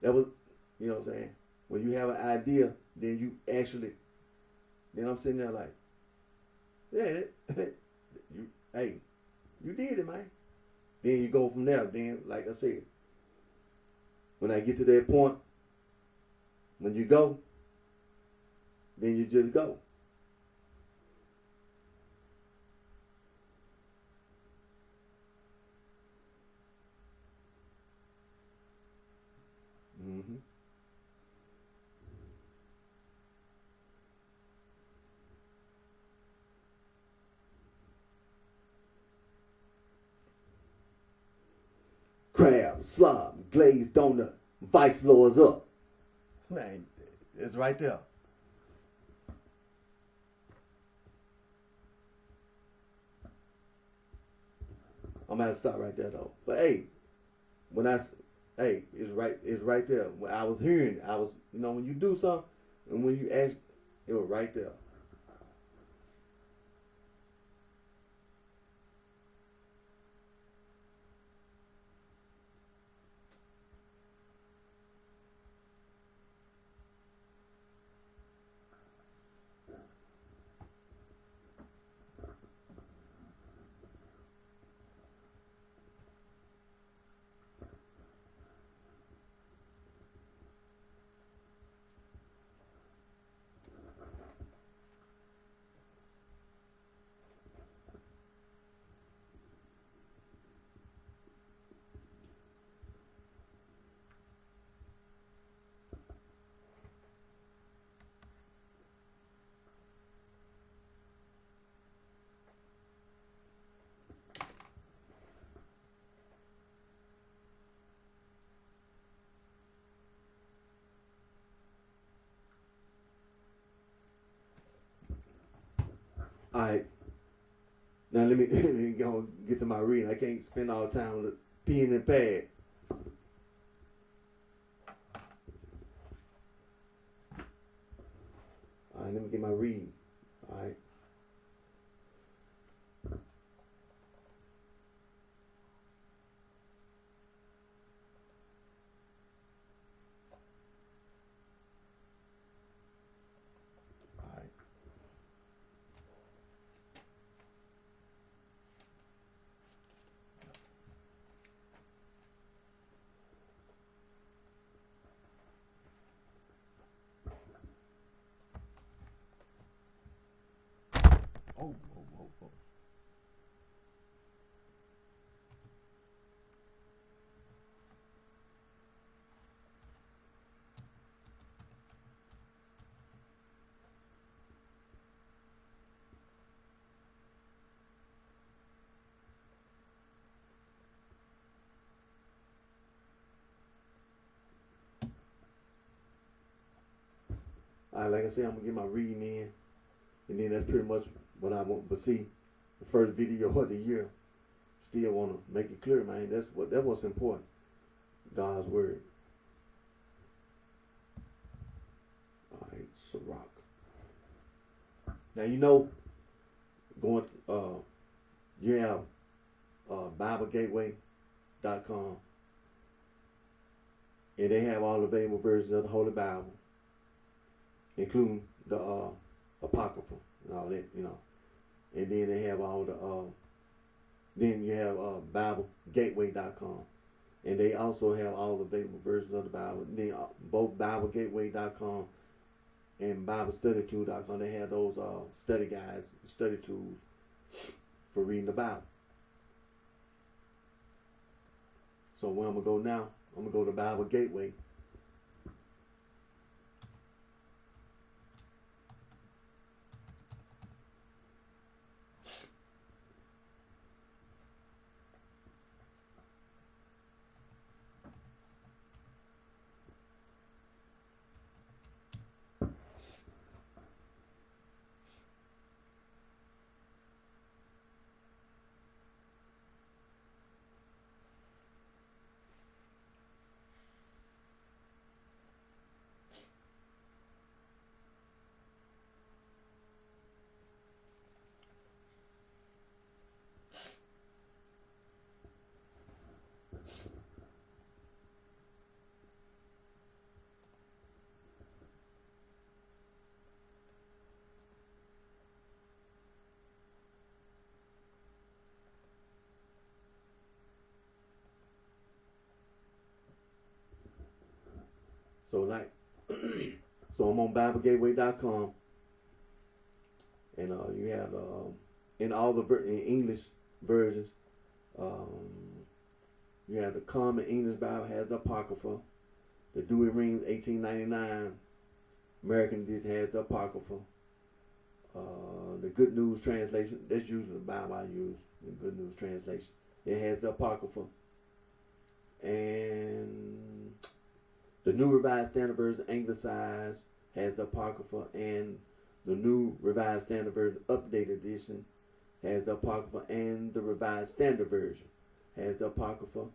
That was, you know what I'm saying? When you have an idea, then you actually, then I'm sitting there like, yeah, you, hey, you did it, man. Then you go from there. Then, like I said, when I get to that point, when you go, then you just go. Mm-hmm. Crab, slob, glazed donut, vice lords up. Man, it's right there. I'm gonna have to stop right there though. But hey, when hey, it's right there. When I was hearing, I was, you know, when you do something, and when you ask, it was right there. All right, now let me, let me go get to my reading. I can't spend all the time with pen and pad. All right, let me get my reading. All right. All right. Oh, oh, oh, oh. All right, like I said, I'm gonna get my reading in, and then that's pretty much what I want. But see, the first video of the year, still want to make it clear, man. That was important. God's word. All right, Ciroc. Now you know, going you have BibleGateway.com, and they have all available versions of the Holy Bible, including the Apocrypha and all that, you know. And then they have all the then you have BibleGateway.com. And they also have all the available versions of the Bible. Then both BibleGateway.com and BibleStudyTool.com, they have those study guides, study tools for reading the Bible. So where I'm going to go now, I'm going to go to Bible Gateway. So I'm on BibleGateway.com, and you have in all the in English versions, you have the Common English Bible has the Apocrypha, the Dewey Rings 1899 American Edition has the Apocrypha, the Good News Translation, that's usually the Bible I use, the Good News Translation, it has the Apocrypha, and the New Revised Standard Version, Anglicized, has the Apocrypha, and the New Revised Standard Version, Updated Edition, has the Apocrypha, and the Revised Standard Version has the Apocrypha,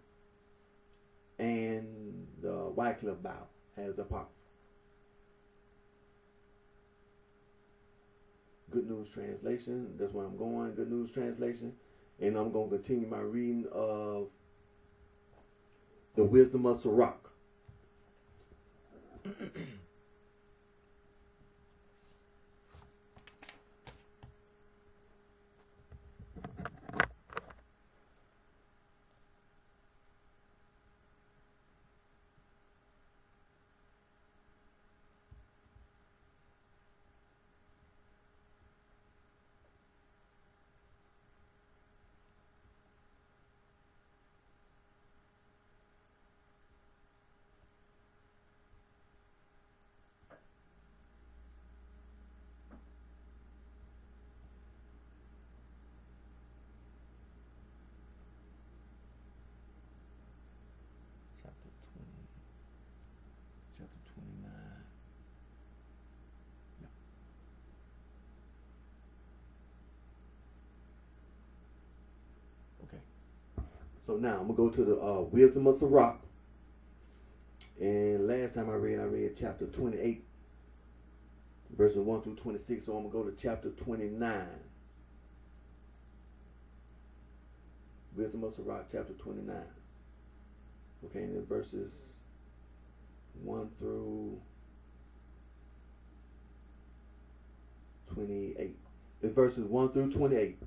and the Wycliffe Bible has the Apocrypha. Good News Translation, that's where I'm going, Good News Translation, and I'm going to continue my reading of the Wisdom of Sirach. Chapter 29. Yeah. Okay. So now I'm going to go to the Wisdom of Sirach. And last time I read chapter 28, verses 1 through 26. So I'm going to go to chapter 29. Wisdom of Sirach, chapter 29. Okay, and then verses 1 through 28. It's verses 1 through 28.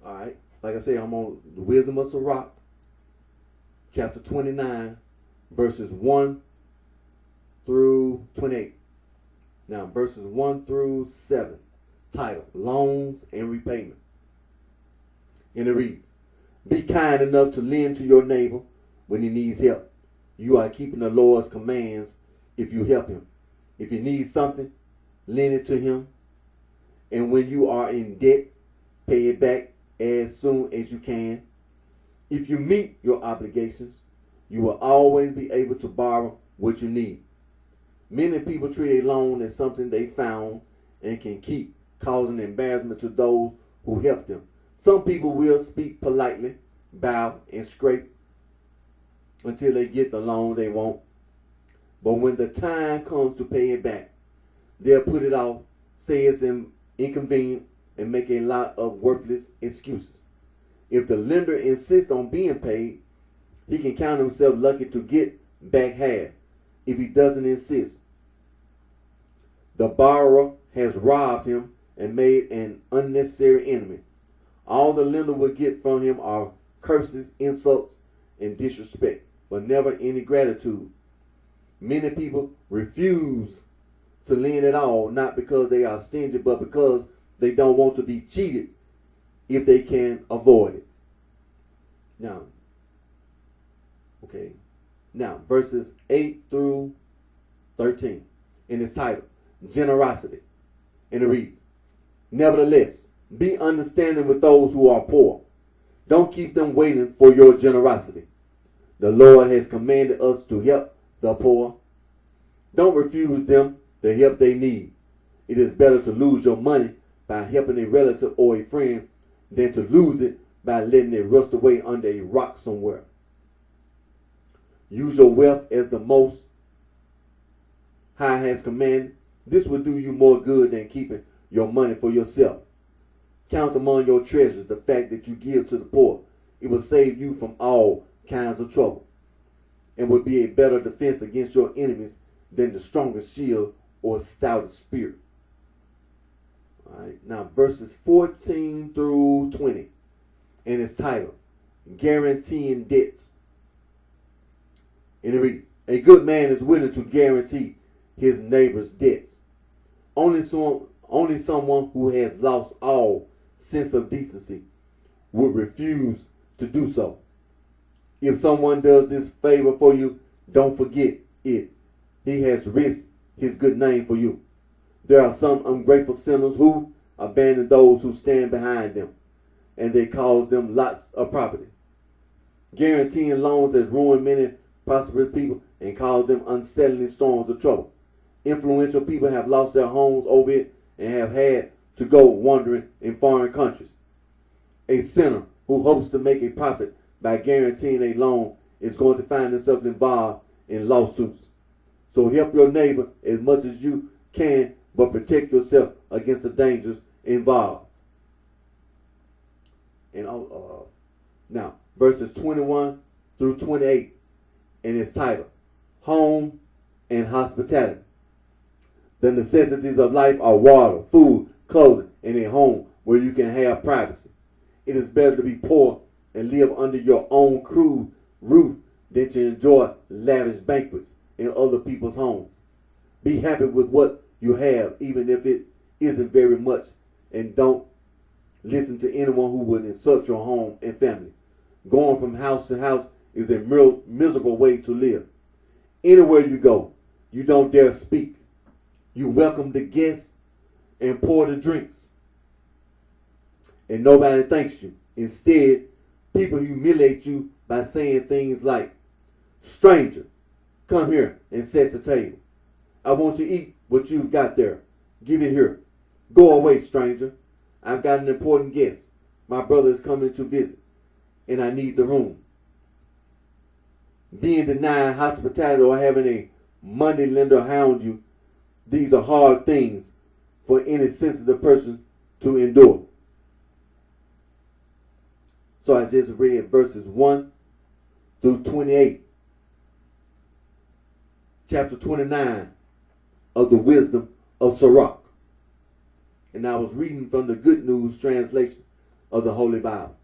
All right. Like I said, I'm on the Wisdom of Sirach, chapter 29, verses 1 through 28. Now, verses 1 through 7, title, Loans and Repayment. And it reads, be kind enough to lend to your neighbor when he needs help. You are keeping the Lord's commands if you help him. If he needs something, lend it to him. And when you are in debt, pay it back as soon as you can. If you meet your obligations, You will always be able to borrow what you need. Many people treat a loan as something they found and can keep, causing embarrassment to those who help them. Some people will speak politely, bow, and scrape until they get the loan they want. But when the time comes to pay it back, they'll put it off, say it's inconvenient, and make a lot of worthless excuses. If the lender insists on being paid, he can count himself lucky to get back half. If he doesn't insist, the borrower has robbed him and made an unnecessary enemy. All the lender will get from him are curses, insults, and disrespect, but never any gratitude. Many people refuse to lend at all, not because they are stingy, but because they don't want to be cheated if they can avoid it. Now, verses 8 through 13 in its title, Generosity. And it reads, Nevertheless, be understanding with those who are poor. Don't keep them waiting for your generosity. The Lord has commanded us to help the poor. Don't refuse them the help they need. It is better to lose your money by helping a relative or a friend than to lose it by letting it rust away under a rock somewhere. Use your wealth as the Most High has commanded. This will do you more good than keeping your money for yourself. Count among your treasures the fact that you give to the poor. It will save you from all kinds of trouble and will be a better defense against your enemies than the strongest shield or stoutest spear. All right, now verses 14 through 20 and its title, Guaranteeing Debts. And it reads, A good man is willing to guarantee his neighbor's debts. Only someone who has lost all sense of decency would refuse to do so. If someone does this favor for you, don't forget it. He has risked his good name for you. There are some ungrateful sinners who abandon those who stand behind them, and they cause them lots of property. Guaranteeing loans has ruined many prosperous people and caused them unsettling storms of trouble. Influential people have lost their homes over it and have had to go wandering in foreign countries. A sinner who hopes to make a profit by guaranteeing a loan is going to find himself involved in lawsuits. So help your neighbor as much as you can, but protect yourself against the dangers involved. And now, verses 21 through 28 in its title, Home and Hospitality. The necessities of life are water, food, clothing, and a home where you can have privacy. It is better to be poor and live under your own crude roof than to enjoy lavish banquets in other people's homes. Be happy with what you have, even if it isn't very much, and don't listen to anyone who would insult your home and family. Going from house to house is a miserable way to live. Anywhere you go, you don't dare speak. You welcome the guests and pour the drinks, and nobody thanks you. Instead, people humiliate you by saying things like, Stranger, come here and set the table. I want to eat what you've got there. Give it here. Go away, stranger. I've got an important guest. My brother is coming to visit, and I need the room. Being denied hospitality or having a money lender hound you, these are hard things for any sensitive person to endure. So I just read verses 1 through 28, chapter 29 of the Wisdom of Sirach. And I was reading from the Good News translation of the Holy Bible.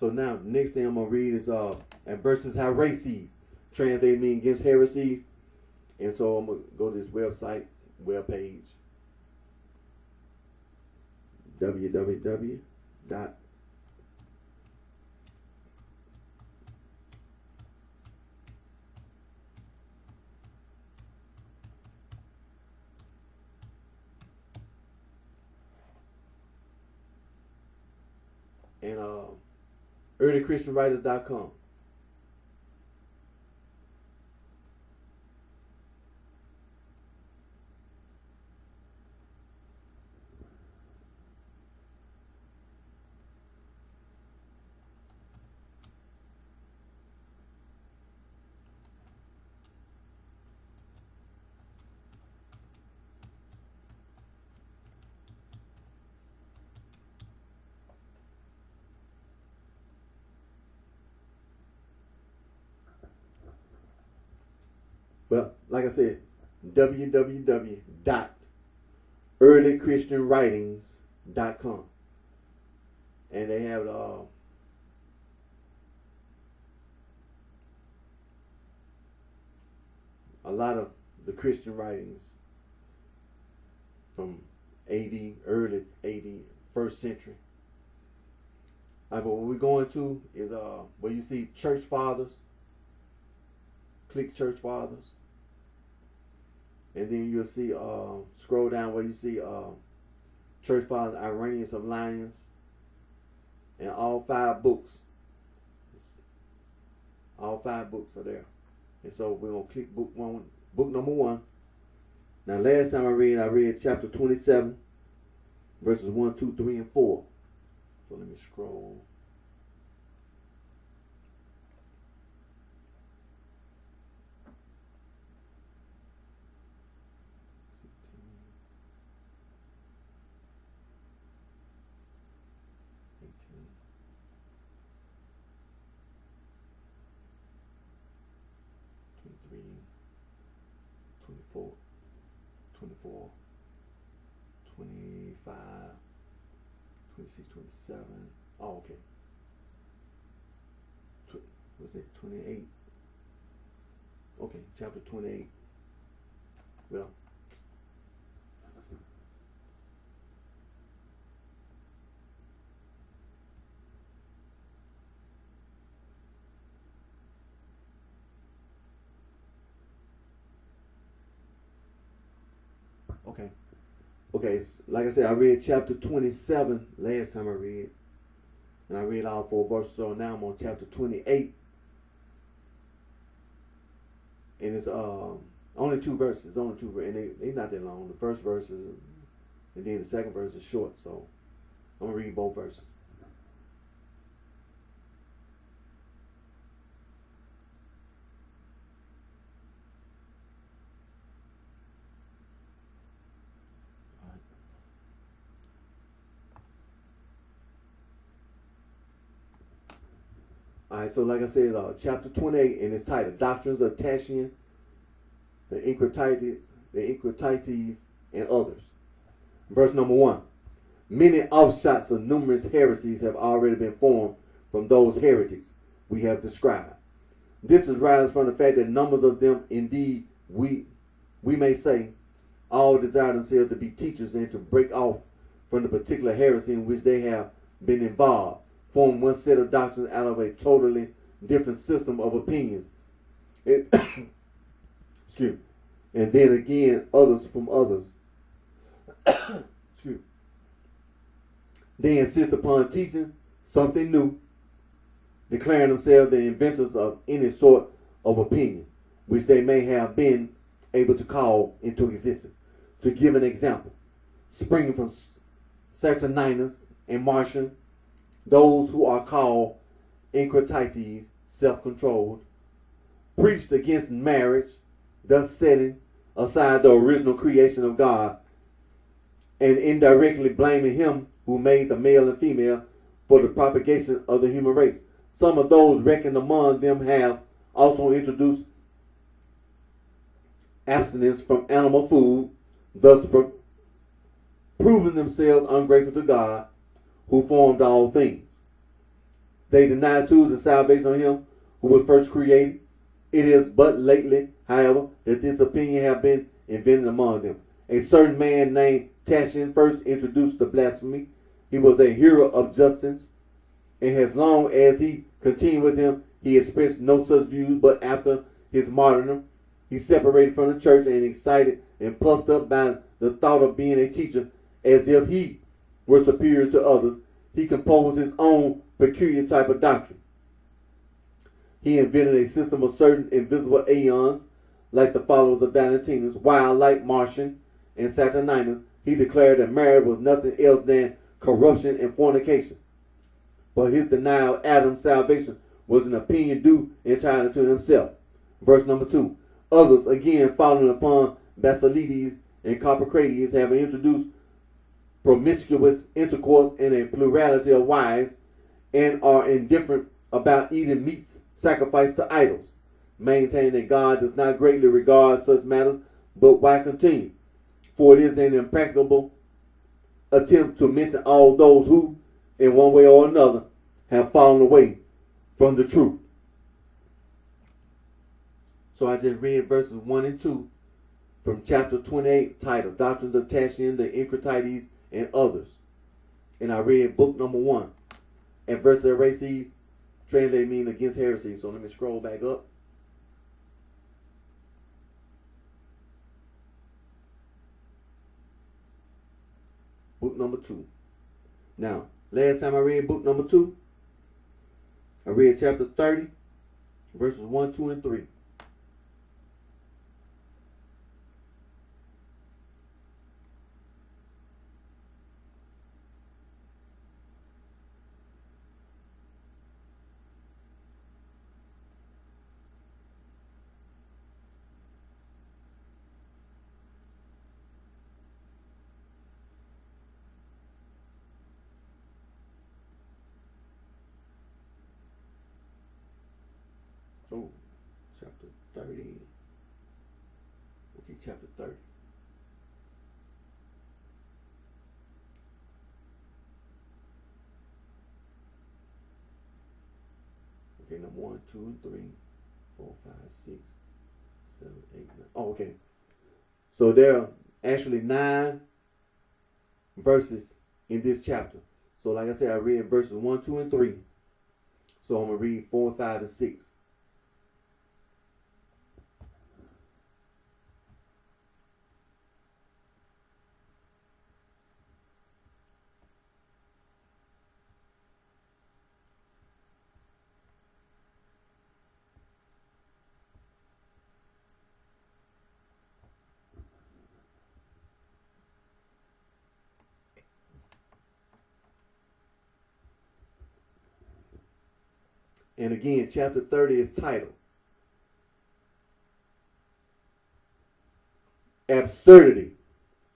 So now, next thing I'm gonna read is and versus heresies, translated mean against heresies, and so I'm gonna go to this webpage, www dot and earlychristianwriters.com. Well, like I said, www.earlychristianwritings.com, and they have a lot of the Christian writings from early AD, first century. But what we're going to is where you see church fathers. Click church fathers, and then you'll see scroll down where you see church fathers, Irenaeus of Lyons, and all 5 books. All 5 books are there, and so we're gonna click book number 1. Now, last time I read chapter 27, verses 1, 2, 3, and 4. So let me scroll. Twenty-four, 24, 25, 26, 27. Oh, okay. Was it 28? Okay, chapter 28. Well, okay. Okay, like I said, I read chapter 27 last time I read. And I read all 4 verses, so now I'm on chapter 28. And it's only 2 verses. And they're not that long. The first verse is, and then the second verse is short, so I'm going to read both verses. All right, so like I said, chapter 28, and it's titled Doctrines of Tatian, the Encratites, and others. Verse number 1. Many offshots of numerous heresies have already been formed from those heretics we have described. This arises from the fact that numbers of them, indeed, we may say, all desire themselves to be teachers and to break off from the particular heresy in which they have been involved, form one set of doctrines out of a totally different system of opinions. Excuse me. And then again, others from others. Excuse me. They insist upon teaching something new, declaring themselves the inventors of any sort of opinion, which they may have been able to call into existence. To give an example, springing from Saturninus and Marcion, those who are called Encratites, self-controlled, preached against marriage, thus setting aside the original creation of God and indirectly blaming him who made the male and female for the propagation of the human race. Some of those reckoned among them have also introduced abstinence from animal food, thus proving themselves ungrateful to God, who formed all things. They deny too the salvation of him who was first created. It is but lately, however, that this opinion have been invented among them. A certain man named Tashin first introduced the blasphemy. He was a hero of justice, and as long as he continued with him, he expressed no such views, but after his martyrdom, he separated from the church and excited and puffed up by the thought of being a teacher, as if he were superior to others, he composed his own peculiar type of doctrine. He invented a system of certain invisible aeons, like the followers of Valentinus, while, like Marcion and Saturninus, he declared that marriage was nothing else than corruption and fornication. But his denial of Adam's salvation was an opinion due entirely to himself. Verse number 2. Others, again following upon Basilides and Carpocrates, have introduced promiscuous intercourse and a plurality of wives, and are indifferent about eating meats sacrificed to idols, maintaining that God does not greatly regard such matters, but why continue? For it is an impracticable attempt to mention all those who, in one way or another, have fallen away from the truth. So I just read verses 1 and 2 from chapter 28, titled Doctrines of Tashion, the Encratites, and Others. And I read book number 1. And verse Heresies, translated mean against heresy. So let me scroll back up. Book number 2. Now, last time I read book number 2, I read chapter 30, verses 1, 2, and 3. Oh, chapter 30. Okay, chapter 30. Okay, number 1, 2, and 3, 4, 5, 6, 7, 8, 9. Oh, okay. So there are actually 9 verses in this chapter. So like I said, I read verses 1, 2, and 3. So I'm going to read 4, 5, and 6. And again, chapter 30 is titled Absurdity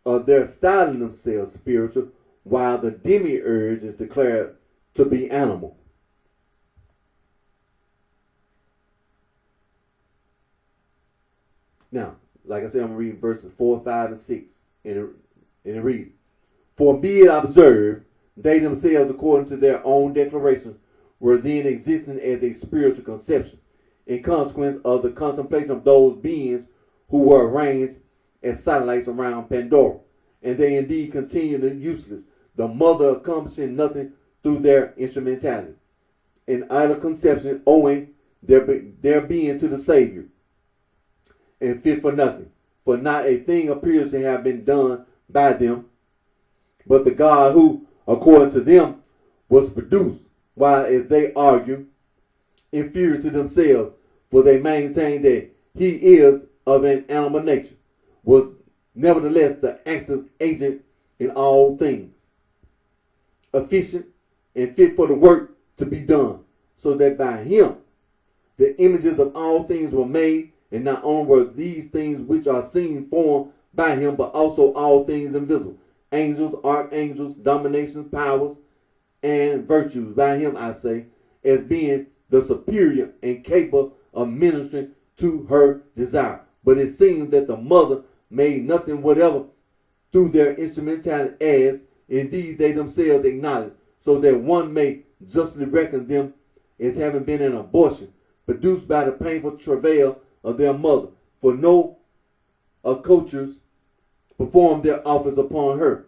of their styling themselves spiritual, while the demiurge is declared to be animal. Now, like I said, I'm going to read verses 4, 5, and 6. And it reads, For be it observed, they themselves, according to their own declaration, were then existing as a spiritual conception, in consequence of the contemplation of those beings who were arranged as satellites around Pandora. And they indeed continued useless, the mother accomplishing nothing through their instrumentality. An idle conception owing their being to the Savior, and fit for nothing. For not a thing appears to have been done by them, but the God who, according to them, was produced, while as they argue, inferior to themselves, for they maintain that he is of an animal nature, was nevertheless the active agent in all things, efficient and fit for the work to be done, so that by him the images of all things were made, and not only were these things which are seen formed by him, but also all things invisible, angels, archangels, dominations, powers, and virtues by him, I say, as being the superior and capable of ministering to her desire. But it seems that the mother made nothing whatever through their instrumentality, as indeed they themselves acknowledge, so that one may justly reckon them as having been an abortion, produced by the painful travail of their mother, for no cultures performed their office upon her.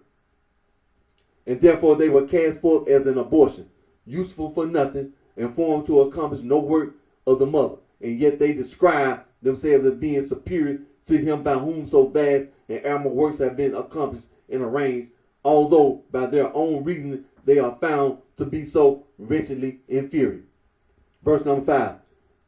And therefore they were cast forth as an abortion, useful for nothing, and formed to accomplish no work of the mother. And yet they describe themselves as being superior to him by whom so vast and admirable works have been accomplished and arranged, although by their own reasoning they are found to be so wretchedly inferior. Verse number 5.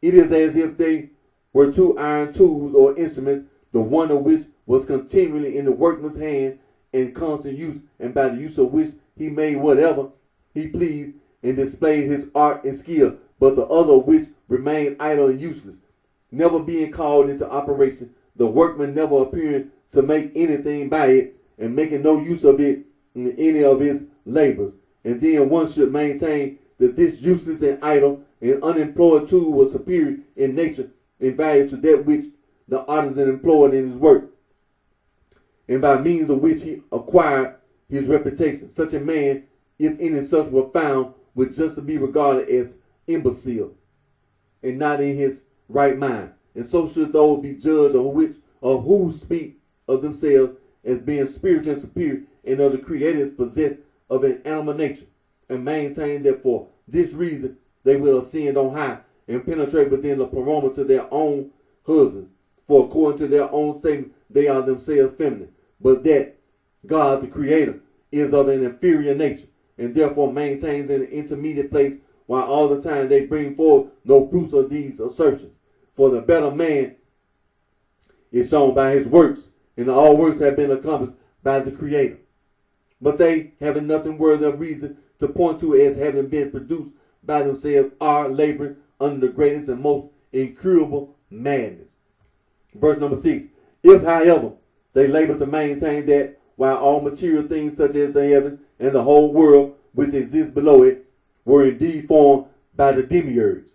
It is as if they were two iron tools or instruments, the one of which was continually in the workman's hand in constant use, and by the use of which he made whatever he pleased and displayed his art and skill, but the other which remained idle and useless, never being called into operation, the workman never appearing to make anything by it, and making no use of it in any of his labors. And then one should maintain that this useless and idle and unemployed tool was superior in nature and value to that which the artisan employed in his work, and by means of which he acquired his reputation. Such a man, if any such were found, would just be regarded as imbecile and not in his right mind. And so should those be judged of who speak of themselves as being spiritual and superior, and of the creators possessed of an animal nature, and maintain that for this reason they will ascend on high and penetrate within the pleroma to their own husbands. For according to their own statement, they are themselves feminine, but that God, the Creator, is of an inferior nature, and therefore maintains an intermediate place, while all the time they bring forth no proofs of these assertions. For the better man is shown by his works, and all works have been accomplished by the Creator. But they, having nothing worthy of reason to point to as having been produced by themselves, are laboring under the greatest and most incurable madness. Verse number 6. If, however, they labor to maintain that while all material things such as the heaven and the whole world which exists below it were indeed formed by the demiurge,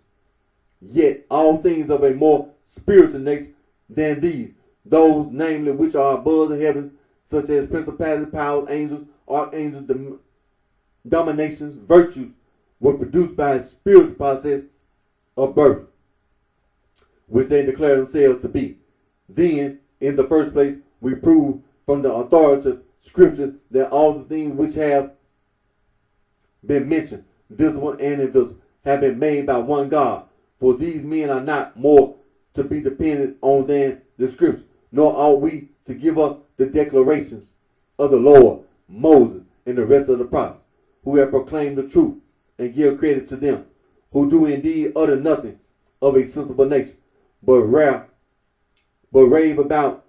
yet all things of a more spiritual nature than these, those namely which are above the heavens, such as principalities, powers, angels, archangels, dominations, virtues, were produced by a spiritual process of birth, which they declare themselves to be. Then, in the first place, we prove from the authoritative scripture that all the things which have been mentioned, visible and invisible, have been made by one God. For these men are not more to be depended on than the scripture, nor ought we to give up the declarations of the Lord, Moses, and the rest of the prophets, who have proclaimed the truth, and give credit to them, who do indeed utter nothing of a sensible nature, but rave about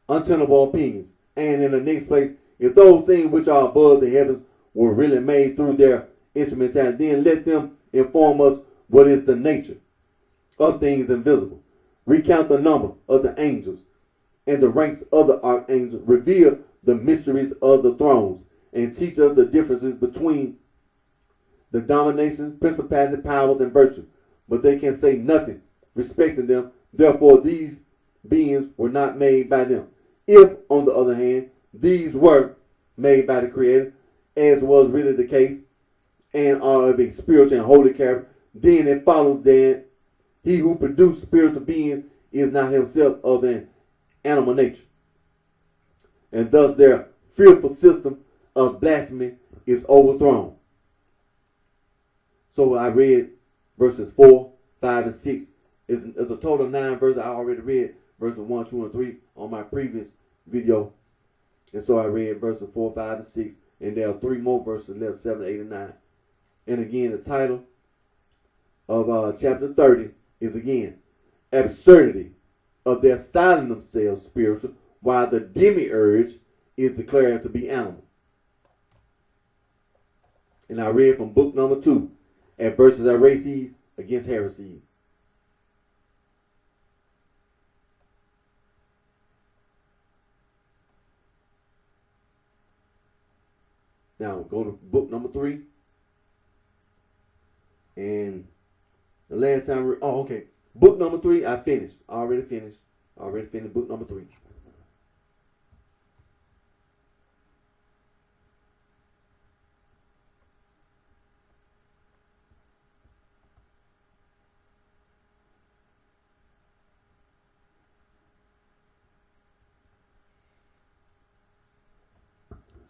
untenable opinions. And in the next place, if those things which are above the heavens were really made through their instrumentality, then let them inform us what is the nature of things invisible. Recount the number of the angels and the ranks of the archangels. Reveal the mysteries of the thrones, and teach us the differences between the dominations, principality, powers, and virtue. But they can say nothing respecting them. Therefore, these beings were not made by them. If, on the other hand, these were made by the Creator, as was really the case, and are of a spiritual and holy character, then it follows that he who produced spiritual beings is not himself of an animal nature. And thus their fearful system of blasphemy is overthrown. So I read verses 4, 5, and 6. It's a total of 9 verses. I already read verses 1, 2, and 3 on my previous video. And so I read verses 4, 5, and 6. And there are 3 more verses left, 7, 8, and 9. And again, the title of chapter 30 is again, Absurdity of their styling themselves spiritual, while the demiurge is declared to be animal. And I read from book number 2 at verses Heresy against heresy. Now go to book number 3. And the last time, book number 3, I finished. Already finished book number 3.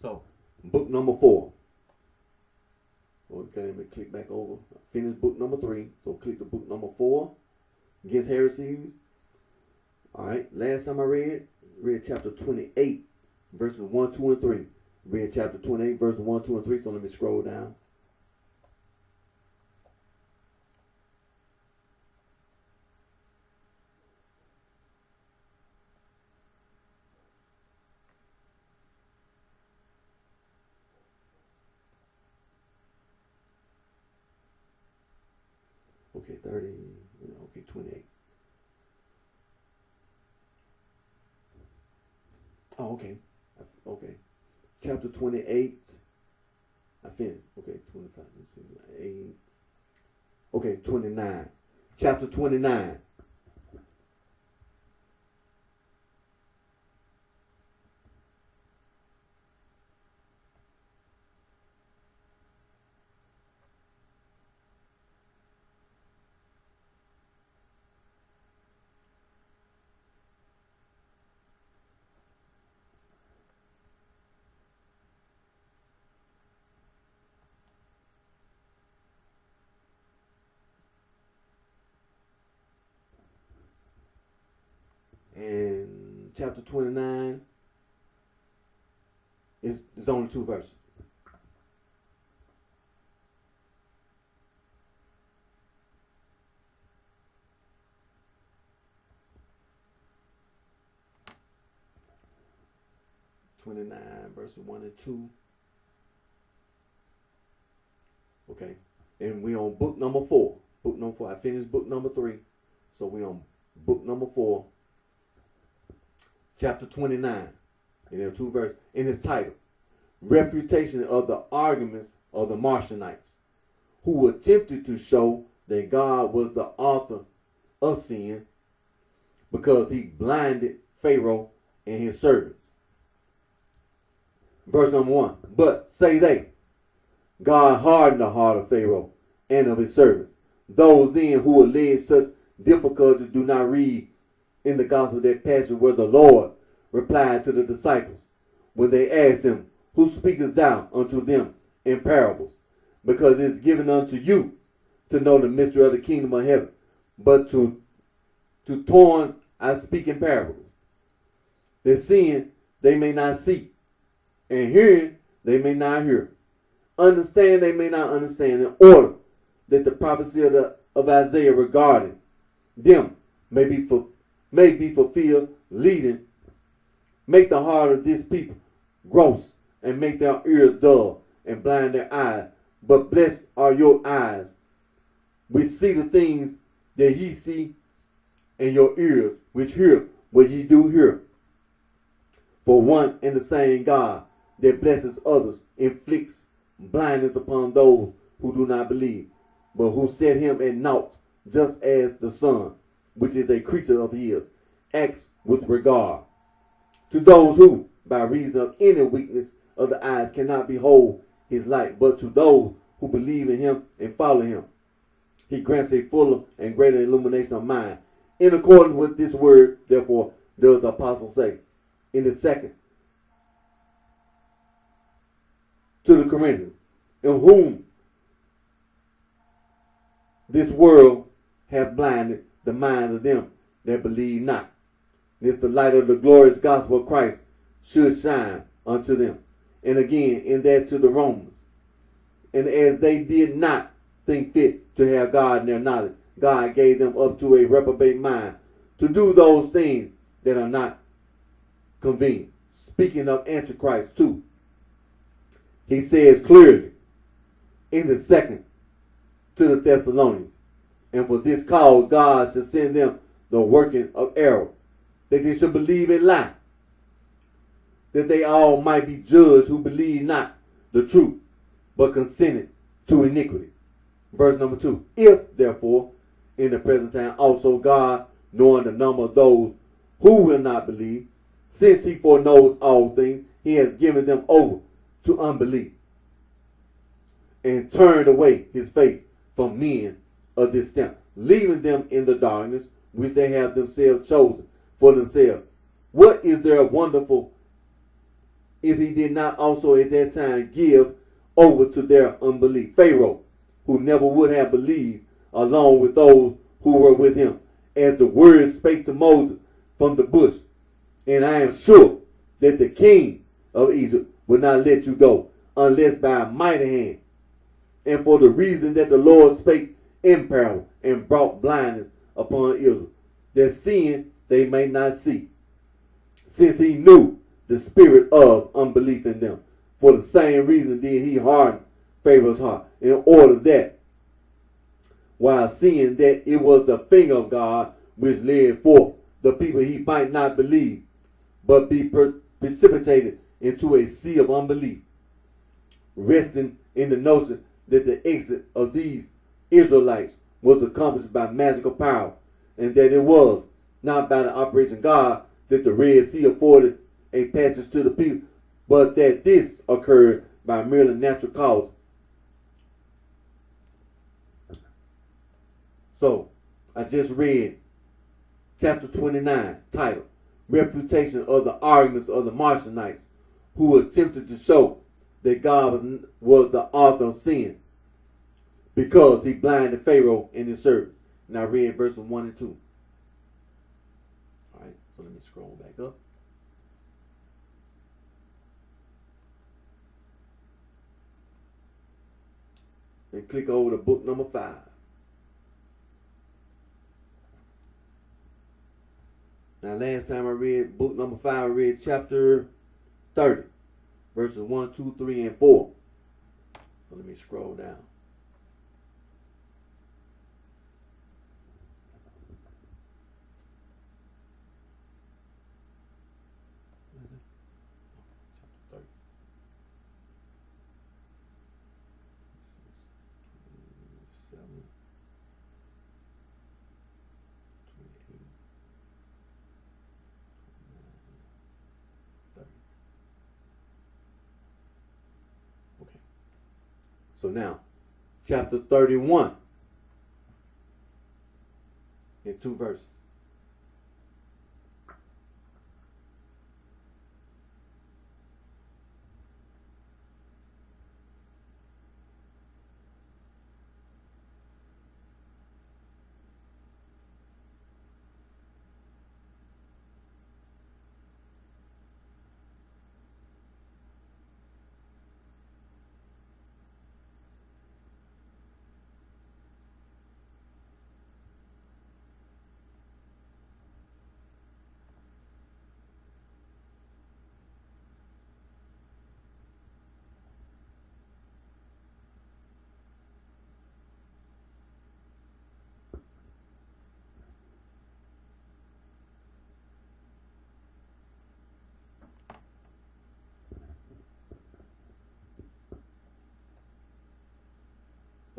So, book number 4. Okay, let me click back over. Finish book number 3. So click to book number 4. Against heresies. Alright, last time I read chapter 28, verses 1, 2, and 3. Read chapter 28, verses 1, 2, and 3. So let me scroll down. Okay, 30, okay, 28. Oh, okay. Okay. Chapter 28. I finished. Okay, 25. Let's see. 8. Okay, 29. Chapter 29. And chapter 29 is only 2 verses. Verses 1 and 2. Okay. And we on book number 4. Book number 4. I finished book number 3. So we on book number 4. Chapter 29. And there are 2 verses. In its title. Refutation of the arguments of the Marcionites, who attempted to show that God was the author of sin because he blinded Pharaoh and his servants. Verse number 1. But say they, God hardened the heart of Pharaoh and of his servants. Those then who allege such difficulties do not read in the gospel that passage where the Lord replied to the disciples when they asked him, who speakest thou unto them in parables? Because it is given unto you to know the mystery of the kingdom of heaven. But to torn I speak in parables. That seeing they may not see, and hearing they may not hear. Understand they may not understand, in order that the prophecy of Isaiah regarding them may be fulfilled, leading, make the heart of this people gross, and make their ears dull, and blind their eyes. But blessed are your eyes, which see the things that ye see, and your ears, which hear what ye do hear. For one and the same God that blesses others inflicts blindness upon those who do not believe, but who set him at naught, just as the sun, which is a creature of his, acts with regard to those who, by reason of any weakness of the eyes, cannot behold his light, but to those who believe in him and follow him, he grants a fuller and greater illumination of mind. In accordance with this word, therefore, does the apostle say, in the second, to the Corinthians, in whom this world hath blinded the minds of them that believe not. This the light of the glorious gospel of Christ should shine unto them. And again, in that to the Romans. And as they did not think fit to have God in their knowledge, God gave them up to a reprobate mind to do those things that are not convenient. Speaking of Antichrist too, he says clearly in the second to the Thessalonians, and for this cause God shall send them the working of error, that they should believe a lie, that they all might be judged who believe not the truth, but consented to iniquity. Verse number 2. If, therefore, in the present time also God, knowing the number of those who will not believe, since he foreknows all things, he has given them over to unbelief, and turned away his face from men of this stamp, leaving them in the darkness which they have themselves chosen for themselves. What is their wonderful if he did not also at that time give over to their unbelief. Pharaoh, who never would have believed, along with those who were with him, as the word spake to Moses from the bush. And I am sure that the king of Egypt will not let you go, unless by a mighty hand. And for the reason that the Lord spake in parable and brought blindness upon Israel, that seeing they may not see, since he knew the spirit of unbelief in them. For the same reason did he harden Pharaoh's heart, in order that, while seeing that it was the finger of God which led forth the people, he might not believe, but be precipitated into a sea of unbelief, resting in the notion that the exit of these Israelites was accomplished by magical power, and that it was not by the operation of God that the Red Sea afforded a passage to the people, but that this occurred by merely natural causes. So, I just read chapter 29, titled Refutation of the Arguments of the Marcionites, who attempted to show that God was the author of sin because he blinded Pharaoh and his servants. And I read verses 1 and 2. All right, so let me scroll back up. And click over to book number 5. Now, last time I read book number 5, I read chapter 30, verses 1, 2, 3, and 4. So let me scroll down. So now, chapter 31 is 2 verses.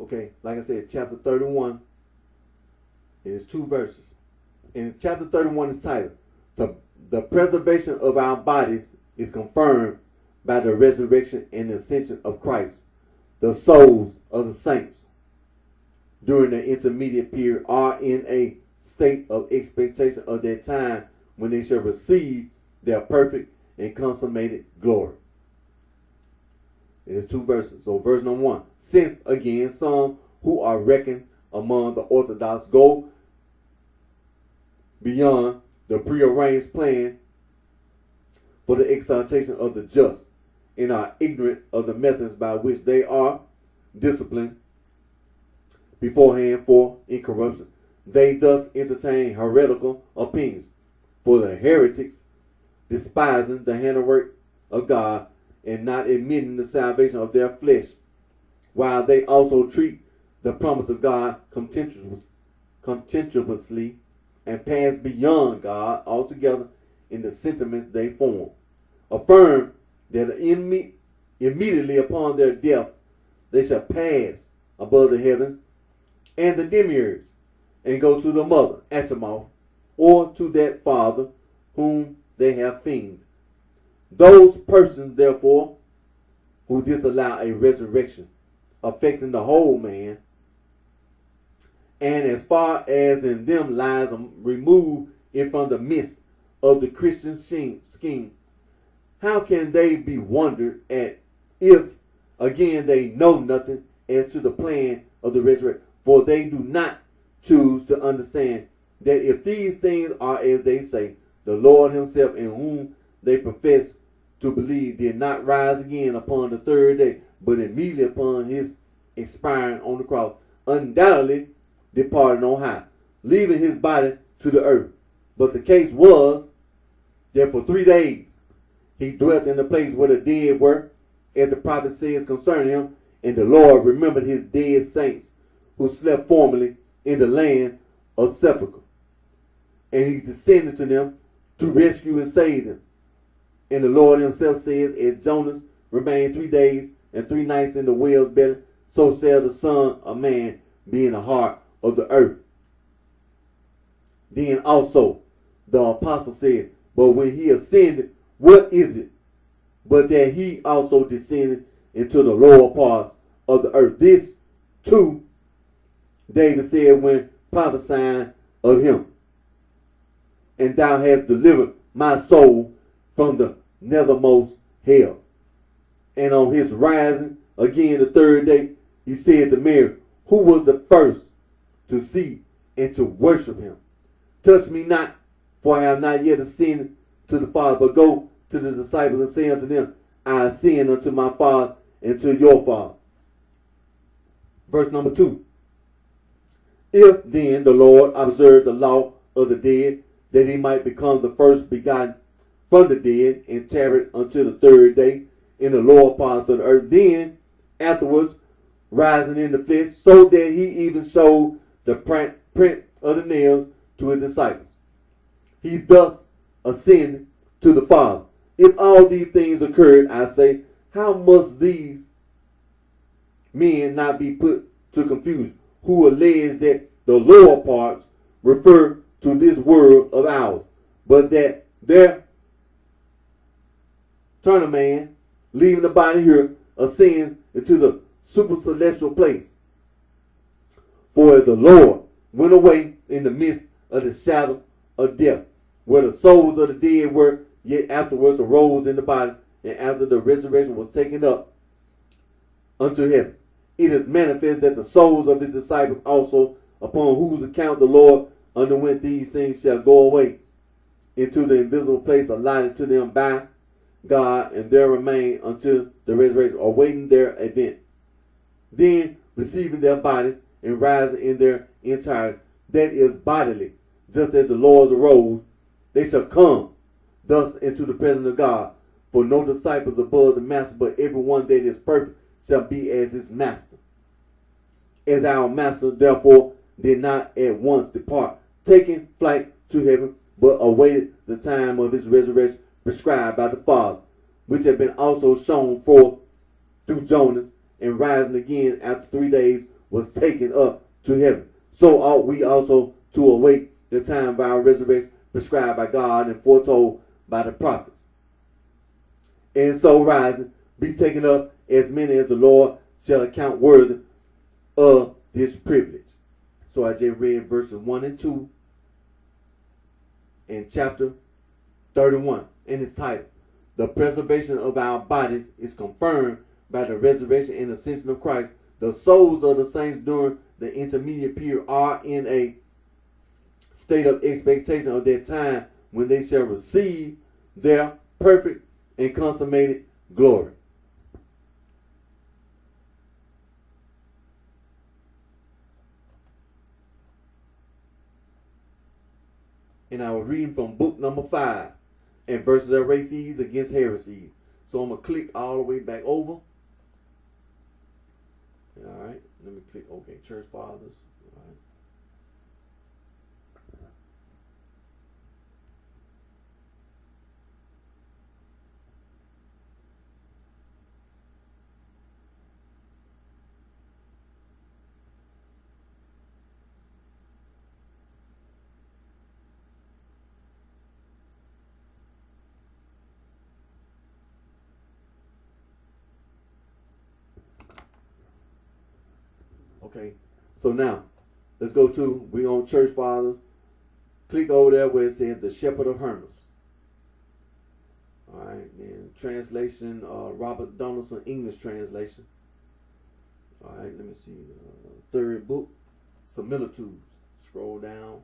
Okay, like I said, chapter 31 is 2 verses. And chapter 31 is titled, The preservation of our bodies is confirmed by the resurrection and ascension of Christ. The souls of the saints during the intermediate period are in a state of expectation of that time when they shall receive their perfect and consummated glory. It is 2 verses. So verse number 1. Since again some who are reckoned among the Orthodox go beyond the prearranged plan for the exaltation of the just and are ignorant of the methods by which they are disciplined beforehand for incorruption, they thus entertain heretical opinions. For the heretics, despising the handiwork of God and not admitting the salvation of their flesh, while they also treat the promise of God contemptuously and pass beyond God altogether in the sentiments they form, affirm that immediately upon their death they shall pass above the heavens and the demiurge and go to the mother, Achamoth, or to that father whom they have fiend. Those persons, therefore, who disallow a resurrection affecting the whole man, and as far as in them lies remove it from the midst of the Christian scheme, how can they be wondered at if, again, they know nothing as to the plan of the resurrection? For they do not choose to understand that if these things are as they say, the Lord himself, in whom they profess to believe, did not rise again upon the third day, but immediately upon his expiring on the cross, undoubtedly departed on high, leaving his body to the earth. But the case was that for 3 days he dwelt in the place where the dead were, as the prophet says concerning him, and the Lord remembered his dead saints who slept formerly in the land of sepulchre. And he's descended to them to rescue and save them. And the Lord himself said, as Jonas remained 3 days and 3 nights in the whale's belly, so shall the Son of Man be in the heart of the earth. Then also the apostle said, but when he ascended, what is it but that he also descended into the lower parts of the earth? This too David said when prophesying of him. And thou hast delivered my soul from the nethermost hell. And on his rising again the third day, he said to Mary, who was the first to see and to worship him, touch me not, for I have not yet ascended to the Father, but go to the disciples and say unto them, I ascend unto my Father and to your Father. Verse number 2. If then the Lord observed the law of the dead, that he might become the first begotten from the dead, and tarried until the third day in the lower parts of the earth, then afterwards rising in the flesh, so that he even showed the print of the nails to his disciples, he thus ascended to the Father. If all these things occurred, I say, how must these men not be put to confusion, who allege that the lower parts refer to this world of ours, but that their eternal man, leaving the body here, ascends into the super celestial place? For as the Lord went away in the midst of the shadow of death, where the souls of the dead were, yet afterwards arose in the body, and after the resurrection was taken up unto heaven. It is manifest that the souls of his disciples also, upon whose account the Lord underwent these things, shall go away into the invisible place allotted to them by God, and there remain until the resurrection, awaiting their event. Then receiving their bodies and rising in their entirety, that is bodily, just as the Lord arose, they shall come thus into the presence of God. For no disciples above the master, but everyone that is perfect shall be as his master. As our master therefore did not at once depart, taking flight to heaven, but awaited the time of his resurrection prescribed by the Father, which had been also shown forth through Jonas, and rising again after 3 days was taken up to heaven. So ought we also to await the time of our resurrection prescribed by God and foretold by the prophets. And so rising, be taken up as many as the Lord shall account worthy of this privilege. So I just read verses 1 and 2 in chapter 31. And it's titled, The Preservation of Our Bodies is Confirmed by the Resurrection and Ascension of Christ. The souls of the saints during the intermediate period are in a state of expectation of that time when they shall receive their perfect and consummated glory. And I was reading from book number 5, and verses of heresies against heresies. So I'm going to click all the way back over. All right, let me click OK, Church Fathers. All right. Okay, so now let's go to, we on Church Fathers. Click over there where it says the Shepherd of Hermas. All right, and translation, Robert Donaldson, English translation. All right, let me see. Third book, Similitudes. Scroll down.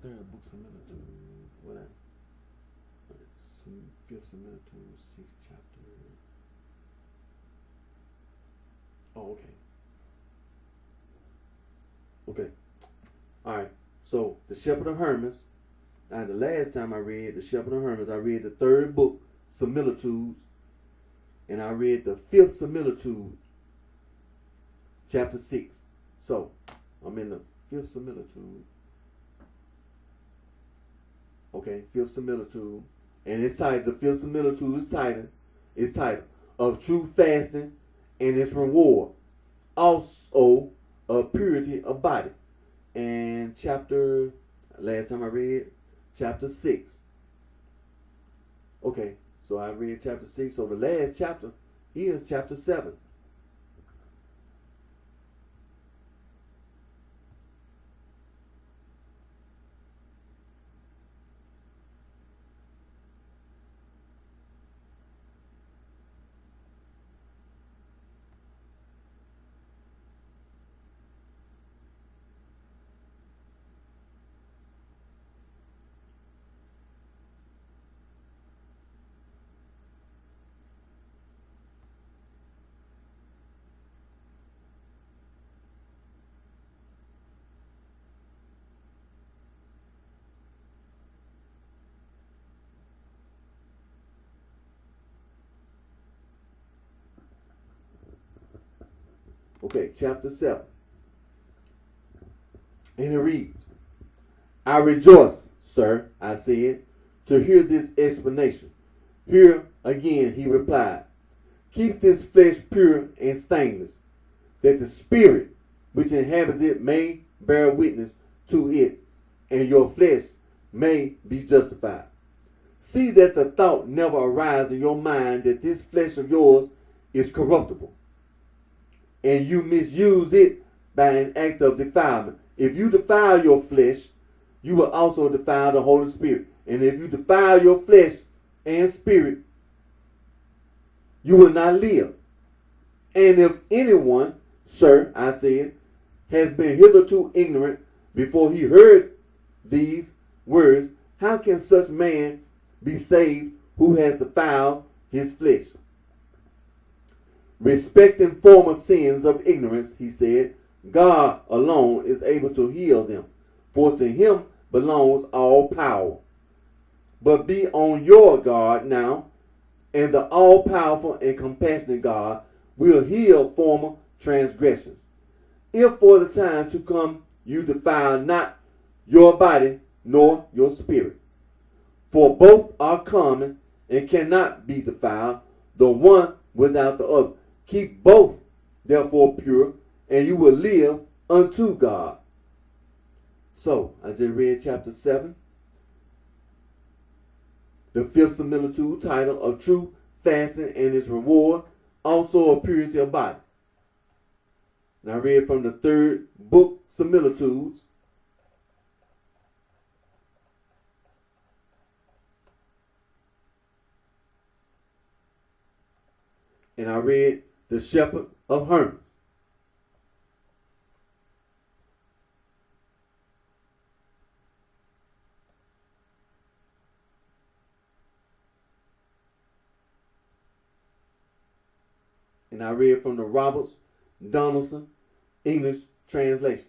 Third book, Similitudes. What that? Fifth Similitude, sixth chapter. Oh, okay. Okay. All right. So, the Shepherd of Hermas. Now, the last time I read the Shepherd of Hermas, I read the third book, Similitudes, and I read the fifth Similitude, chapter 6. So, I'm in the fifth Similitude. Okay, fifth Similitude. And it's titled, the fifth Similitude is titled, Of True Fasting and Its Reward. Also, of Purity of Body. And chapter, last time I read, chapter 6. Okay, so I read chapter 6. So the last chapter is chapter 7. Okay, chapter 7. And it reads, I rejoice, sir, I said, to hear this explanation. Here again, he replied, keep this flesh pure and stainless, that the spirit which inhabits it may bear witness to it, and your flesh may be justified. See that the thought never arises in your mind that this flesh of yours is corruptible, and you misuse it by an act of defilement. If you defile your flesh, you will also defile the Holy Spirit. And if you defile your flesh and spirit, you will not live. And if anyone, sir, I said, has been hitherto ignorant before he heard these words, how can such man be saved who has defiled his flesh? Respecting former sins of ignorance, he said, God alone is able to heal them, for to him belongs all power. But be on your guard now, and the all-powerful and compassionate God will heal former transgressions. If for the time to come you defile not your body nor your spirit, for both are common and cannot be defiled, the one without the other. Keep both, therefore, pure, and you will live unto God. So, I just read chapter 7. The fifth similitude, title of True Fasting and Its Reward, also of Purity of Body. And I read from the third book, Similitudes. And I read the Shepherd of Hermas. And I read from the Roberts Donaldson English translation.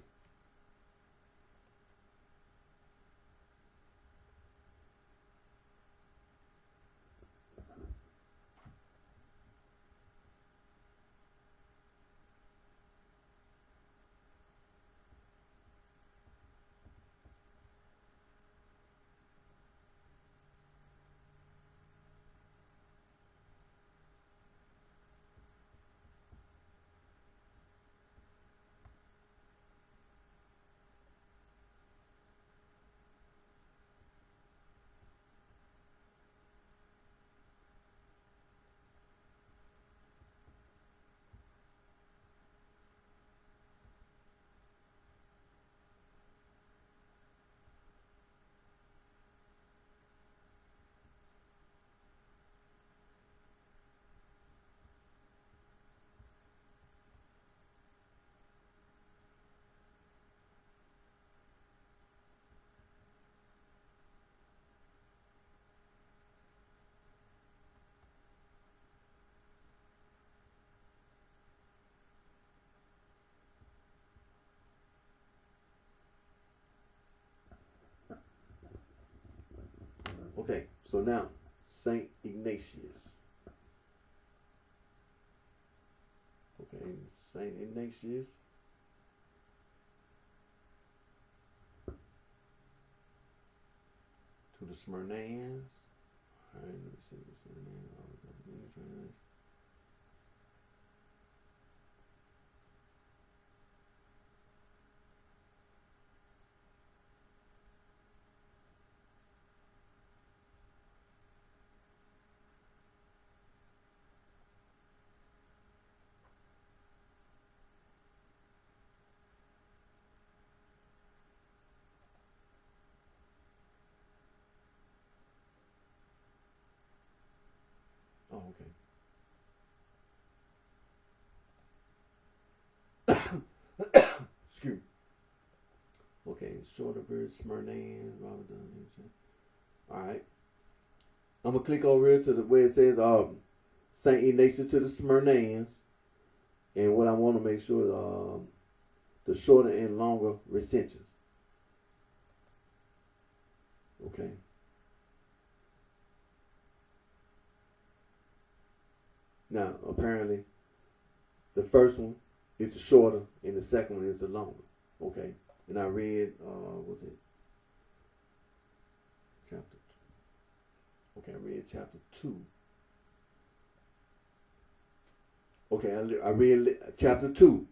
Okay, so now Saint Ignatius. Okay, Saint Ignatius. To the Smyrnaeans. All right, let me see the Smyrnaeans. Oh, okay. Excuse me. Okay, shorter verse, Smyrnaeans, Robert Dunn. All right. I'm gonna click over here to the where it says Saint Ignatius to the Smyrnaeans, and what I want to make sure the shorter and longer recensions. Okay. Now, apparently, the first one is the shorter, and the second one is the longer. Okay. And I read, what's it? Chapter. Okay, I read chapter 2. Okay, I read chapter 2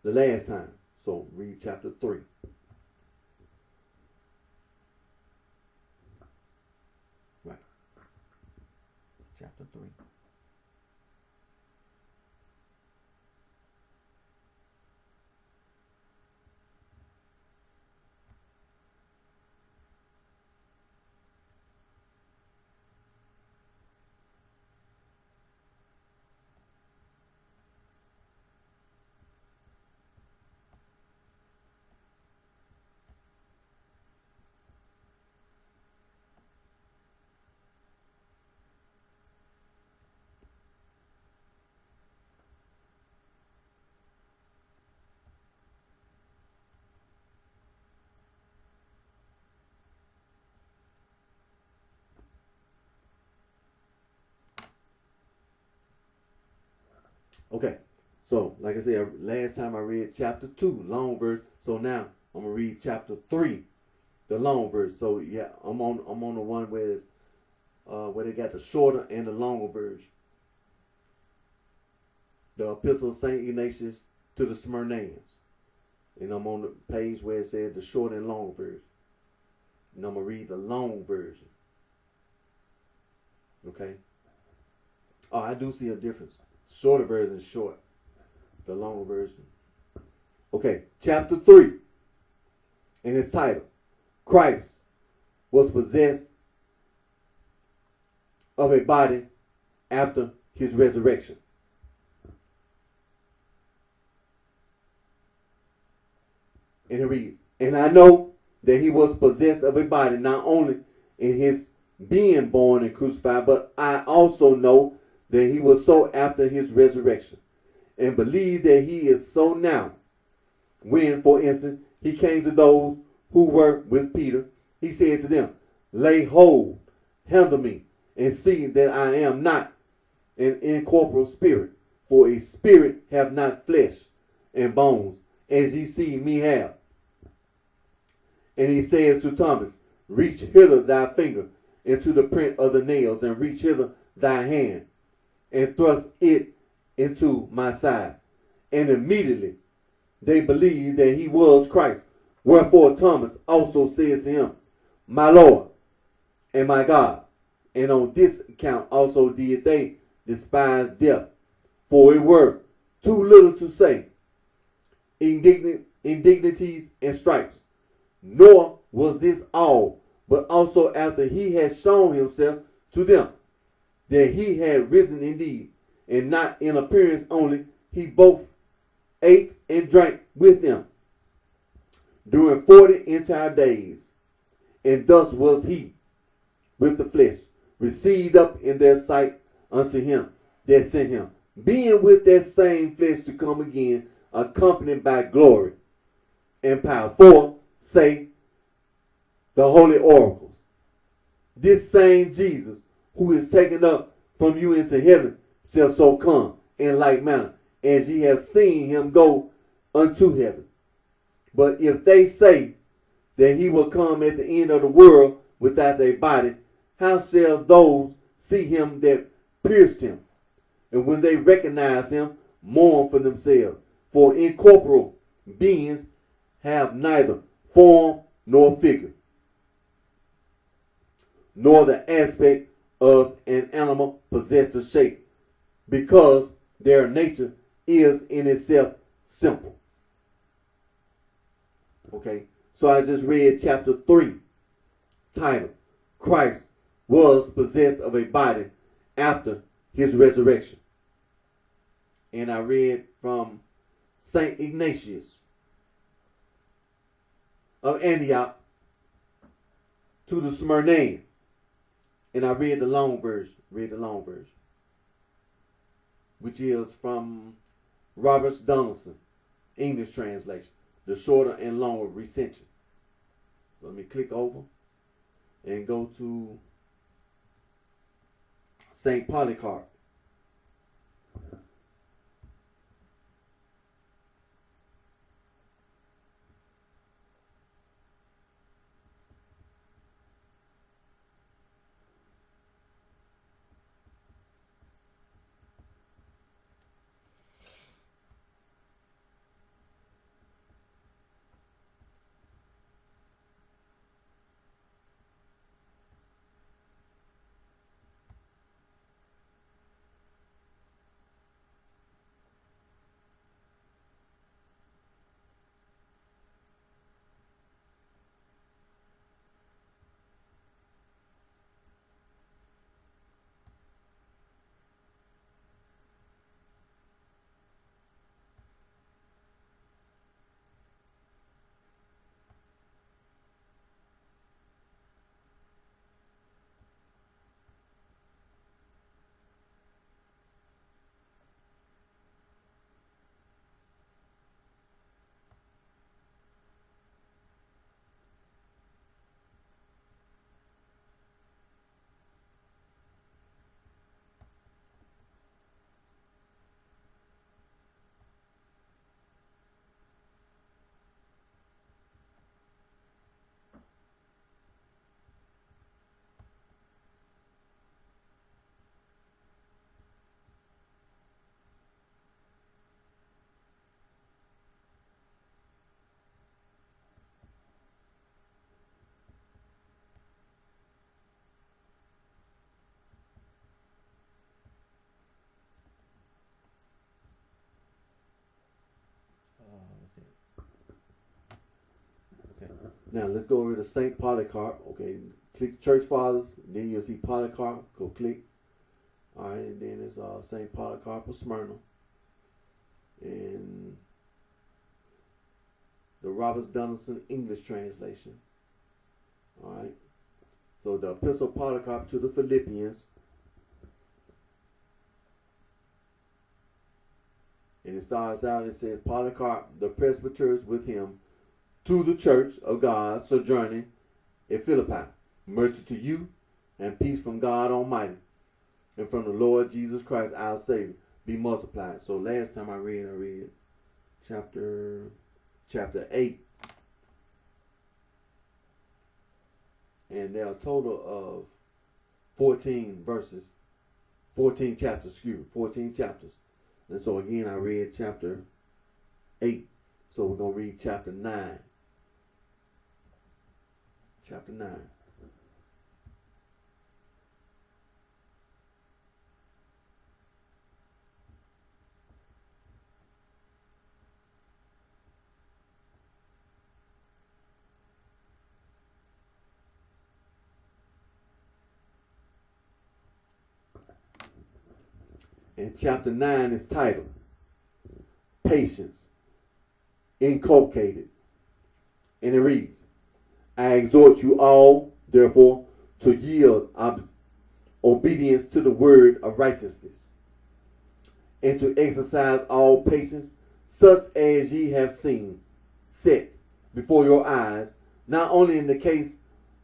the last time. So read chapter 3. Right. Chapter 3. Okay, so like I said, last time I read chapter 2, long verse. So now I'm gonna read chapter 3, the long verse. So yeah, I'm on the one where it's, where they got the shorter and the longer version. The Epistle of Saint Ignatius to the Smyrnaeans, and I'm on the page where it says the short and long version. And I'm gonna read the long version. Okay. Oh, I do see a difference. Shorter version is short. The longer version. Okay, chapter 3. And its title. Christ was possessed of a body after his resurrection. And it reads, and I know that he was possessed of a body, not only in his being born and crucified, but I also know that he was so after his resurrection, and believe that he is so now. When, for instance, he came to those who were with Peter, he said to them, lay hold, handle me, and see that I am not an incorporeal spirit, for a spirit have not flesh and bones, as ye see me have. And he says to Thomas, reach hither thy finger into the print of the nails, and reach hither thy hand, and thrust it into my side. And immediately they believed that he was Christ. Wherefore Thomas also says to him, my Lord and my God. And on this account also did they despise death, for it were too little to say, indignities and stripes. Nor was this all, but also after he had shown himself to them, that he had risen indeed, and not in appearance only, he both ate and drank with them during 40 entire days. And thus was he with the flesh received up in their sight unto him that sent him, being with that same flesh to come again, accompanied by glory and power. For, say the holy oracles, this same Jesus who is taken up from you into heaven shall so come in like manner as ye have seen him go unto heaven. But if they say that he will come at the end of the world without a body, how shall those see him that pierced him? And when they recognize him, mourn for themselves. For incorporeal beings have neither form nor figure, nor the aspect of an animal possessed of shape, because their nature is in itself simple. Okay, so I just read chapter 3, titled, Christ was possessed of a body after his resurrection. And I read from St. Ignatius of Antioch to the Smyrnaeans. And I read the long version, which is from Robert Donaldson, English translation, the shorter and longer recension. So let me click over and go to St. Polycarp. Okay. Now let's go over to St. Polycarp. Okay, click Church Fathers, then you'll see Polycarp. Go click. All right, and then it's St. Polycarp of Smyrna, and the Robert Donaldson English translation. All right, so the Epistle of Polycarp to the Philippians, And it starts out, it says, Polycarp, the presbyters with him, to the church of God sojourning at Philippi. Mercy to you and peace from God Almighty and from the Lord Jesus Christ our Savior be multiplied. So last time I read chapter 8. And there are a total of 14 verses, 14 chapters, 14 chapters. And so again, I read chapter 8. So we're going to read chapter 9. Chapter 9. And chapter 9 is titled Patience Inculcated. And it reads, I exhort you all, therefore, to yield obedience to the word of righteousness, and to exercise all patience, such as ye have seen set before your eyes, not only in the case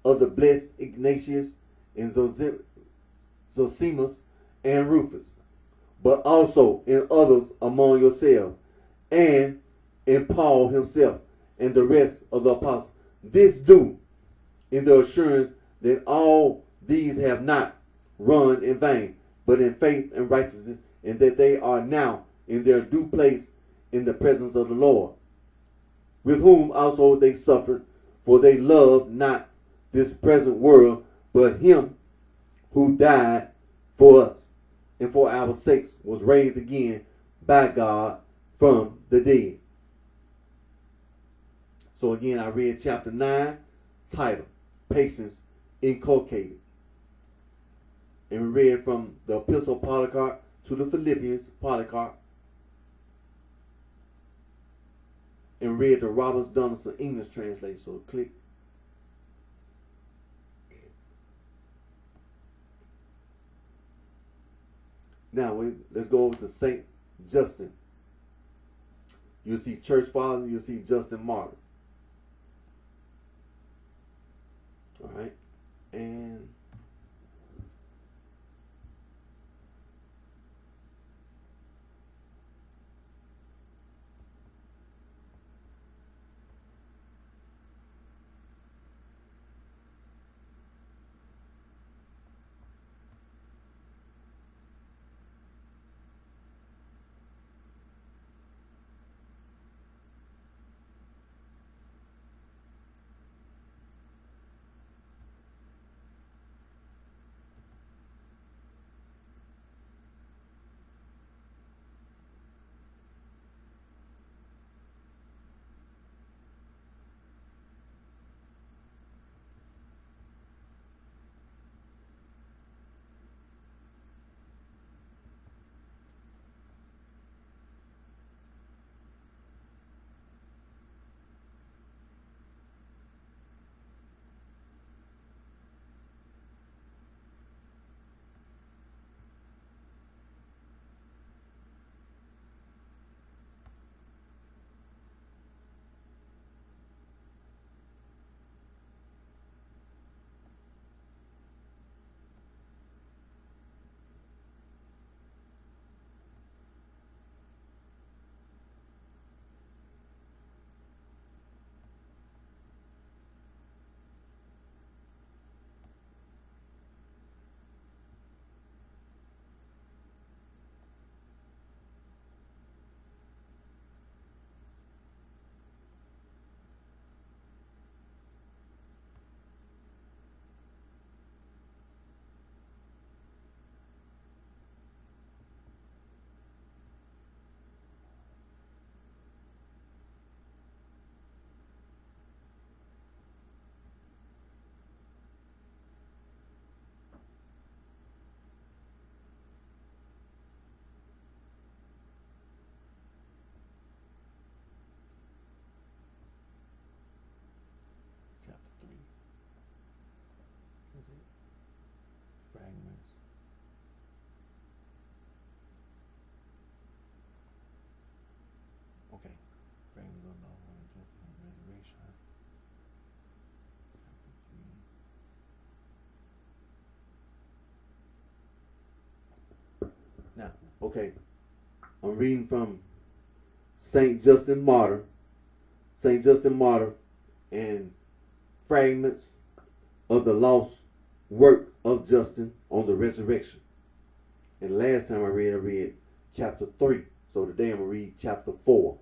of the blessed Ignatius and Zosimus and Rufus, but also in others among yourselves, and in Paul himself and the rest of the apostles. This do in the assurance that all these have not run in vain, but in faith and righteousness, and that they are now in their due place in the presence of the Lord, with whom also they suffered, for they loved not this present world, but him who died for us, and for our sakes was raised again by God from the dead. So again, I read chapter 9, titled Patience Inculcated. And we read from the Epistle of Polycarp to the Philippians, Polycarp. And read the Roberts Donaldson English translation. So click. Now let's go over to Saint Justin. You'll see Church Father, you'll see Justin Martyr. All right. And Okay, I'm reading from Saint Justin Martyr. Saint Justin Martyr and fragments of the lost work of Justin on the resurrection. And last time I read chapter 3. So today I'm going to read chapter 4.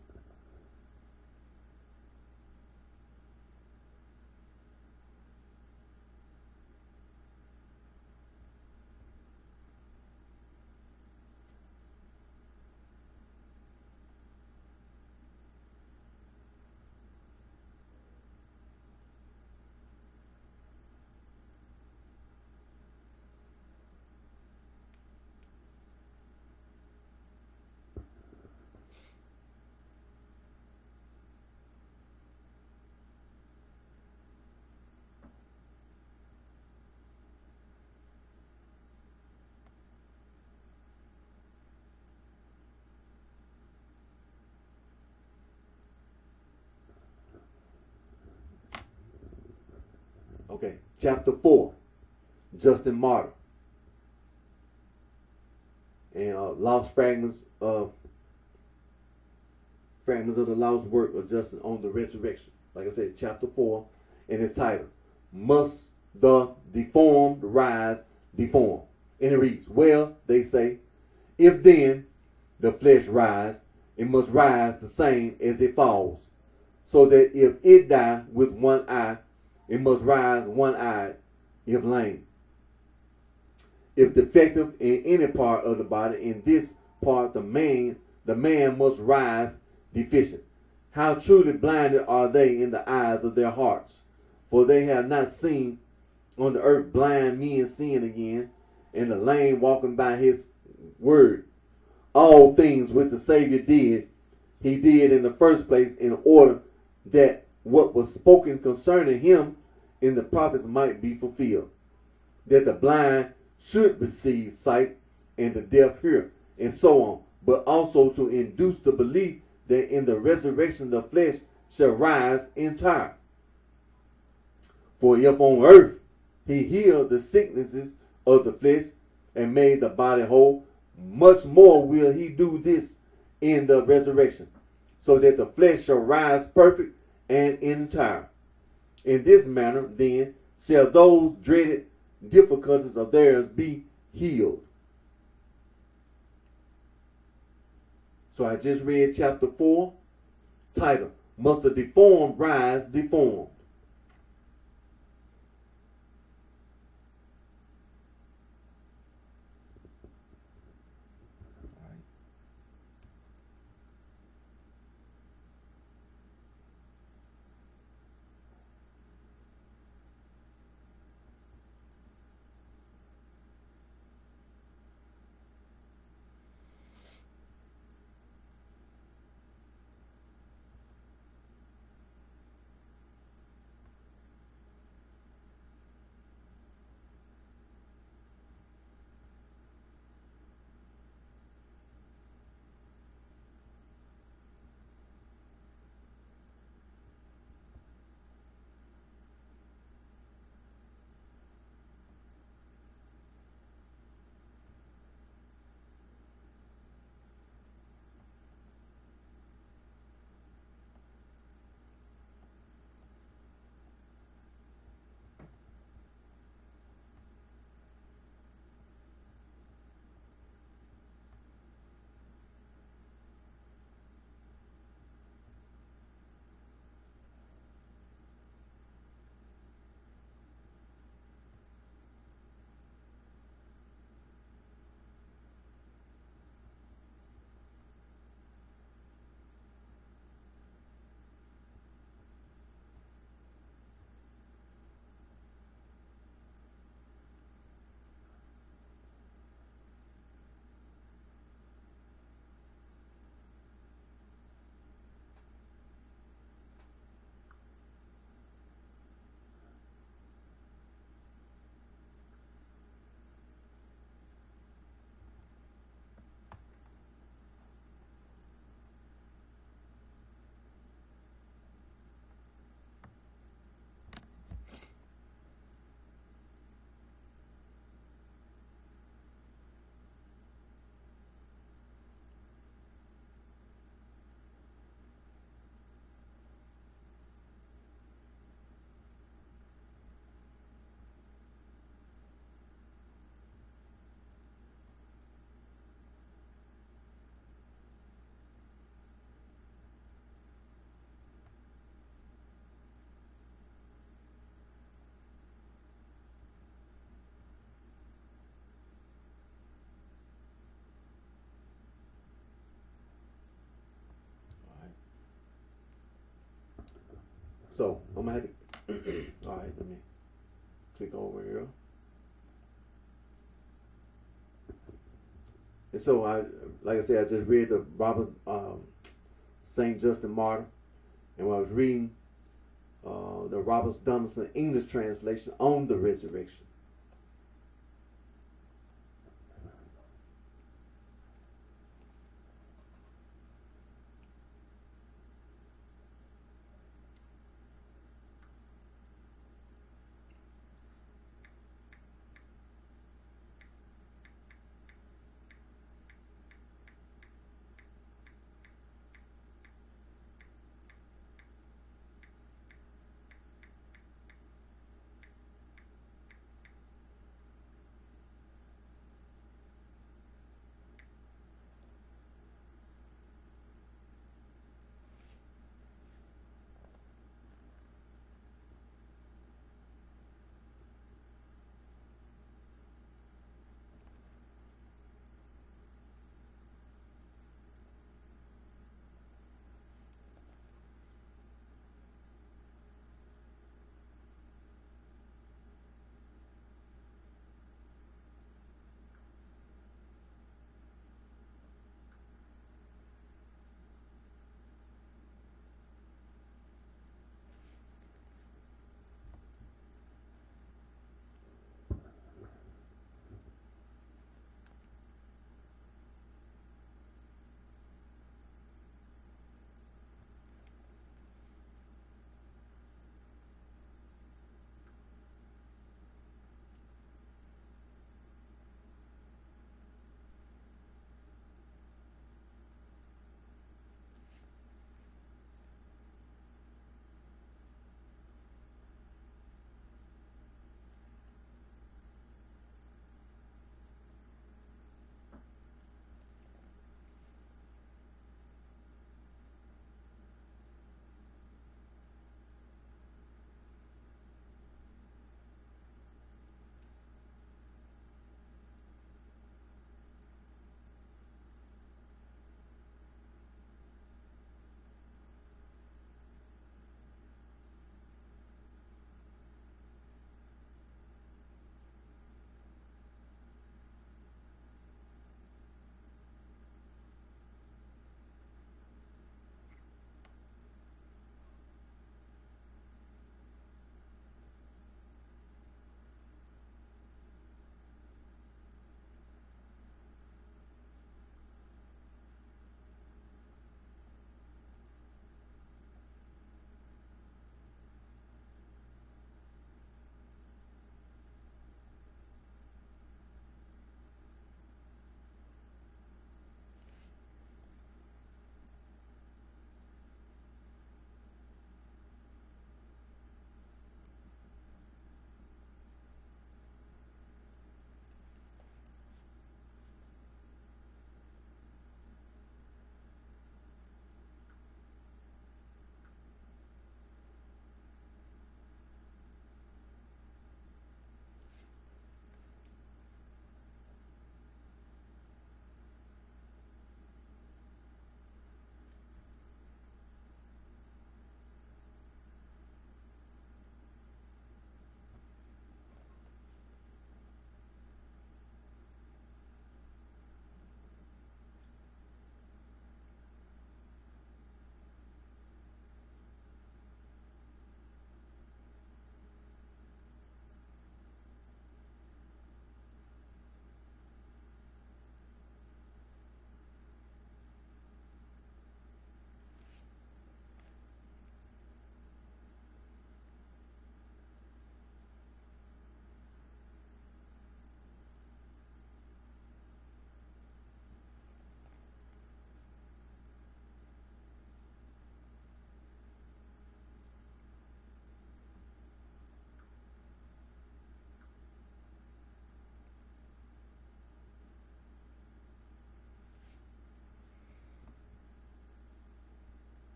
Okay, chapter 4, Justin Martyr. And lost fragments of the lost work of Justin on the resurrection. Like I said, chapter 4, and it's titled, Must the Deformed Rise Deformed? And it reads, well, they say, if then the flesh rise, it must rise the same as it falls. So that if it die with one eye, it must rise one-eyed if lame. If defective in any part of the body, in this part the man must rise deficient. How truly blinded are they in the eyes of their hearts? For they have not seen on the earth blind men seeing again, and the lame walking by his word. All things which the Savior did, he did in the first place in order that what was spoken concerning him in the prophets might be fulfilled. That the blind should receive sight, and the deaf hear, and so on. But also to induce the belief that in the resurrection the flesh shall rise entire. For if on earth he healed the sicknesses of the flesh and made the body whole, much more will he do this in the resurrection, so that the flesh shall rise perfect and entire. In this manner, then, shall those dreaded difficulties of theirs be healed. So I just read chapter 4, title, Must the Deformed Rise Deformed? So I'm gonna have to. All right, let me click over here. And so like I said, I just read the Robert Saint Justin Martyr, and when I was reading the Robert Donaldson English translation on the resurrection.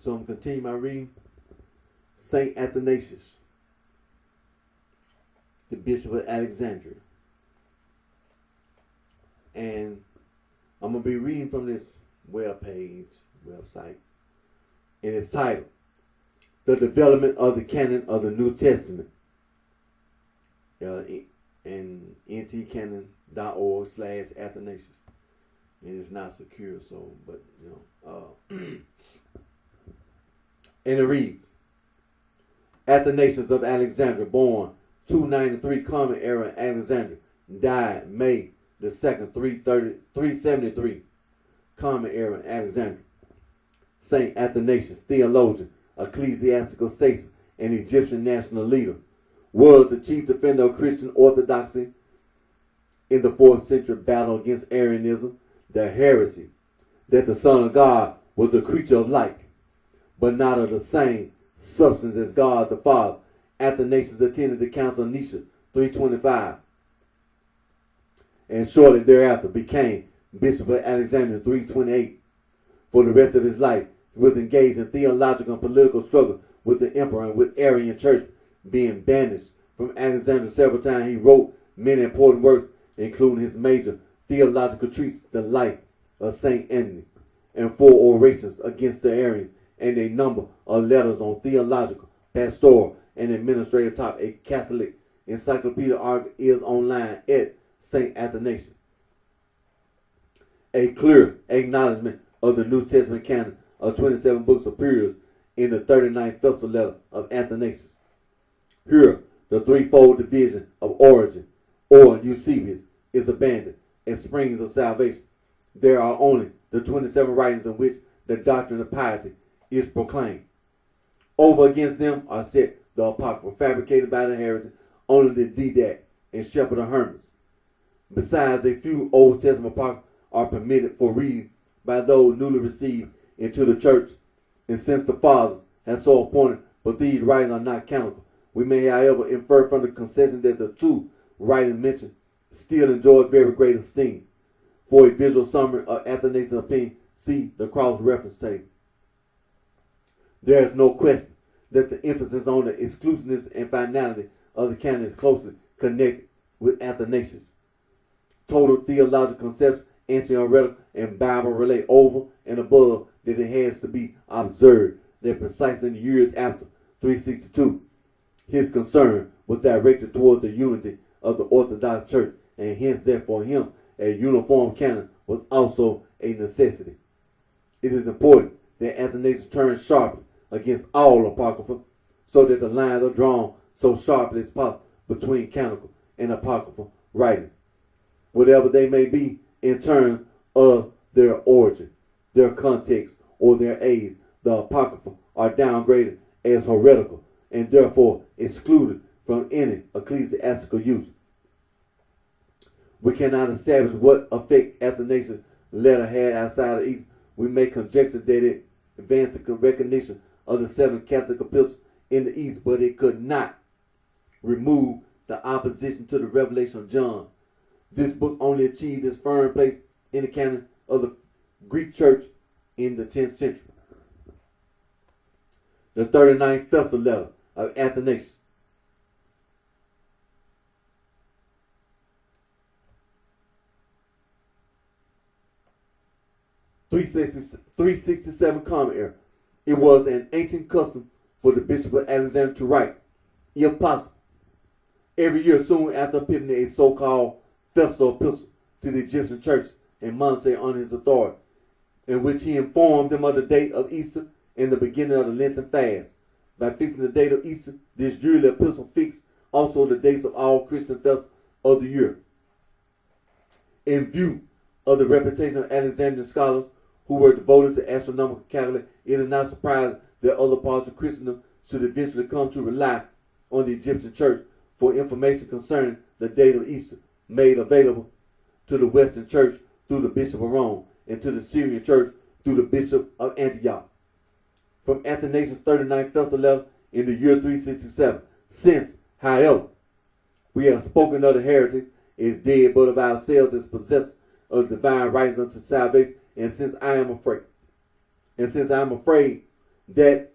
So I'm going to continue my reading. Saint Athanasius, the Bishop of Alexandria. And I'm going to be reading from this website. And it's titled, The Development of the Canon of the New Testament. And ntcanon.org/Athanasius. And it's not secure, so, but, and it reads, Athanasius of Alexandria, born 293 Common Era in Alexandria, died May the 2nd, 373 Common Era in Alexandria. Saint Athanasius, theologian, ecclesiastical statesman, and Egyptian national leader, was the chief defender of Christian orthodoxy in the 4th century battle against Arianism, the heresy that the Son of God was a creature of light, but not of the same substance as God the Father. Athanasius attended the Council of Nicaea 325 and shortly thereafter became Bishop of Alexandria 328. For the rest of his life, he was engaged in theological and political struggle with the emperor and with Arian church. Being banished from Alexandria several times, he wrote many important works, including his major theological treatise, The Life of Saint Anthony, and 4 orations against the Arians, and a number of letters on theological, pastoral, and administrative topics. A Catholic encyclopedia article is online at St. Athanasius. A clear acknowledgement of the New Testament canon of 27 books appears in the 39th Festal letter of Athanasius. Here, the threefold division of origin, or Eusebius, is abandoned as springs of salvation. There are only the 27 writings in which the doctrine of piety is proclaimed. Over against them are set the Apocrypha, fabricated by the heretic, only the Didact and Shepherd of Hermas. Besides, a few Old Testament Apocrypha are permitted for reading by those newly received into the church, and since the fathers have so appointed, but these writings are not canonical, we may, however, infer from the concession that the 2 writings mentioned still enjoyed very great esteem. For a visual summary of Athanasius' opinion, see the cross-reference table. There is no question that the emphasis on the exclusiveness and finality of the canon is closely connected with Athanasius. Total theological concepts, anti-heretical, and Bible relate over and above that it has to be observed that precisely in the years after 362, his concern was directed toward the unity of the Orthodox Church, and hence that for him a uniform canon was also a necessity. It is important that Athanasius turned sharply against all apocrypha, so that the lines are drawn so sharply as possible between canonical and apocryphal writings, whatever they may be in terms of their origin, their context, or their age. The apocrypha are downgraded as heretical and therefore excluded from any ecclesiastical use. We cannot establish what effect Athanasius' letter had outside of East. We may conjecture that it advanced the recognition of the 7 Catholic epistles in the East, but it could not remove the opposition to the revelation of John. This book only achieved its firm place in the canon of the Greek Church in the 10th century. The 39th Festal letter of Athanasius. (367) Common Era. It was an ancient custom for the Bishop of Alexandria to write, if possible, every year soon after Epiphany, a so-called festal epistle to the Egyptian churches and monastery on his authority, in which he informed them of the date of Easter and the beginning of the Lenten fast. By fixing the date of Easter, this yearly epistle fixed also the dates of all Christian festivals of the year. In view of the reputation of Alexandrian scholars who were devoted to astronomical calculation, it is not surprising that other parts of Christendom should eventually come to rely on the Egyptian church for information concerning the date of Easter, made available to the Western church through the Bishop of Rome and to the Syrian church through the Bishop of Antioch. From Athanasius' 39th Festal letter in the year 367, since, however, we have spoken of the heretics as dead, but of ourselves as possessors of divine rights unto salvation, and since I am afraid that,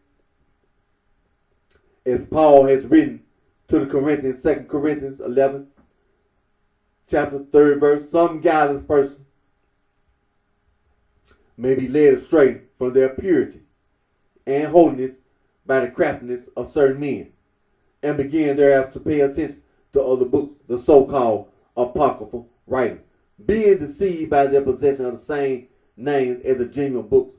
as Paul has written to the Corinthians, 2 Corinthians 11, chapter 3rd verse, some guileless person may be led astray from their purity and holiness by the craftiness of certain men, and begin thereafter to pay attention to other books, the so-called apocryphal writings, being deceived by their possession of the same names as the genuine books.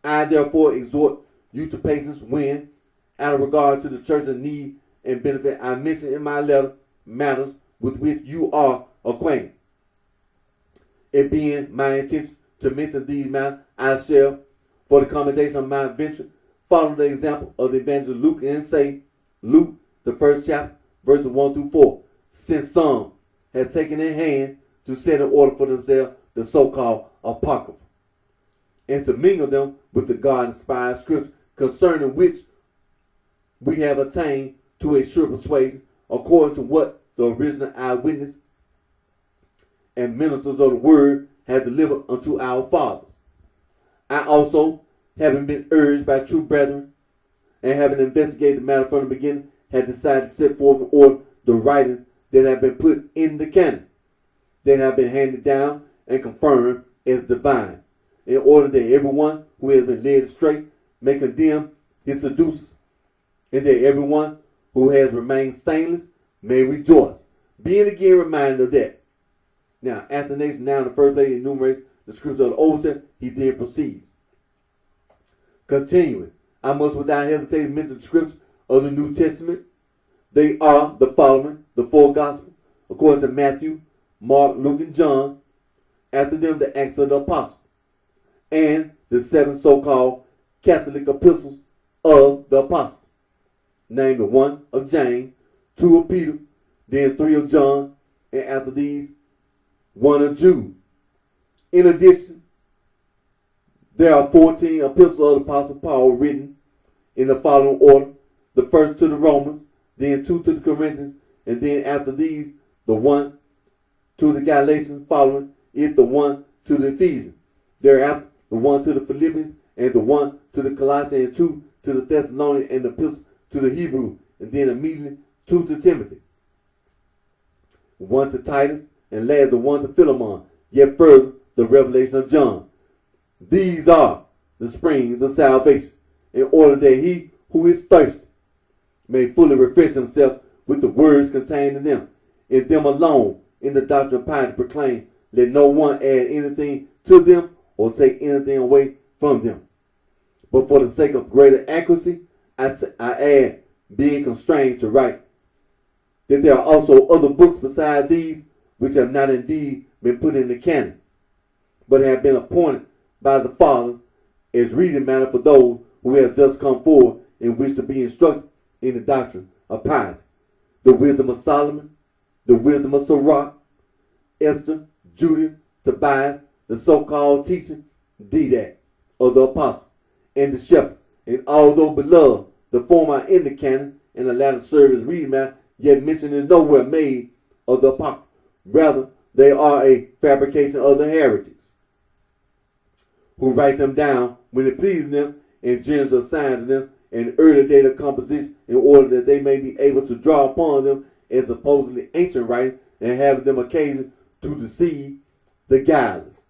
I therefore exhort you to patience when, out of regard to the church's need and benefit, I mention in my letter matters with which you are acquainted. It being my intention to mention these matters, I shall, for the commendation of my venture, follow the example of the evangelist Luke and say, Luke, the 1st chapter, verses 1 through 4, since some have taken in hand to set in order for themselves the so-called apocrypha, and to mingle them with the God-inspired scripture, concerning which we have attained to a sure persuasion, according to what the original eyewitness and ministers of the word have delivered unto our fathers. I also, having been urged by true brethren, and having investigated the matter from the beginning, have decided to set forth in order the writings that have been put in the canon, that have been handed down and confirmed as divine, in order that everyone who has been led astray may condemn his seducers, and that everyone who has remained stainless may rejoice, being again reminded of that. Now, Athanasius, now in the first place, enumerates the scriptures of the Old Testament. He then proceeds. Continuing, I must without hesitation mention the scriptures of the New Testament. They are the following: the 4 Gospels, according to Matthew, Mark, Luke, and John. After them, the Acts of the Apostles, and the 7 so-called Catholic epistles of the Apostles, namely 1 of James, 2 of Peter, then 3 of John, and after these, 1 of Jude. In addition, there are 14 epistles of the Apostle Paul written in the following order: the first to the Romans, then 2 to the Corinthians, and then after these, the 1 to the Galatians, following it the 1 to the Ephesians, thereafter the 1 to the Philippians, and the 1 to the Colossians, and 2 to the Thessalonians, and the epistle to the Hebrews, and then immediately 2 to Timothy, 1 to Titus, and last the 1 to Philemon, yet further the revelation of John. These are the springs of salvation, in order that he who is thirsty may fully refresh himself with the words contained in them alone, in the doctrine of piety proclaim, let no one add anything to them or take anything away from them. But for the sake of greater accuracy, I add, being constrained to write, that there are also other books besides these, which have not indeed been put in the canon, but have been appointed by the fathers as reading matter for those who have just come forward and wish to be instructed in the doctrine of piety. The wisdom of Solomon, the wisdom of Sirach, Esther, Judith, Tobias, the so-called teaching, Didac, of the apostle, and the shepherd. And although beloved, the former are in the canon, and the latter serve as reading matter, yet mention is nowhere made of the apocrypha. Rather, they are a fabrication of the heretics, who write them down when it pleases them, and gems are assigned to them an early date of composition in order that they may be able to draw upon them as supposedly ancient writings and have them occasion to deceive the guileless.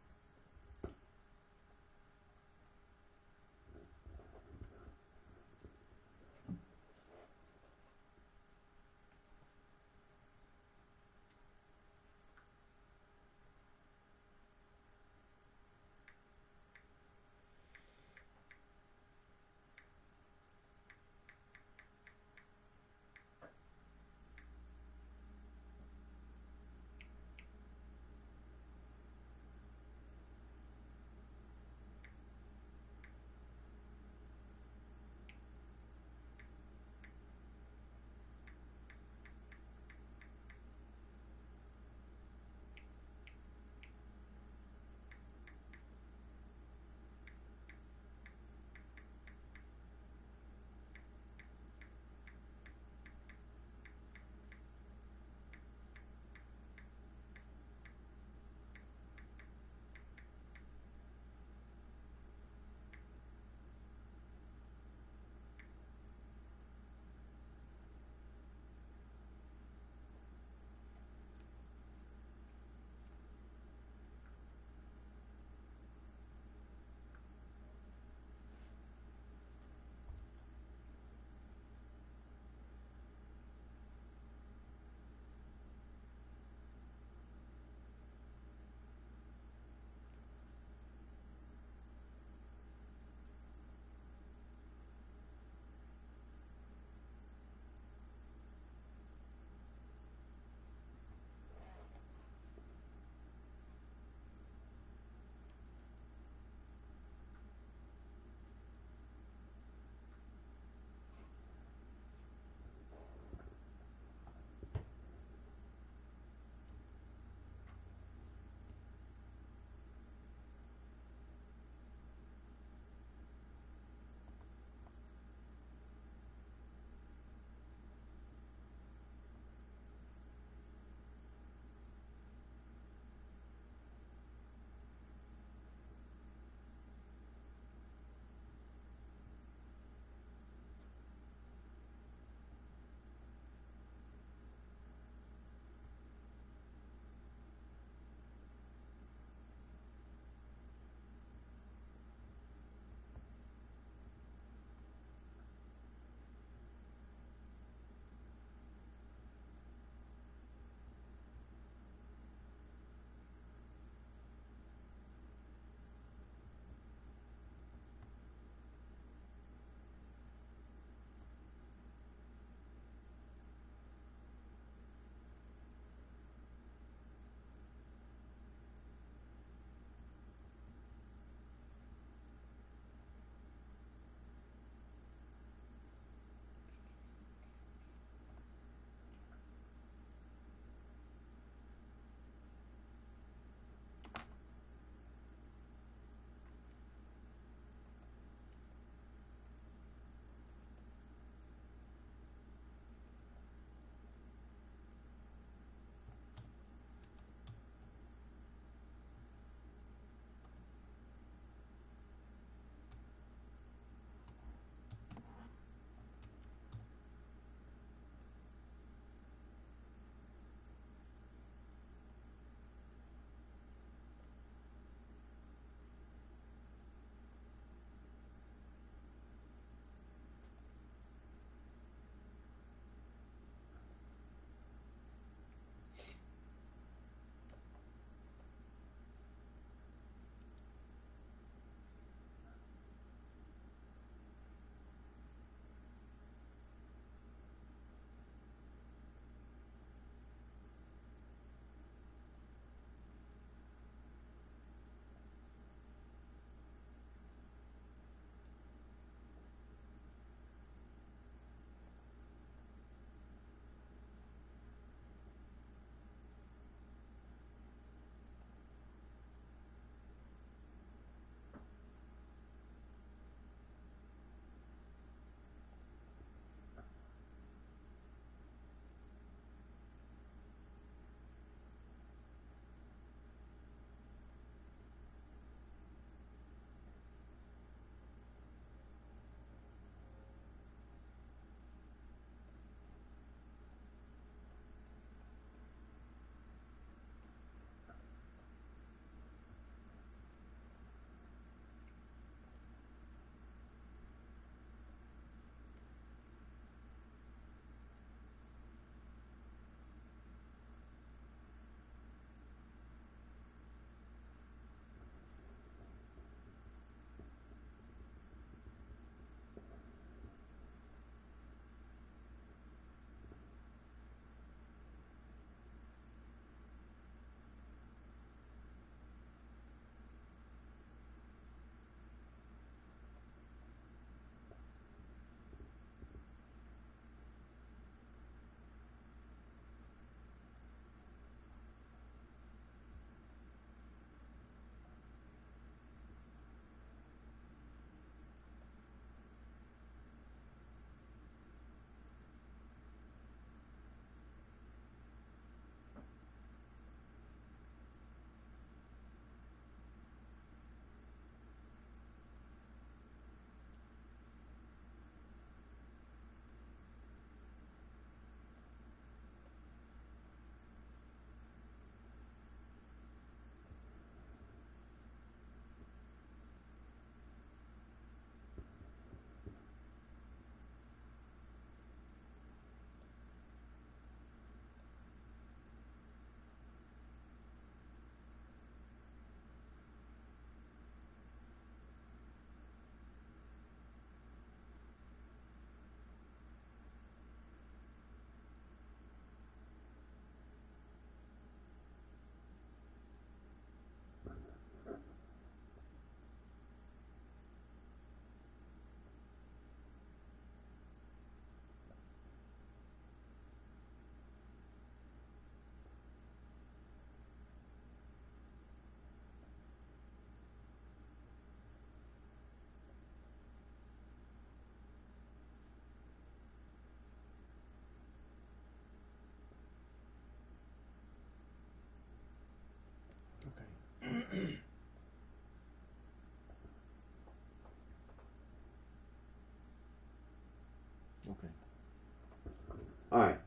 All right.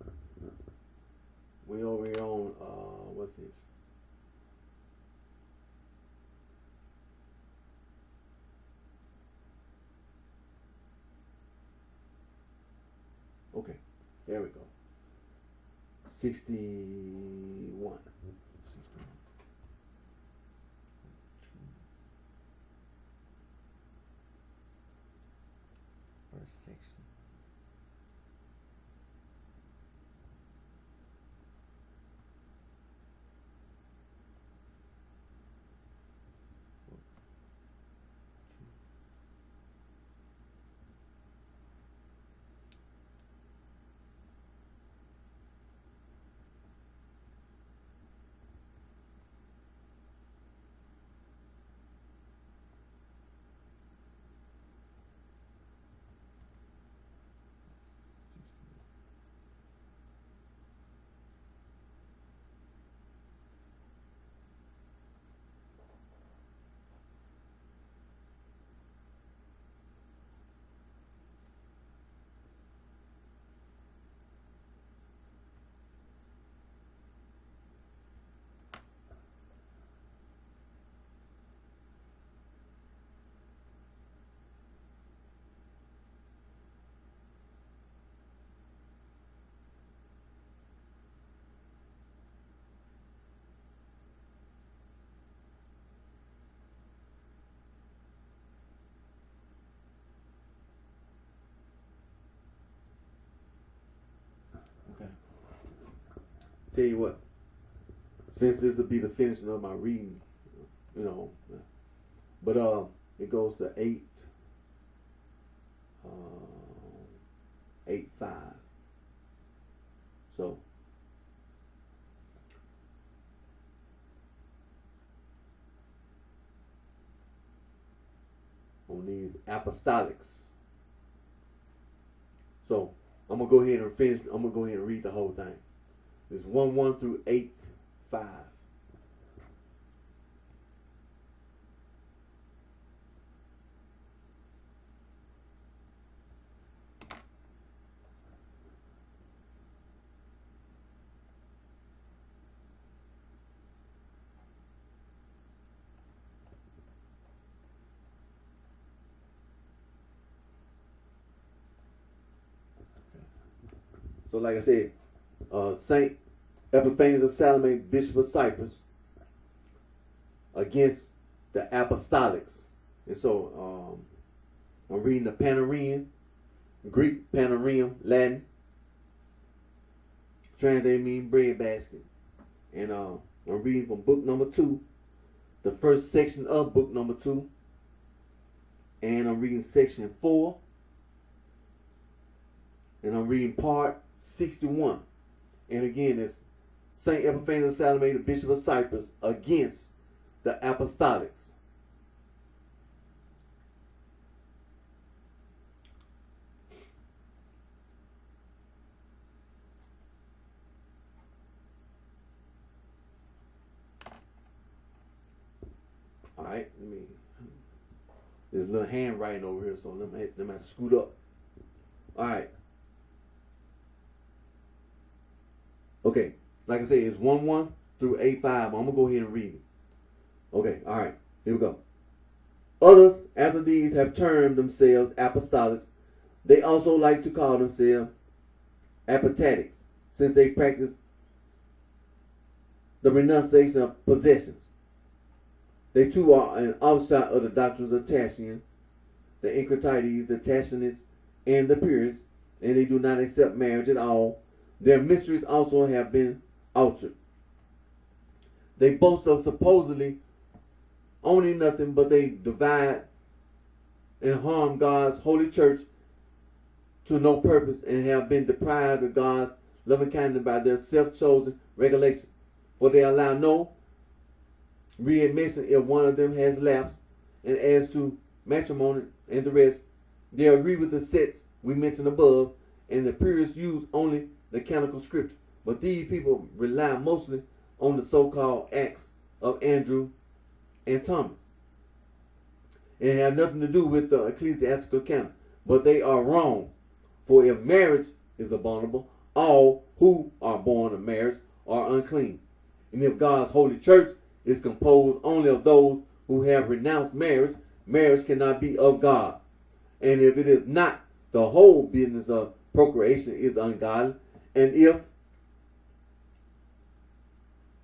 We over here on what's this? Okay, there we go. 61. First section. Okay. Tell you what. Since this will be the finishing of my reading, you know, but it goes to 8:5. So on these apostolics. So I'm gonna go ahead and finish. I'm gonna go ahead and read the whole thing. It's 1:1 through 8:5. So like I said, Saint Epiphanius of Salome, Bishop of Cyprus, against the apostolics. And so I'm reading the Panarian, Greek, Panarium, Latin. Translate mean bread basket. And I'm reading from book number 2, the first section of book number 2. And I'm reading section 4. And I'm reading part 61. And again, it's Saint Epiphanius of Salome, the Bishop of Cyprus, against the apostolics. All right, there's a little handwriting over here, so let me have to scoot up. All right. Okay, like I said, it's 1:1 through 8:5. I'm going to go ahead and read it. Okay, all right, here we go. Others, after these, have termed themselves apostolics. They also like to call themselves apostatics, since they practice the renunciation of possessions. They too are an offshoot of the doctrines of Tatian, the Encratites, the Tatianists, and the Purists, and they do not accept marriage at all. Their mysteries also have been altered. They boast of supposedly owning nothing, but they divide and harm God's holy church to no purpose and have been deprived of God's loving kindness by their self-chosen regulation. For they allow no readmission if one of them has lapsed. And as to matrimony and the rest, they agree with the sets we mentioned above, and the purists use only the canonical scripture. But these people rely mostly on the so-called Acts of Andrew and Thomas. It has nothing to do with the ecclesiastical canon. But they are wrong. For if marriage is abominable, all who are born of marriage are unclean. And if God's holy church is composed only of those who have renounced marriage, marriage cannot be of God. And if it is not, the whole business of procreation is ungodly. And if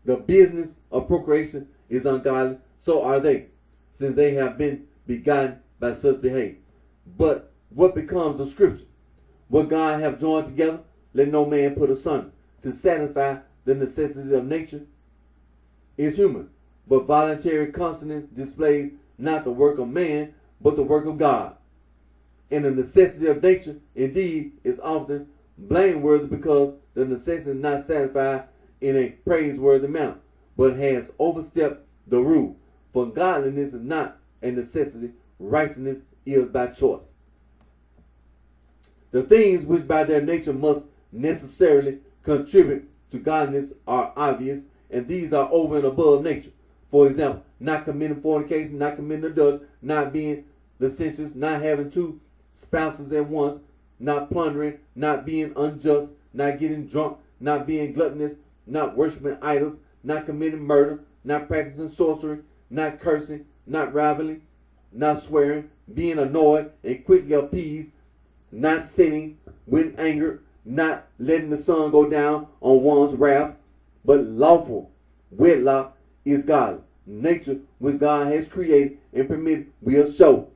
the business of procreation is ungodly, so are they, since they have been begotten by such behavior. But what becomes of Scripture? What God hath joined together, let no man put asunder. To satisfy the necessities of nature is human, but voluntary continence displays not the work of man, but the work of God. And the necessity of nature, indeed, is often blameworthy because the necessity is not satisfied in a praiseworthy manner, but has overstepped the rule. For godliness is not a necessity, righteousness is by choice. The things which by their nature must necessarily contribute to godliness are obvious, and these are over and above nature. For example, not committing fornication, not committing adultery, not being licentious, not having two spouses at once, not plundering, not being unjust, not getting drunk, not being gluttonous, not worshiping idols, not committing murder, not practicing sorcery, not cursing, not rivaling, not swearing, being annoyed and quickly appeased, not sinning when angered, not letting the sun go down on one's wrath, but lawful wedlock is godly. Nature which God has created and permitted will show,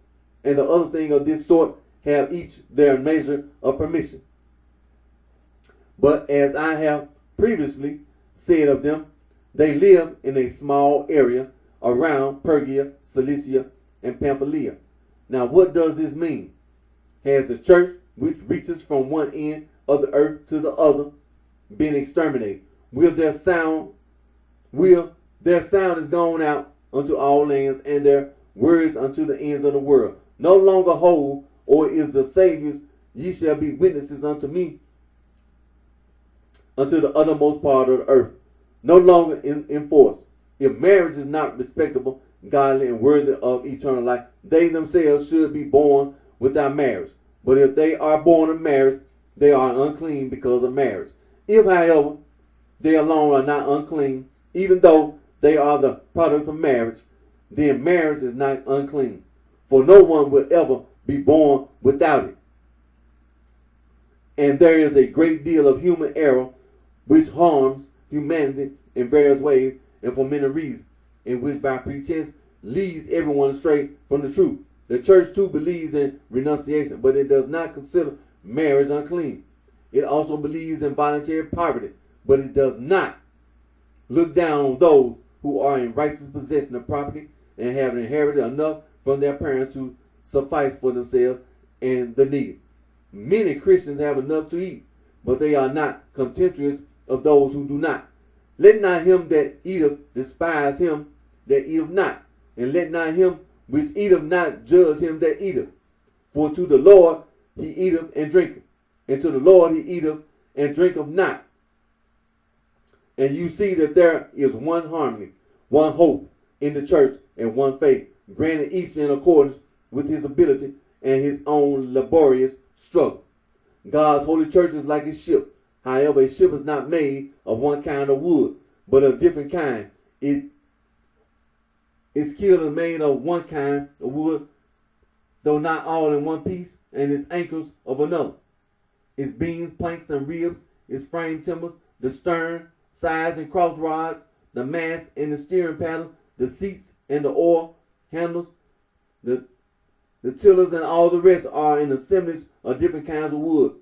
and the other thing of this sort have each their measure of permission. But as I have previously said of them, they live in a small area around Pergia, Cilicia, and Pamphylia. Now what does this mean? Has the church, which reaches from one end of the earth to the other, been exterminated? Will their sound is gone out unto all lands, and their words unto the ends of the world? No longer whole, or is the Savior's, ye shall be witnesses unto me, unto the uttermost part of the earth. No longer in force. If marriage is not respectable, godly, and worthy of eternal life, they themselves should be born without marriage. But if they are born of marriage, they are unclean because of marriage. If, however, they alone are not unclean, even though they are the products of marriage, then marriage is not unclean. For no one will ever be born without it. And there is a great deal of human error which harms humanity in various ways and for many reasons, in which by pretense leads everyone astray from the truth. The church too believes in renunciation, but it does not consider marriage unclean. It also believes in voluntary poverty, but it does not look down on those who are in righteous possession of property and have inherited enough from their parents to suffice for themselves and the needy. Many Christians have enough to eat, but they are not contemptuous of those who do not. Let not him that eateth despise him that eateth not, and let not him which eateth not judge him that eateth. For to the Lord he eateth and drinketh, and to the Lord he eateth and drinketh not. And you see that there is one harmony, one hope in the church, and one faith, granted each in accordance with his ability and his own laborious struggle. God's holy church is like a ship. However, a ship is not made of one kind of wood, but of different kind. Its keel is made of one kind of wood, though not all in one piece, and its anchors of another. Its beams, planks, and ribs, its frame timber, the stern, sides, and cross rods, the mast and the steering paddle, the seats and the oar handles, the tillers, and all the rest are an assemblage of different kinds of wood.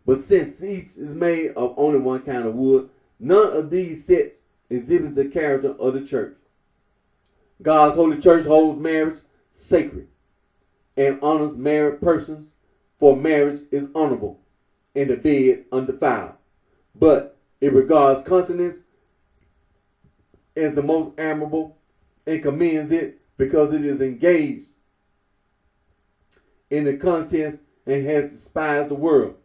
But since each is made of only one kind of wood, none of these sets exhibits the character of the church. God's holy church holds marriage sacred and honors married persons, for marriage is honorable and the bed undefiled. But it regards continence as the most admirable and commends it because it is engaged in the contest and has despised the world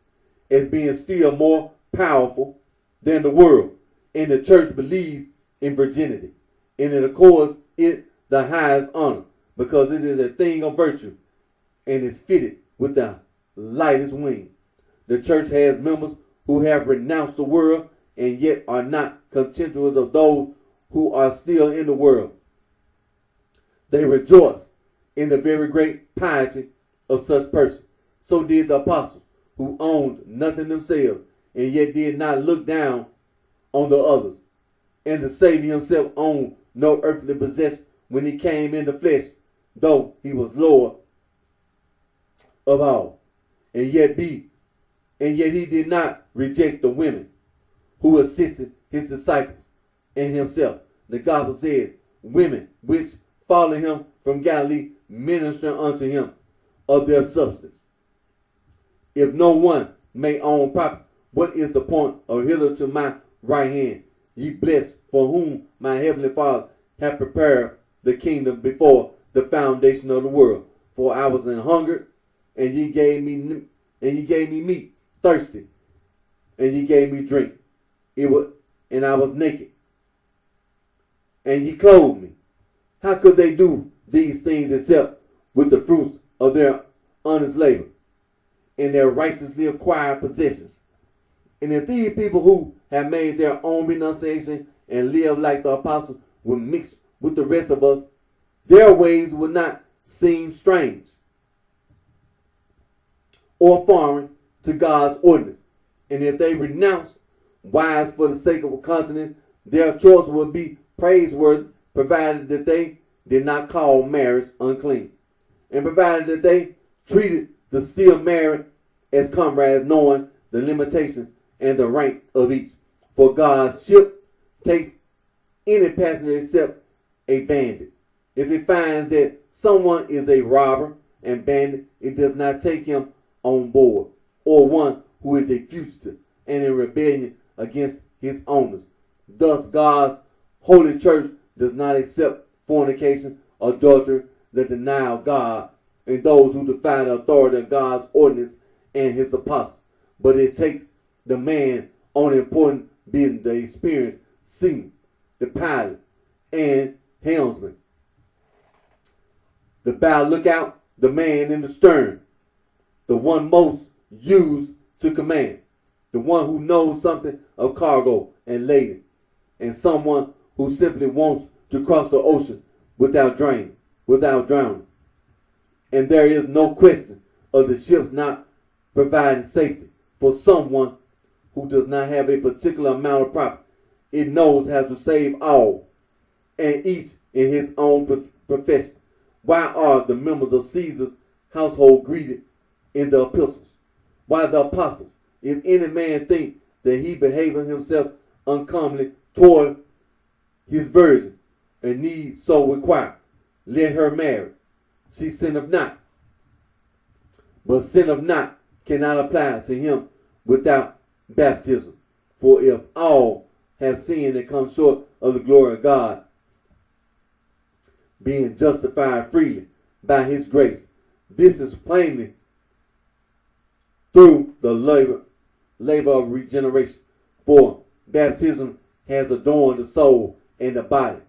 as being still more powerful than the world. And the church believes in virginity, and it accords it the highest honor because it is a thing of virtue and is fitted with the lightest wing. The church has members who have renounced the world and yet are not contemptuous of those who are still in the world. They rejoice in the very great piety of such persons. So did the apostles, who owned nothing themselves and yet did not look down on the others. And the Savior himself owned no earthly possession when he came in the flesh, though he was Lord of all. And yet he did not reject the women who assisted his disciples and himself. The gospel said, women which followed him from Galilee ministering unto him of their substance. If no one may own property, what is the point of hither to my right hand? Ye blessed, for whom my heavenly Father hath prepared the kingdom before the foundation of the world. For I was an hungered, and ye gave me meat, thirsty, and ye gave me drink. And I was naked, and ye clothed me. How could they do these things except with the fruits of their honest labor and their righteously acquired possessions? And if these people who have made their own renunciation and live like the apostles would mix with the rest of us, their ways would not seem strange or foreign to God's ordinance. And if they renounce wives for the sake of continence, their choice would be praiseworthy, provided that they did not call marriage unclean, and provided that they treated the still married as comrades, knowing the limitation and the rank of each. For God's ship takes any passenger except a bandit. If it finds that someone is a robber and bandit, it does not take him on board, or one who is a fugitive and in rebellion against his owners. Thus God's holy church does not accept fornication, adultery, the denial of God, and those who defy the authority of God's ordinance and his apostles. But it takes the man on important business, the experienced seaman, the pilot, and helmsman, the bow lookout, the man in the stern, the one most used to command, the one who knows something of cargo and lading, and someone who simply wants to cross the ocean without drowning. And there is no question of the ships not providing safety for someone who does not have a particular amount of property. It knows how to save all, and each in his own profession. Why are the members of Caesar's household greeted in the epistles? Why the apostles? If any man think that he behaving himself uncommonly toward his virgin, and need so require, let her marry. She sinneth not. But sinneth not cannot apply to him without baptism. For if all have sinned and come short of the glory of God, being justified freely by his grace, this is plainly through the labor of regeneration. For baptism has adorned the soul and the body,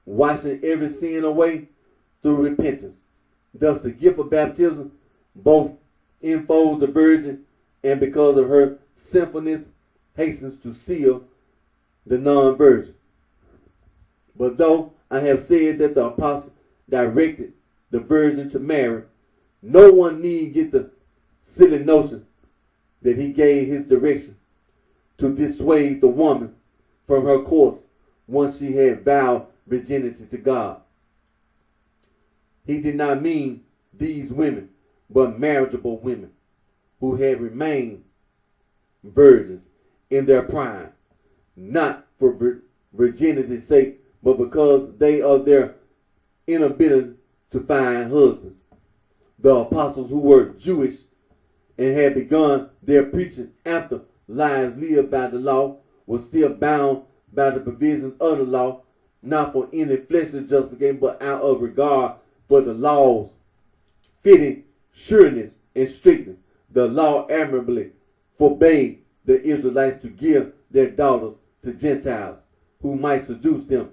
washing every sin away through repentance. Thus the gift of baptism both enfolds the virgin, and because of her sinfulness hastens to seal the non-virgin. But though I have said that the apostle directed the virgin to marry, no one need get the silly notion that he gave his direction to dissuade the woman from her course once she had vowed virginity to God. He did not mean these women, but marriageable women who had remained virgins in their prime, not for virginity's sake, but because they of their inability to find husbands. The apostles who were Jewish and had begun their preaching after lives lived by the law were still bound by the provisions of the law, not for any fleshly justification, but out of regard for the law's fitting sureness and strictness. The law admirably forbade the Israelites to give their daughters to Gentiles who might seduce them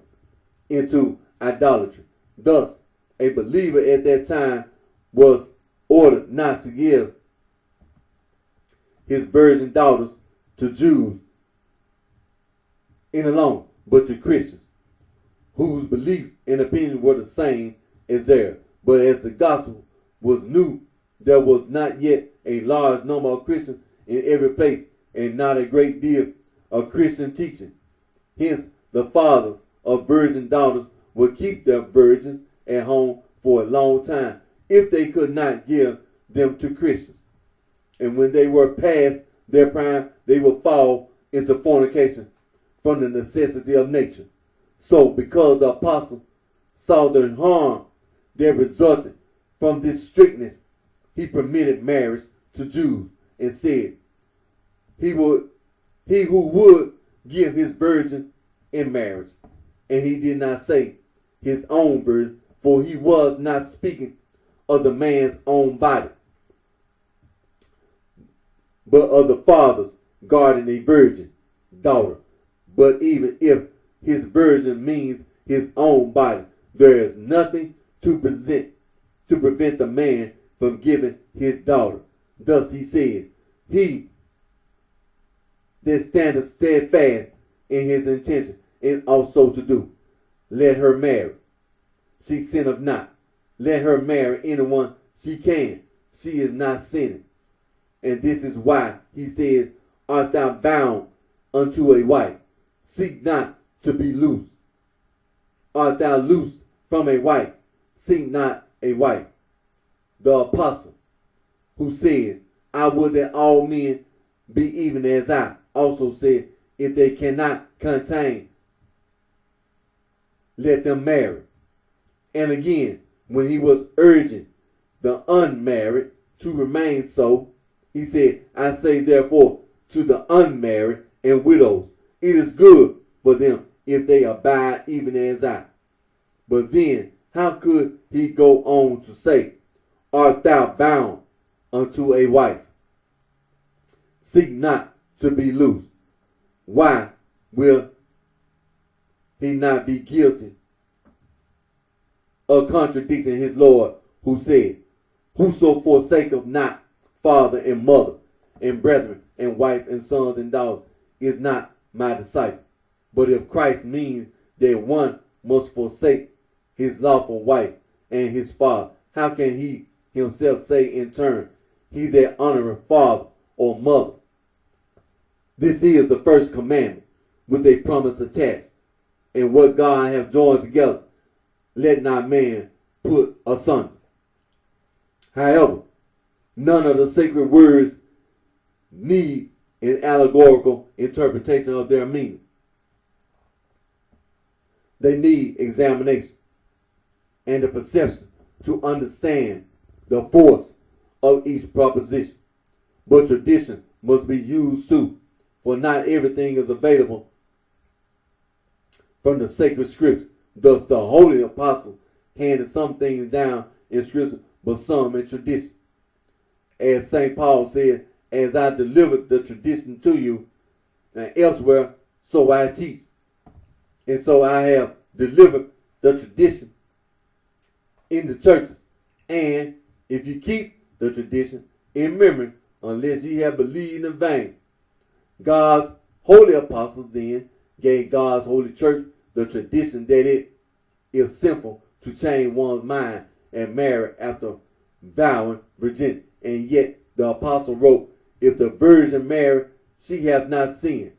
into idolatry. Thus, a believer at that time was ordered not to give his virgin daughters to Jews in alone, but to Christians, whose beliefs and opinions were the same as theirs. But as the gospel was new, there was not yet a large number of Christians in every place, and not a great deal of Christian teaching. Hence, the fathers of virgin daughters would keep their virgins at home for a long time, if they could not give them to Christians. And when they were past their prime, they would fall into fornication from the necessity of nature. So, because the apostle saw the harm that resulted from this strictness, he permitted marriage to Jews and said, he who would give his virgin in marriage. And he did not say his own virgin, for he was not speaking of the man's own body, but of the father's guarding a virgin daughter. But even if his virgin means his own body, there is nothing to prevent the man from giving his daughter. Thus he said, he that standeth steadfast in his intention, and also to do, let her marry. She sinneth not. Let her marry anyone she can. She is not sinning. And this is why he says, art thou bound unto a wife? Seek not to be loose. Art thou loose from a wife? Seek not a wife. The apostle, who says, I would that all men be even as I, also said, if they cannot contain, let them marry. And again, when he was urging the unmarried to remain so, he said, I say therefore to the unmarried and widows, it is good for them if they abide even as I. But then, how could he go on to say, art thou bound unto a wife? Seek not to be loose. Why will he not be guilty of contradicting his Lord, who said, whoso forsaketh not father and mother and brethren and wife and sons and daughters is not my disciple. But if Christ means that one must forsake his lawful wife and his father, how can he himself say in turn, he that honoreth father or mother? This is the first commandment with a promise attached. And what God hath joined together, let not man put asunder. However, none of the sacred words need an allegorical interpretation of their meaning. They need examination and the perception to understand the force of each proposition. But tradition must be used too, for not everything is available from the sacred scripture. Thus the holy apostle handed some things down in scripture, but some in tradition. As St. Paul said, as I delivered the tradition to you, and elsewhere, so I teach. And so I have delivered the tradition in the churches. And if you keep the tradition in memory, unless ye have believed in vain. God's holy apostles then gave God's holy church the tradition that it is sinful to change one's mind and marry after vowing virginity. And yet the apostle wrote, if the virgin marry, she hath not sinned.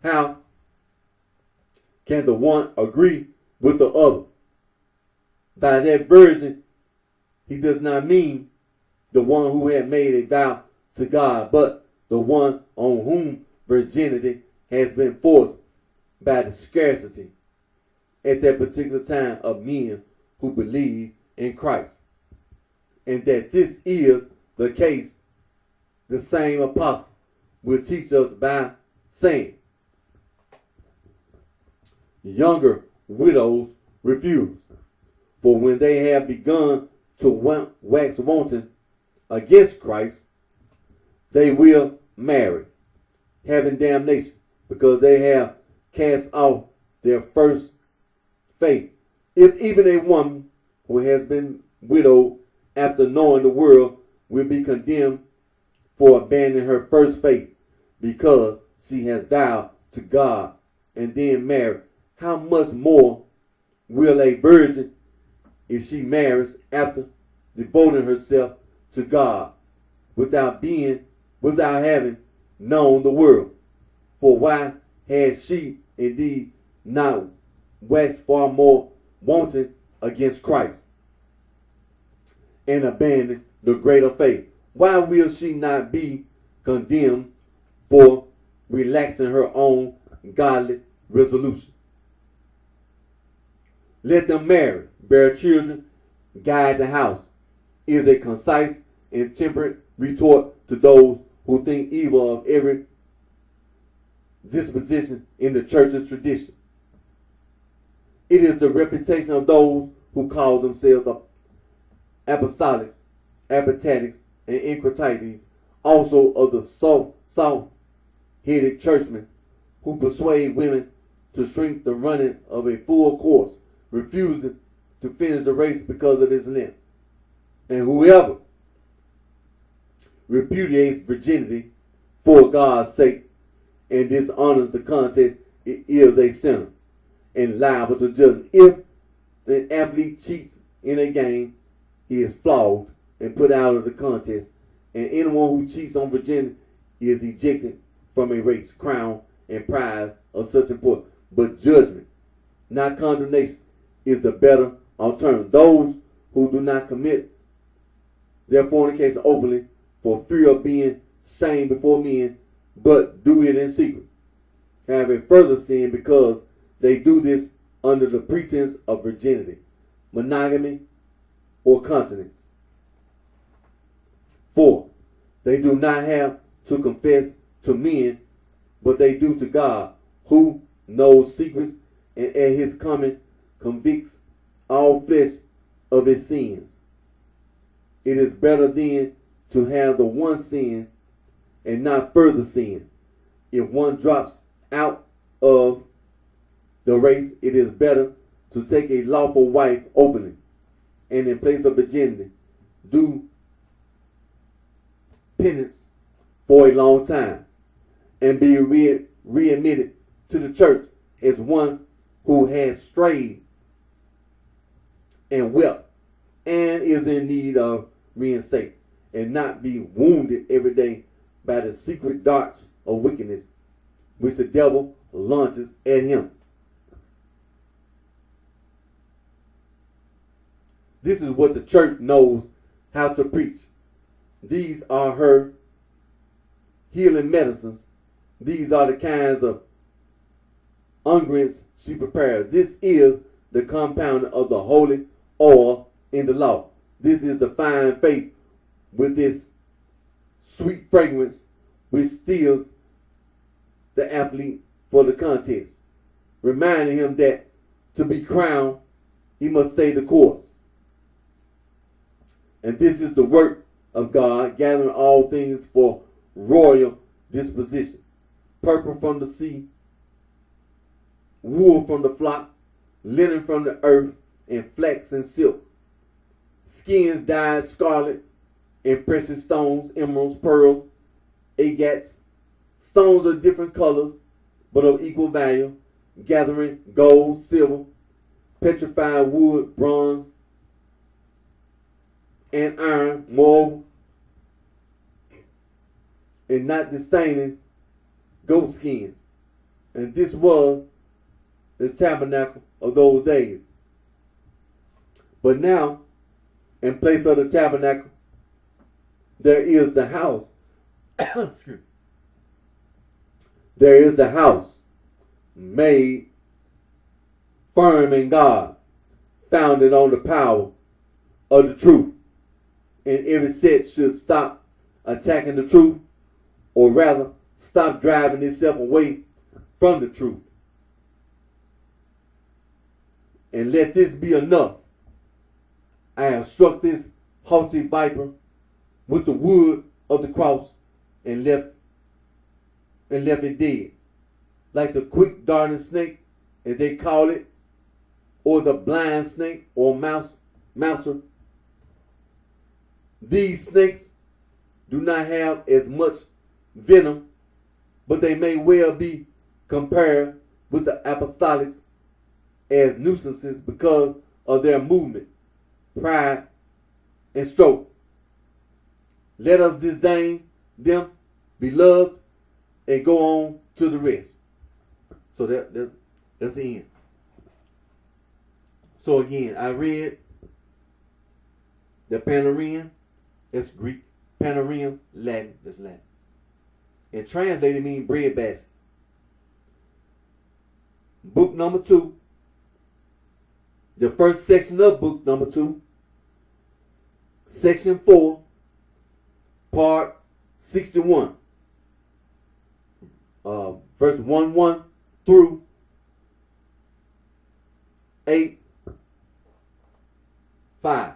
How can the one agree with the other? By that virgin, he does not mean the one who had made a vow to God, but the one on whom virginity has been forced by the scarcity at that particular time of men who believe in Christ. And that this is the case, the same apostle will teach us by saying, younger widows refuse, for when they have begun to wax wanton against Christ, they will marry, having damnation, because they have cast off their first faith. If even a woman who has been widowed after knowing the world will be condemned for abandoning her first faith because she has vowed to God and then married, how much more will a virgin, if she marries after devoting herself to God without having known the world? For why has she indeed not waxed far more wanton against Christ and abandoned the greater faith? Why will she not be condemned for relaxing her own godly resolution? Let them marry, bear children, guide the house, is a concise and temperate retort to those who think evil of every disposition in the church's tradition. It is the reputation of those who call themselves apostolics, apostatics, and incretites, also of the soft-headed churchmen who persuade women to shrink the running of a full course, refusing to finish the race because of its length. And whoever repudiates virginity for God's sake and dishonors the contest is a sinner and liable to judgment. If an athlete cheats in a game, he is flogged and put out of the contest, and anyone who cheats on virginity is ejected from a race, crown, and prize of such importance. But judgment, not condemnation, is the better alternative. Those who do not commit their fornication openly for fear of being shamed before men, but do it in secret, have a further sin because they do this under the pretense of virginity, monogamy, or continence. 4. They do not have to confess to men, but they do to God, who knows secrets and at his coming convicts all flesh of its sins. It is better then to have the one sin and not further sin. If one drops out of the race, it is better to take a lawful wife openly, and in place of virginity, do penance for a long time, and be readmitted to the church as one who has strayed and wept and is in need of reinstate, and not be wounded every day by the secret darts of wickedness which the devil launches at him. This is what the church knows how to preach. These are her healing medicines. These are the kinds of unguents she prepares. This is the compound of the holy oil in the law. This is the fine faith with its sweet fragrance which steals the athlete for the contest, reminding him that to be crowned, he must stay the course. And this is the work of God, gathering all things for royal disposition. Purple from the sea, wool from the flock, linen from the earth, and flax and silk. Skins dyed scarlet, and precious stones, emeralds, pearls, agates, stones of different colors, but of equal value, gathering gold, silver, petrified wood, bronze, and iron, moreover, and not disdaining goat skins. And this was the tabernacle of those days. But now, in place of the tabernacle, there is the house. There is the house made firm in God, founded on the power of the truth. And every sect should stop attacking the truth, or rather stop driving itself away from the truth. And let this be enough. I have struck this haughty viper with the wood of the cross and left it dead. Like the quick darting snake, as they call it, or the blind snake or mouser. These snakes do not have as much venom, but they may well be compared with the apostolics as nuisances because of their movement, pride, and stroke. Let us disdain them, beloved, and go on to the rest. So that's the end. So again, I read the Panarian, that's Greek. Panarian, Latin, that's Latin. And translated means bread basket. Book number 2. The first section of book number 2. Section 4. Part 61. Verse 1 through 8:5.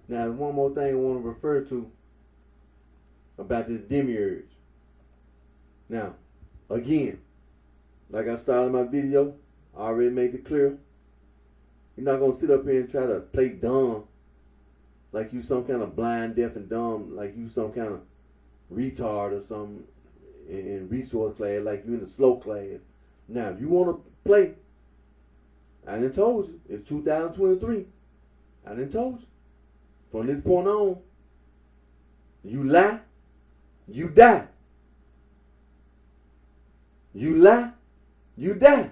Now, one more thing I want to refer to about this demiurge. Now, again, like I started my video, I already made it clear. You're not going to sit up here and try to play dumb like you some kind of blind, deaf, and dumb, like you some kind of retard or something in resource class, like you in the slow class. Now, if you want to play, I done told you, it's 2023. I done told you. From this point on, you lie, you die. You lie, you die.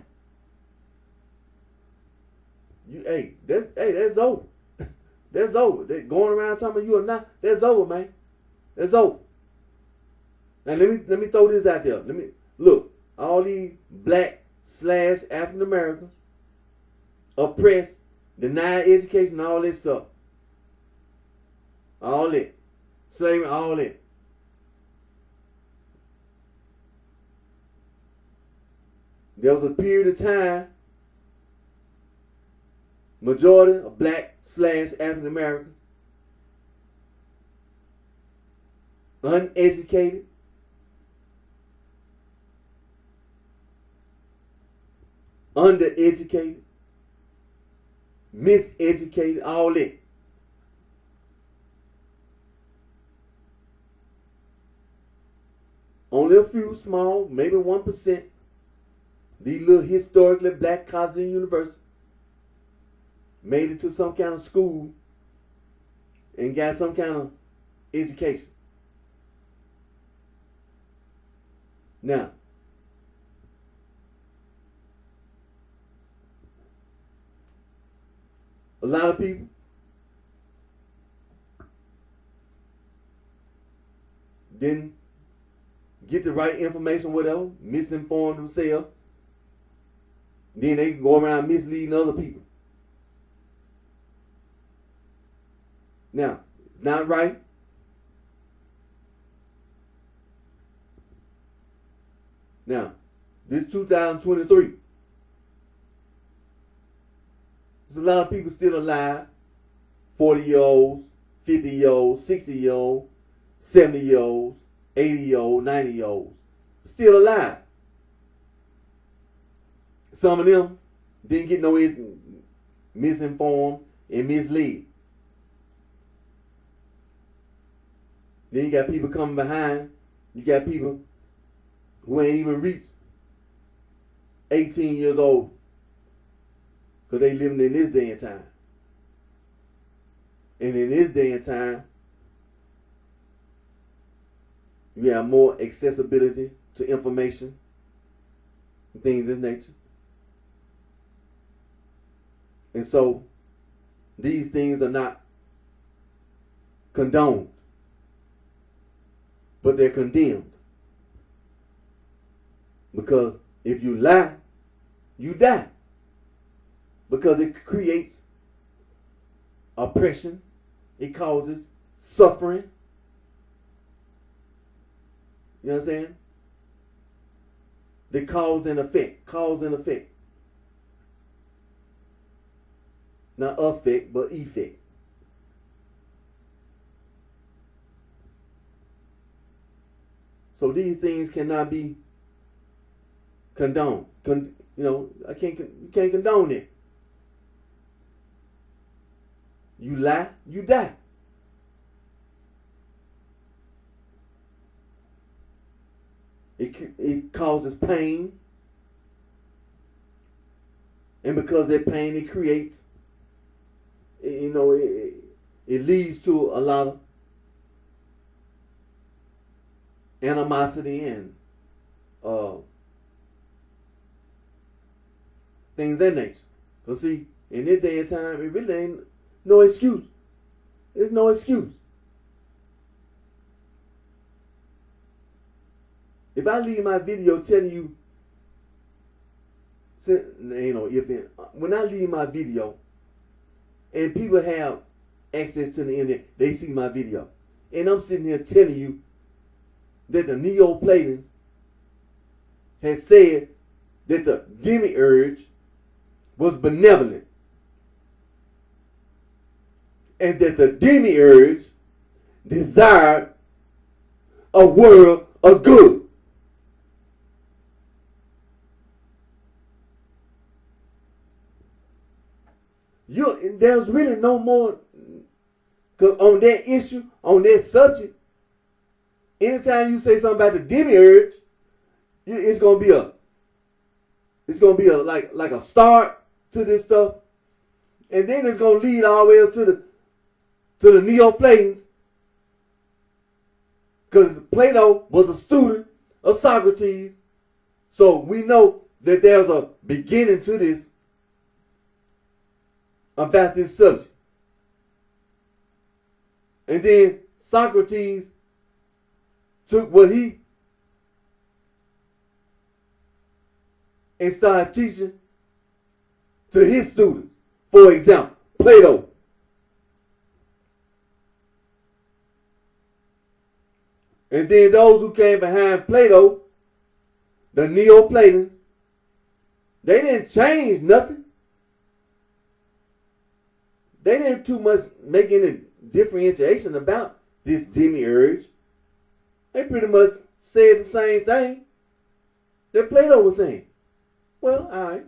That's over. That's over. They going around talking about you or not. That's over, man. That's over. Now let me throw this out there. Let me look. All these black / African Americans oppressed, denied education, all that stuff. All that. Slavery, all that. There was a period of time, majority of black / African American, uneducated, undereducated, miseducated, all that. Only a few small, maybe 1%, these little historically black colleges and universities made it to some kind of school and got some kind of education. Now, a lot of people didn't get the right information, whatever, misinformed themselves. Then they can go around misleading other people. Now, not right. Now, this 2023. There's a lot of people still alive. 40-year-olds, 50-year-olds, 60-year-olds, 70-year-olds, 80-year-olds, 90-year-olds. Still alive. Some of them didn't get no misinformed and misled. Then you got people coming behind. You got people who ain't even reached 18 years old because they living in this day and time. And in this day and time, you have more accessibility to information and things of this nature. And so, these things are not condoned, but they're condemned. Because if you lie, you die. Because it creates oppression. It causes suffering. You know what I'm saying? The cause and effect. Cause and effect. Not effect, but effect. So these things cannot be condoned. You can't condone it. You lie, you die. It causes pain. And because that pain, it creates, it leads to a lot of animosity and things of that nature. Because see, in this day and time, it really ain't no excuse. There's no excuse. If I leave my video telling you, when I leave my video and people have access to the internet, they see my video. And I'm sitting here telling you that the Neoplatonians had said that the demiurge was benevolent. and that the demiurge desired a world of good. There's really no more, cause on that issue, on that subject. Anytime you say something about the demiurge, it's gonna be a like a start to this stuff, and then it's gonna lead all the way up to the Neoplatons, because Plato was a student of Socrates, so we know that there's a beginning to this about this subject. And then Socrates took what he and started teaching to his students. For example, Plato. And then those who came behind Plato, the Neoplatons, they didn't change nothing. They didn't too much make any differentiation about this demiurge. They pretty much said the same thing that Plato was saying. Well, all right.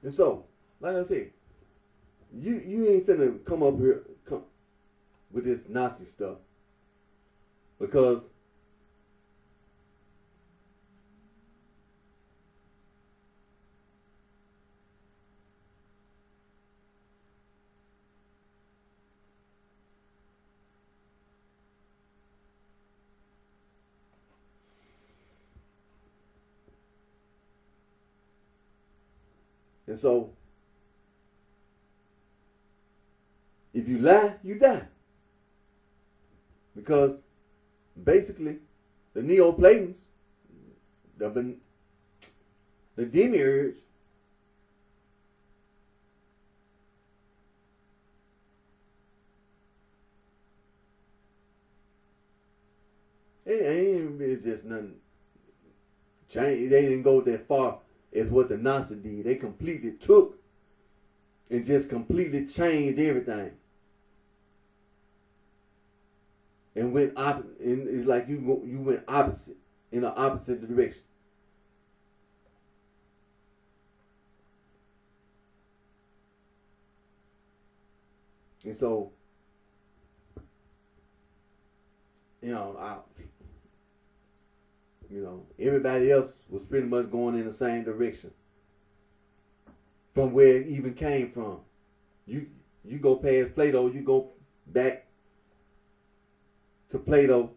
And so, like I said, you ain't finna come up here with this Nazi stuff, because and so if you lie, you die. Because basically the Neoplatons, the demiurge, it ain't really just nothing change. They didn't go that far as what the Nazis did. They completely took and just completely changed everything. And went opposite. And it's like you went opposite, in the opposite direction. And so, everybody else was pretty much going in the same direction from where it even came from. You go past Plato, you go back to Plato.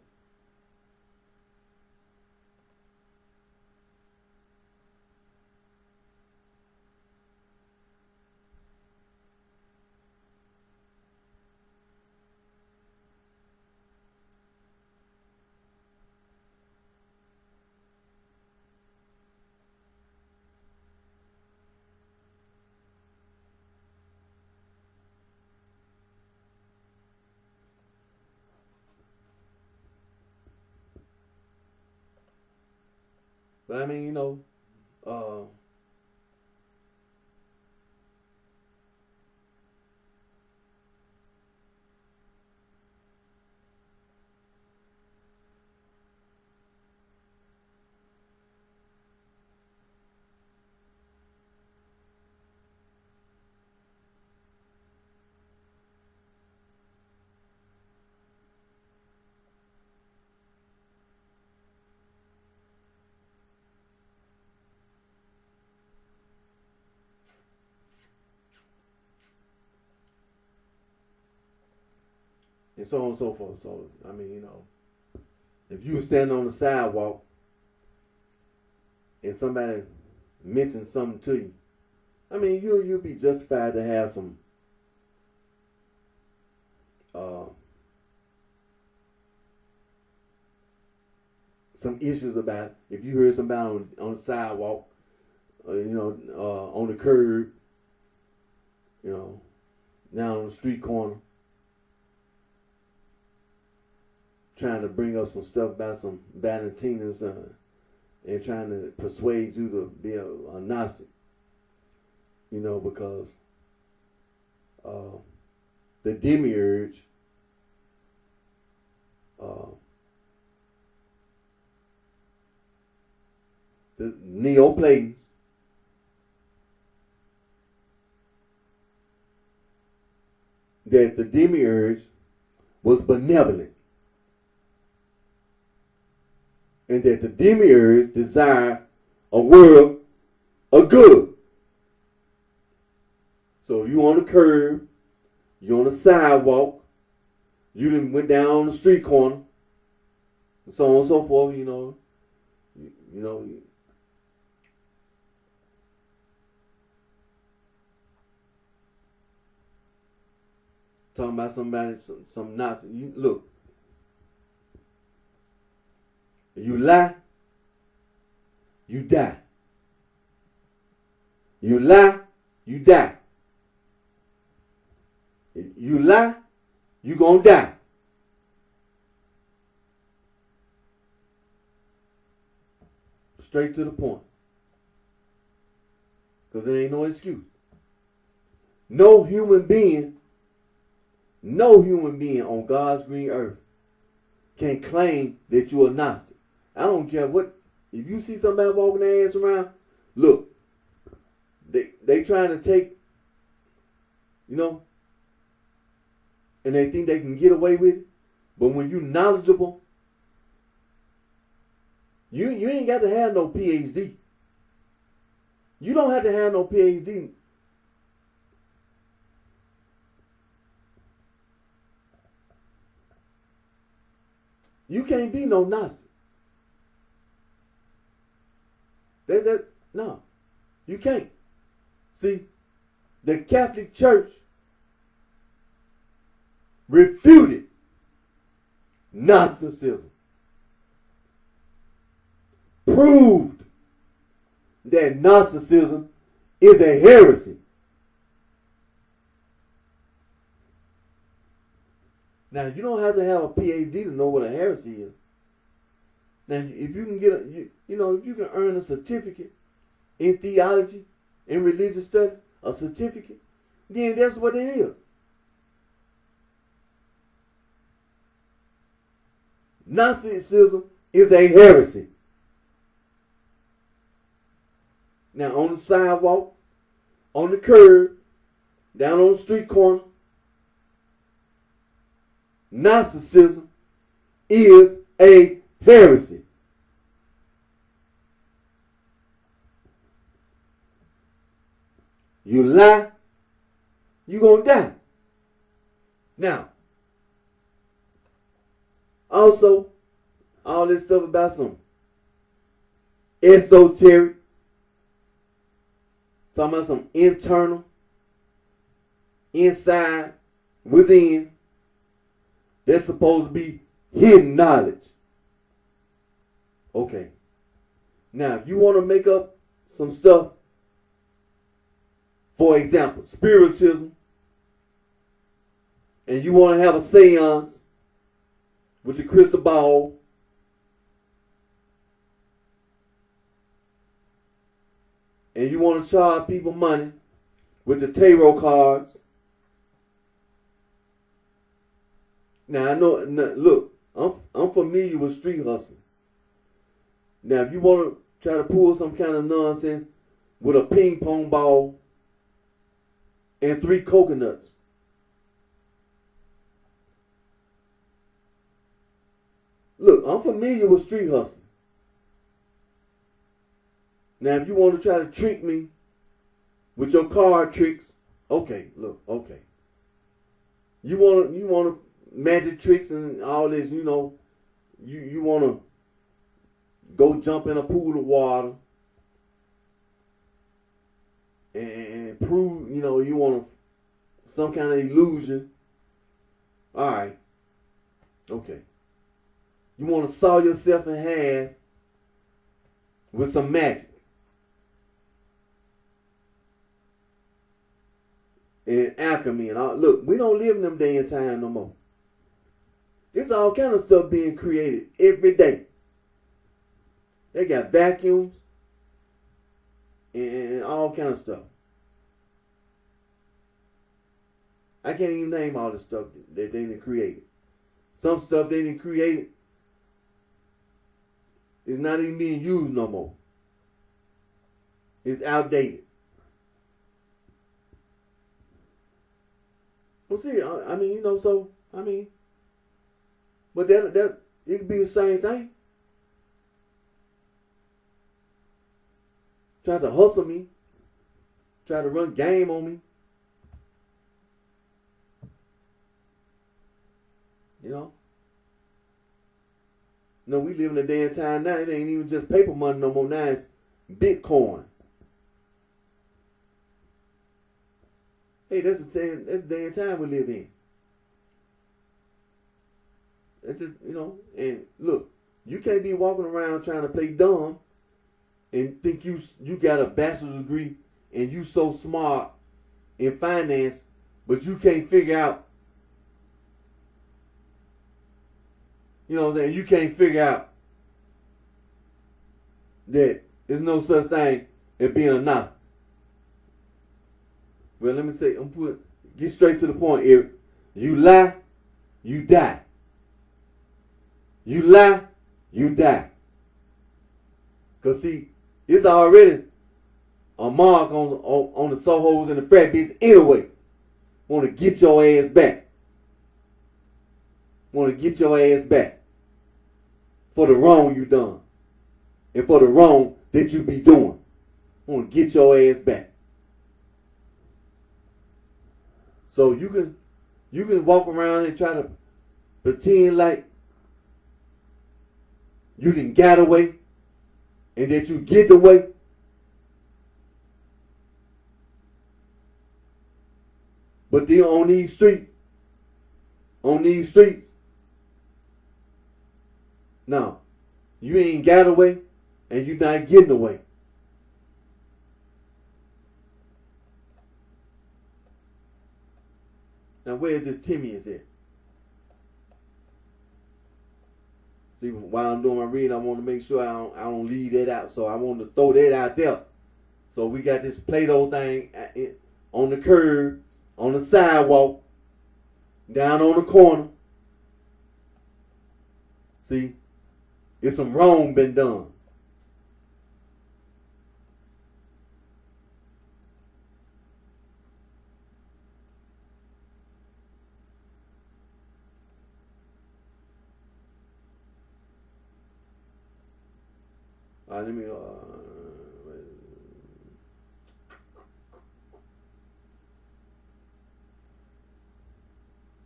But I mean, and so on and so forth. So, I mean, if you were standing on the sidewalk and somebody mentioned something to you, I mean, you'll be justified to have some issues about it. If you heard somebody on the sidewalk, on the curb, down on the street corner, trying to bring up some stuff about some Valentina's and trying to persuade you to be a Gnostic, because the demiurge, the Neoplatons, that the demiurge was benevolent, and that the demiurge desired a world of good. So you on the curb, you on the sidewalk, you done went down on the street corner, and so on and so forth. Talking about somebody, some Nazi. Look, you lie, you die. You lie, you die. You lie, you gonna die. Straight to the point. Because there ain't no excuse. No human being on God's green earth can claim that you're a Gnostic. I don't care what. If you see somebody walking their ass around, look, they trying to take, and they think they can get away with it. But when you knowledgeable, you ain't got to have no PhD. You don't have to have no PhD. You can't be no Gnostic. No, you can't. See, the Catholic Church refuted Gnosticism, proved that Gnosticism is a heresy. Now, you don't have to have a PhD to know what a heresy is. Now, if you can if you can earn a certificate in theology, in religious studies, a certificate, then that's what it is. Gnosticism is a heresy. Now, on the sidewalk, on the curb, down on the street corner, Gnosticism is a heresy. You lie, you gonna die. Now, also, all this stuff about some esoteric, talking about some internal, inside, within, that's supposed to be hidden knowledge. Okay. Now, if you want to make up some stuff, for example, spiritism, and you want to have a seance with the crystal ball, and you want to charge people money with the tarot cards. Now I know. Now, look, I'm familiar with street hustling. Now, if you want to try to pull some kind of nonsense with a ping pong ball and 3 coconuts, look, I'm familiar with street hustling. Now, if you want to try to trick me with your card tricks, okay, look, okay. You want to magic tricks and all this, you want to go jump in a pool of water and prove, you want some kind of illusion. All right. Okay. You want to saw yourself in half with some magic. And alchemy and all. Look, we don't live in them day and time no more. It's all kind of stuff being created every day. They got vacuums and all kind of stuff. I can't even name all the stuff that they didn't create. Some stuff they didn't create is not even being used no more. It's outdated. Well, see, but that it could be the same thing. Try to hustle me, try to run game on me. No, we live in a day and time now. It ain't even just paper money no more. Now it's Bitcoin. Hey, that's the day and time we live in. That's just, and look, you can't be walking around trying to play dumb and think you got a bachelor's degree and you so smart in finance, but you can't figure out, what I'm saying? You can't figure out that there's no such thing as being a Nazi. Well, let me say, get straight to the point, Eric. You lie, you die. You lie, you die. Because, see, it's already a mark on the Sohos and the frat bitch anyway. Want to get your ass back. Want to get your ass back for the wrong you done and for the wrong that you be doing. Want to get your ass back. So you can walk around and try to pretend like you didn't get away and that you get away. But then on these streets, no, you ain't got away and you not getting away. Now where's this Timmy's at? See, while I'm doing my reading, I want to make sure I don't leave that out. So I want to throw that out there. So we got this Play-Doh thing on the curb, on the sidewalk, down on the corner. See, it's some wrong been done. All right, let me.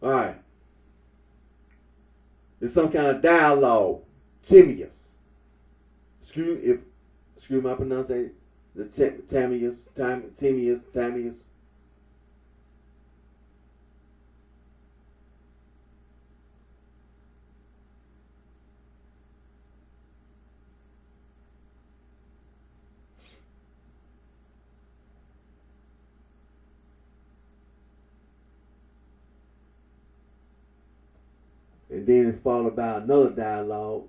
All right. There's some kind of dialogue. Timaeus. Excuse my pronunciation. The Timaeus. And then it's followed by another dialogue.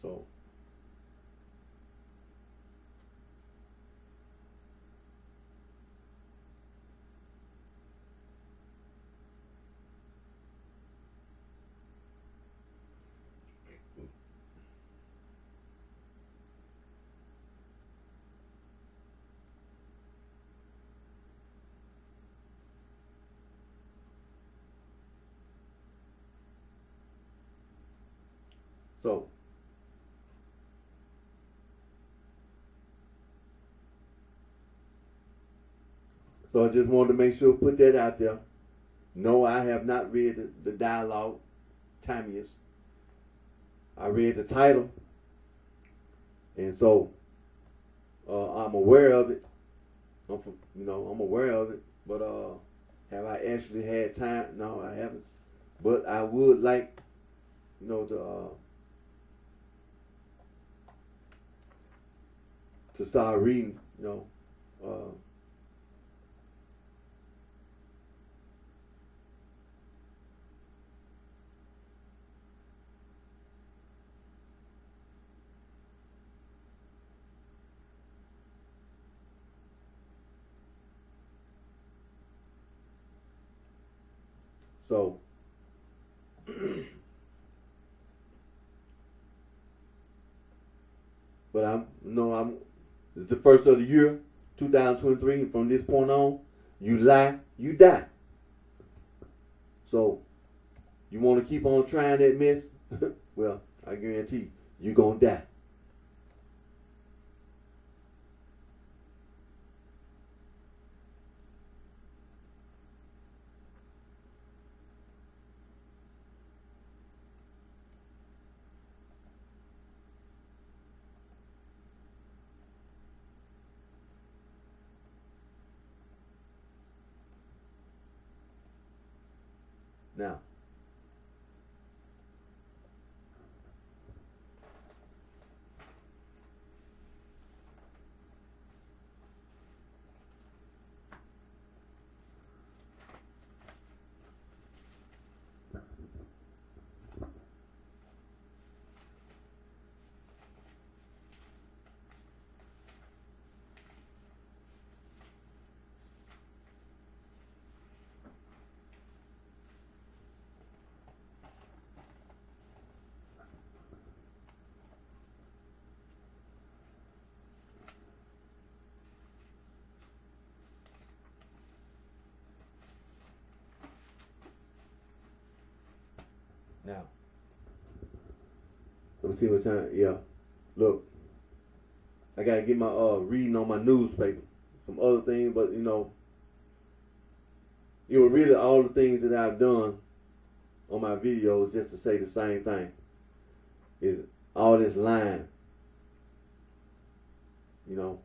So So I just wanted to make sure put that out there. No, I have not read the dialogue, Timaeus. I read the title, and so I'm aware of it. I'm aware of it. But have I actually had time? No, I haven't. But I would like, to start reading. So, but it's the first of the year, 2023. From this point on, you lie, you die. So, you want to keep on trying that mess? Well, I guarantee you're going to die. Now, Now, let me see what time. Yeah, look, I gotta get my reading on my newspaper, some other things, but it was really all the things that I've done on my videos just to say the same thing. Is all this lying, and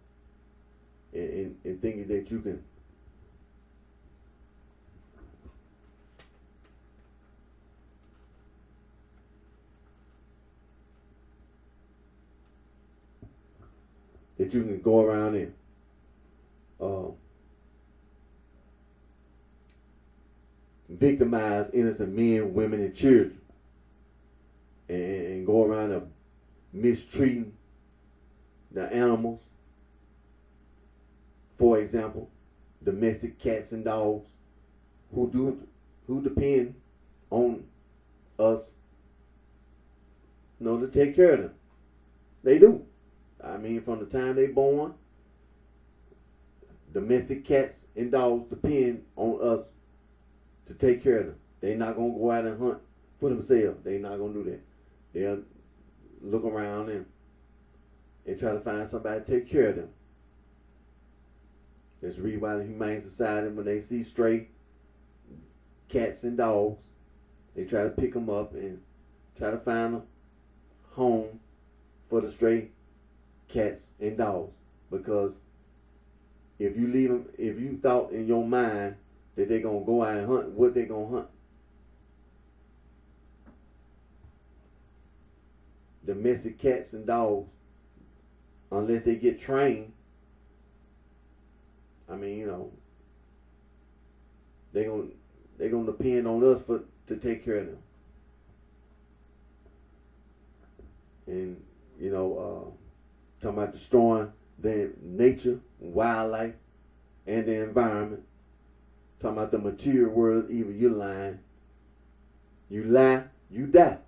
thinking that you can. That you can go around and victimize innocent men, women, and children, and go around and mistreating the animals. For example, domestic cats and dogs who depend on us, to take care of them. They do. I mean, from the time they born, domestic cats and dogs depend on us to take care of them. They're not going to go out and hunt for themselves. They're not going to do that. They'll look around and try to find somebody to take care of them. That's the reason why the Humane Society, when they see stray cats and dogs, they try to pick them up and try to find a home for the stray cats and dogs. Because if you leave them, if you thought in your mind that they're going to go out and hunt, what they going to hunt? Domestic cats and dogs, unless they get trained, they're gonna depend on us to take care of them. And talking about destroying the nature, wildlife, and the environment. Talking about the material world, even you're lying. You lie, you die.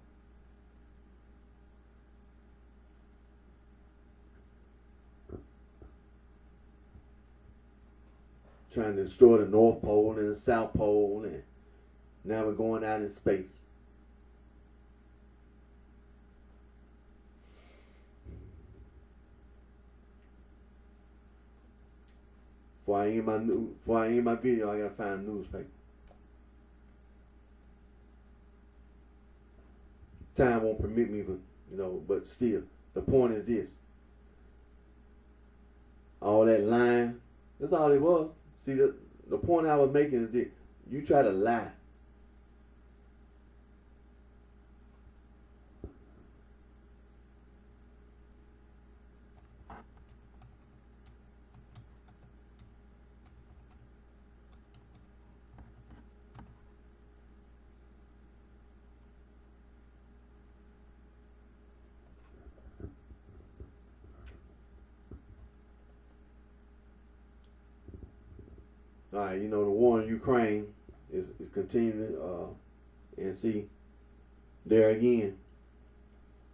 Trying to destroy the North Pole and the South Pole, and now we're going out in space. before I end my video, I gotta find a newspaper. Time won't permit me, but still, the point is this: all that lying, that's all it was. See, the point I was making is that you try to lie. All right, the war in Ukraine is continuing, and see, there again,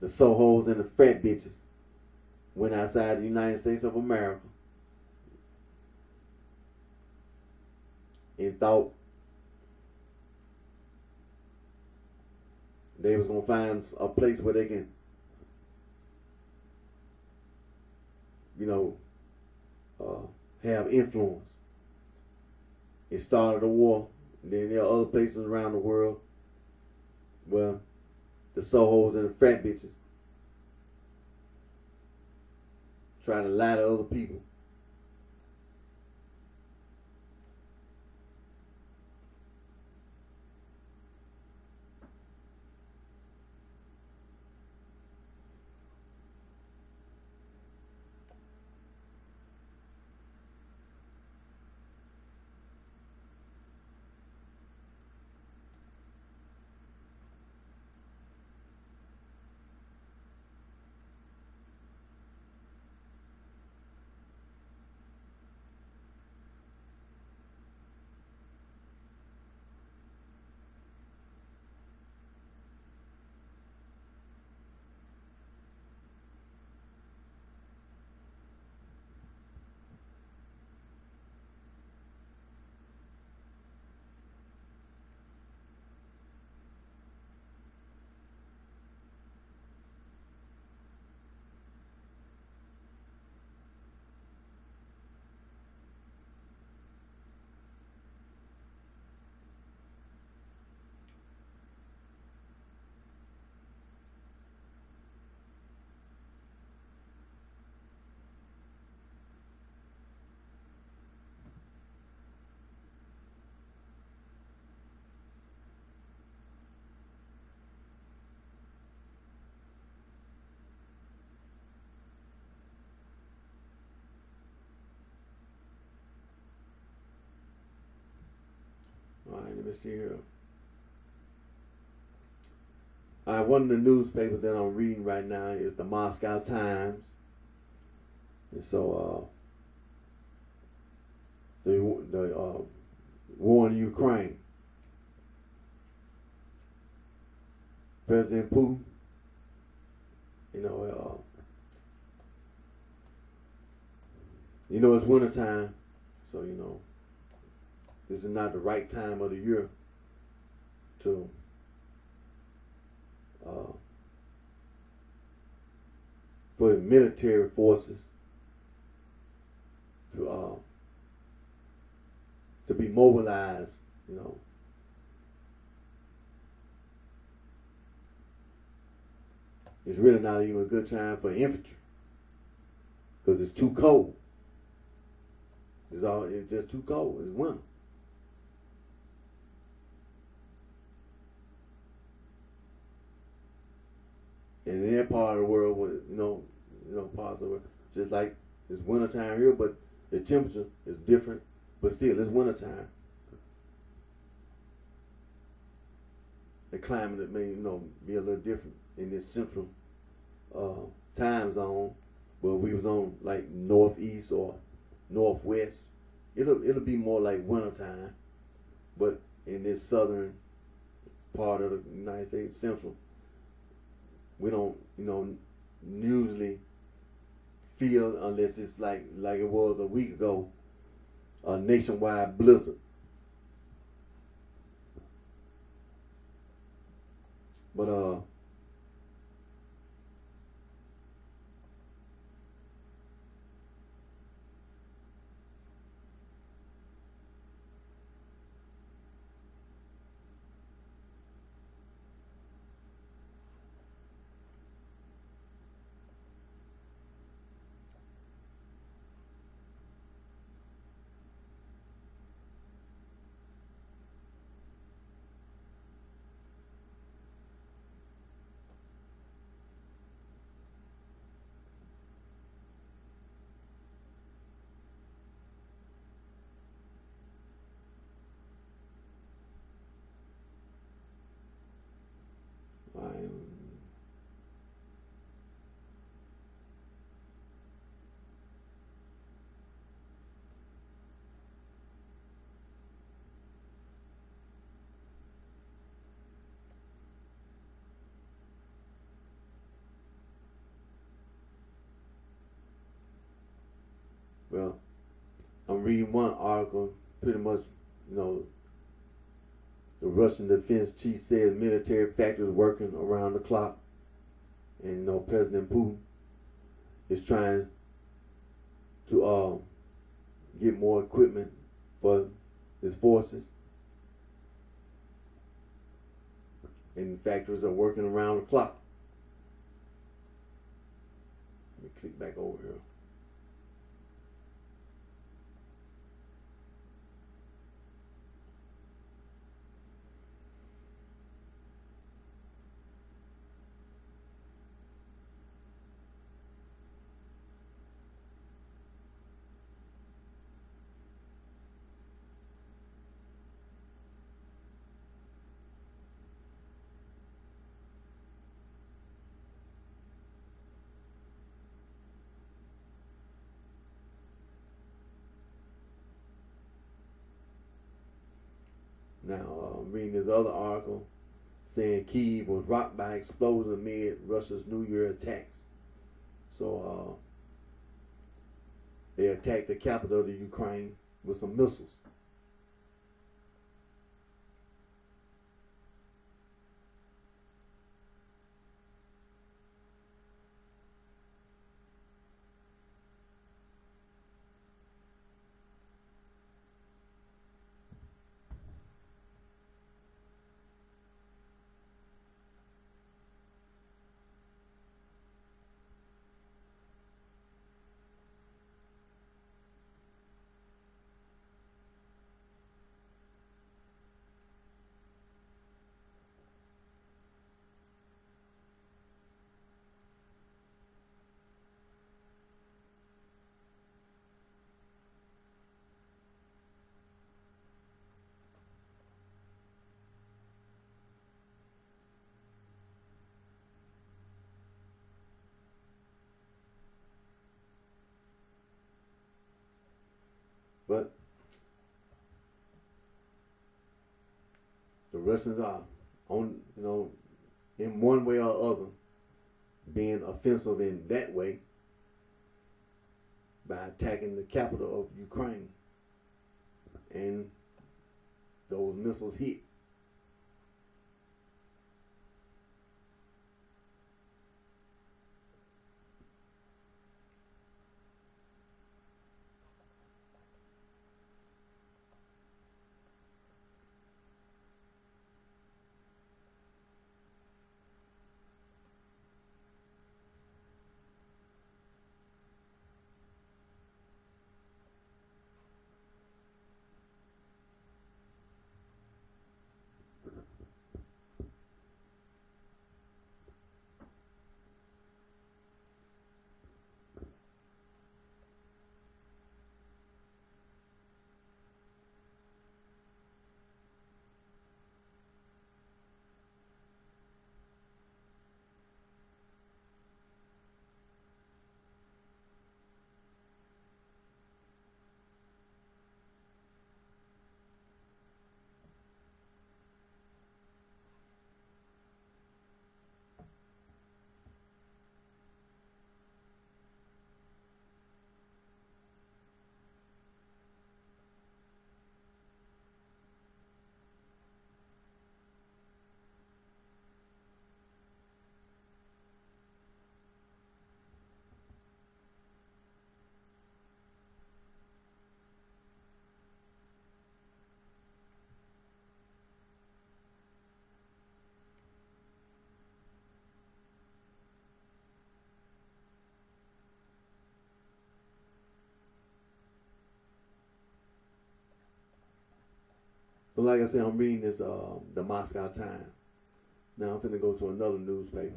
the so-hoes and the fat bitches went outside the United States of America and thought they was gonna find a place where they can, have influence. It started a war. Then there are other places around the world where the so-hoes and the fat bitches try to lie to other people. All right, let me see here. All right, one of the newspapers that I'm reading right now is the Moscow Times. And so, the war in Ukraine. President Putin, it's winter time, so this is not the right time of the year to for the military forces to be mobilized. It's really not even a good time for infantry because it's too cold. It's just too cold. It's winter. And in that part of the world, parts of it, just like it's winter time here, but the temperature is different. But still, it's winter time. The climate may, be a little different in this central time zone, where we was on like northeast or northwest. It'll be more like winter time, but in this southern part of the United States, central, we don't, usually feel, unless it's like it was a week ago, a nationwide blizzard. But Well, I'm reading one article, pretty much, you know, the Russian defense chief said military factories working around the clock, and you know President Putin is trying to get more equipment for his forces, and factories are working around the clock. Let me click back over here. Now, reading this other article saying Kyiv was rocked by explosions amid Russia's New Year attacks. So they attacked the capital of the Ukraine with some missiles. But the Russians are on, you know, in one way or other, being offensive in that way by attacking the capital of Ukraine, and those missiles hit. So like I said, I'm reading this the Moscow Times. Now I'm finna go to another newspaper.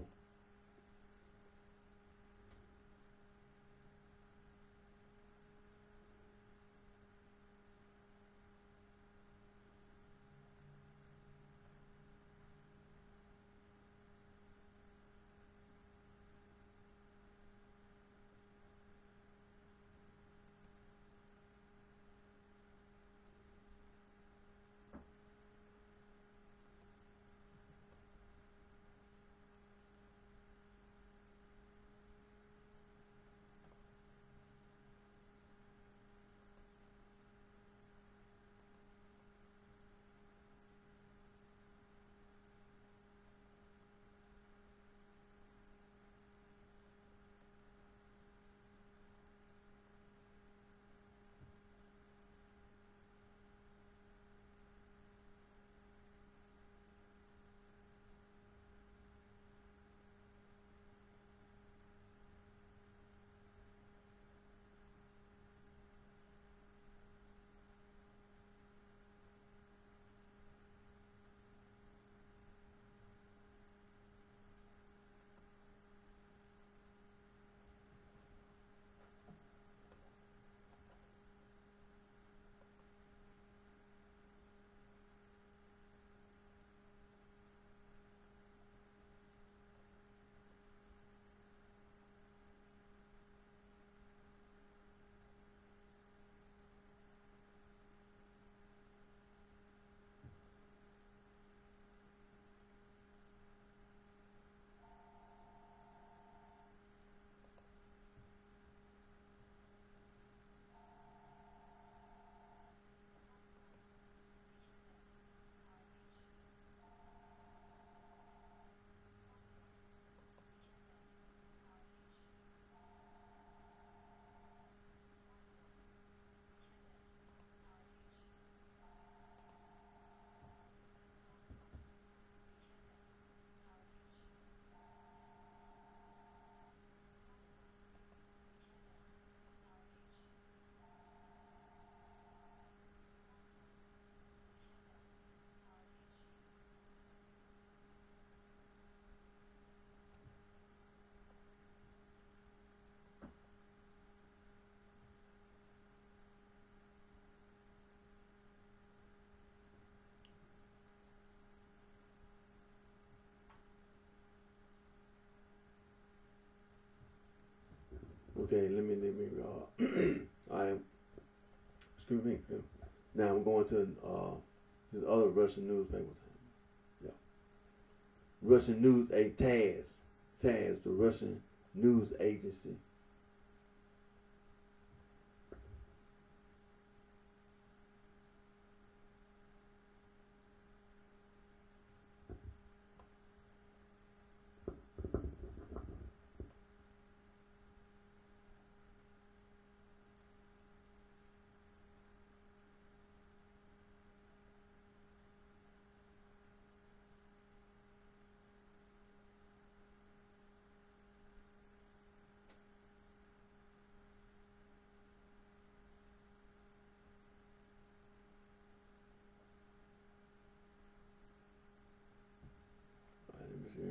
Okay, let me I excuse me. Now I'm going to this other Russian newspaper. Yeah. Russian news, TASS, the Russian news agency. All right, let me see.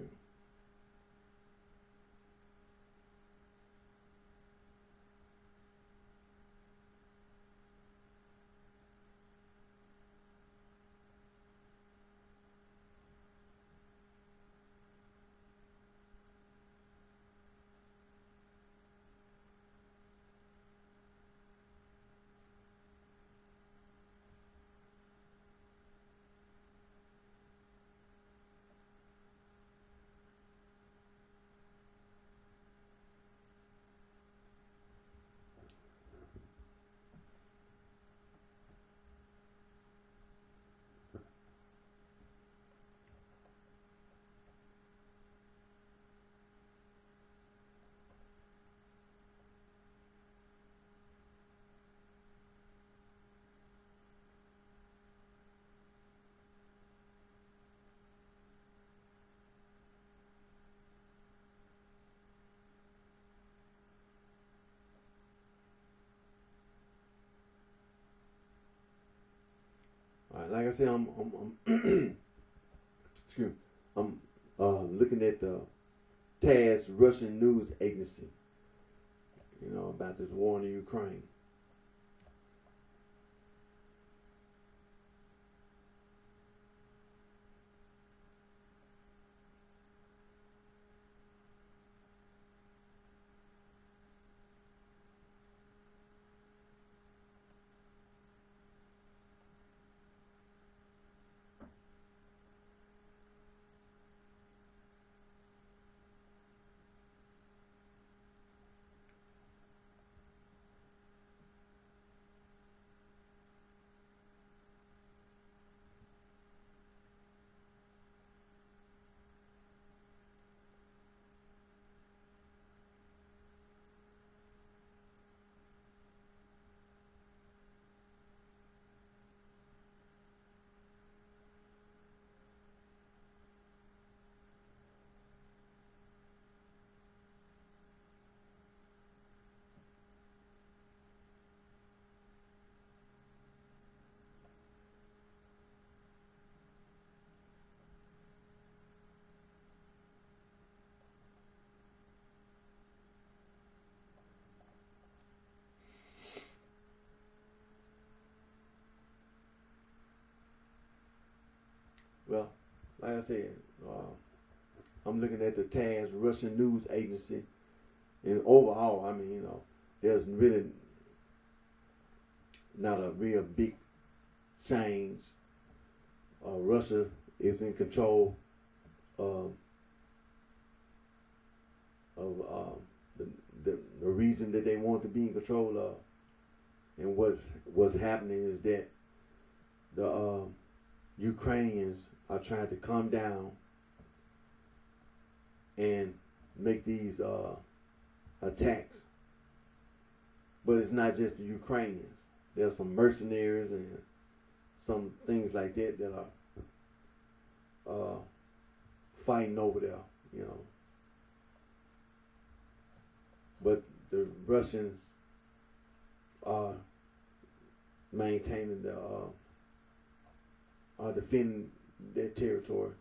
All right, like I said, I'm excuse me, I'm looking at the TASS Russian news agency. You know, about this war in Ukraine. Well, like I said, I'm looking at the TASS Russian news agency, and overall, I mean, you know, there's really not a real big change. Russia is in control of the reason that they want to be in control of, and what's happening is that the Ukrainians are trying to come down and make these attacks. But it's not just the Ukrainians. There's some mercenaries and some things like that that are fighting over there, you know. But the Russians are maintaining are defending their territory.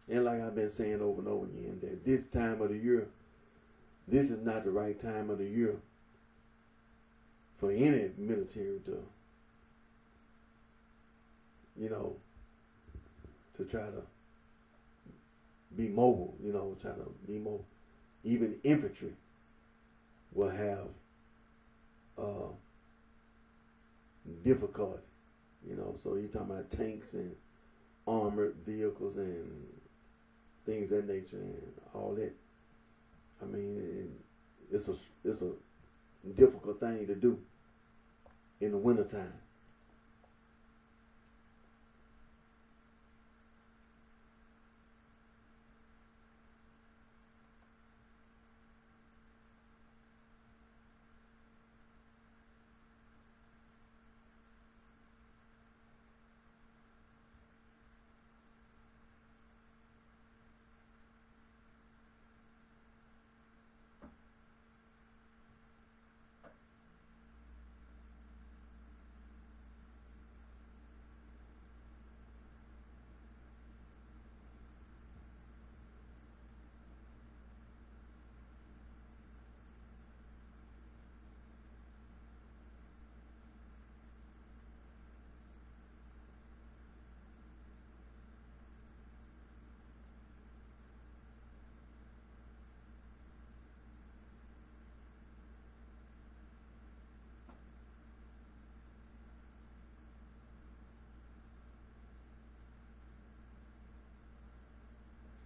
And like I've been saying over and over again, that this time of the year, this is not the right time of the year for any military to, you know, to try to be mobile, try to be mobile. Even infantry will have difficulty, so you're talking about tanks and armored vehicles and things of that nature and all that. I mean, it's a difficult thing to do in the wintertime.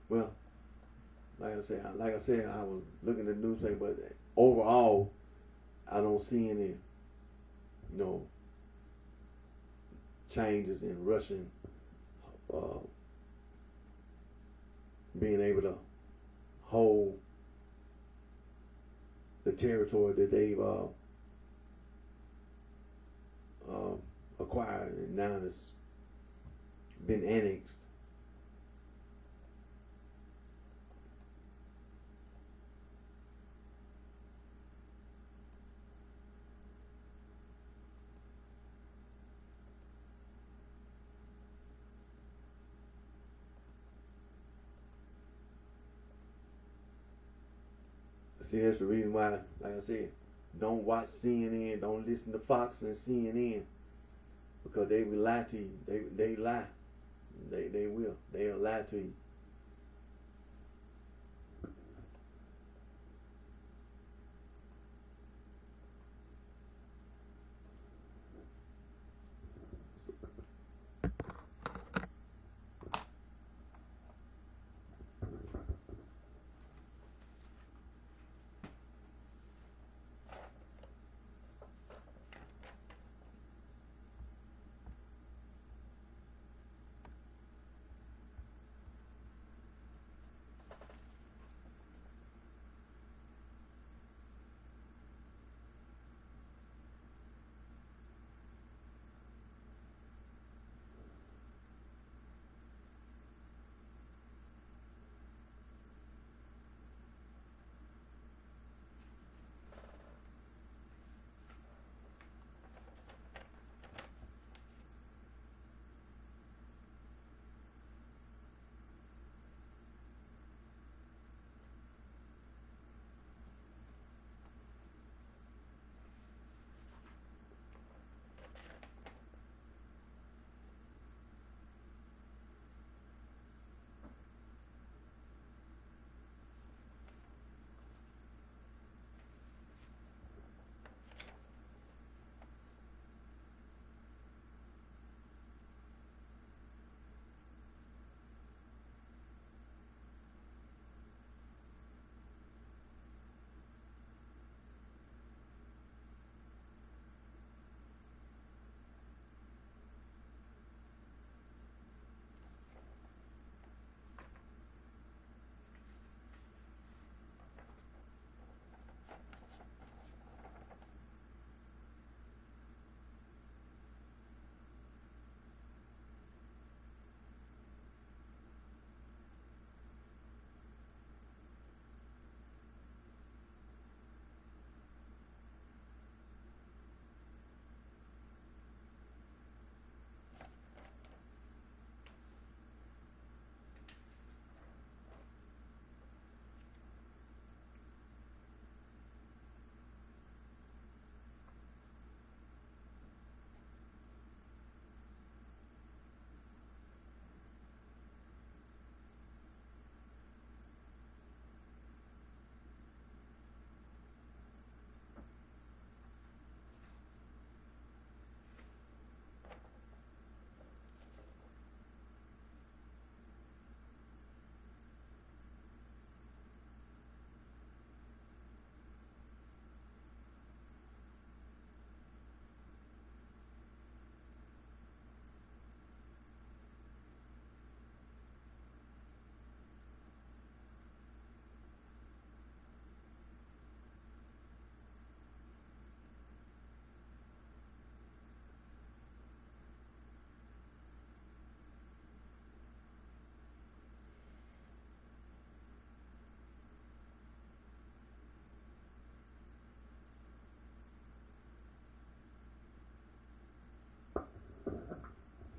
Well, like I said, I was looking at the newspaper, but overall, I don't see any, changes in Russian being able to hold the territory that they've acquired, and now it's been annexed. See, that's the reason why, like I said, don't watch CNN, don't listen to Fox and CNN, because they will lie to you. They lie. They will. They'll lie to you.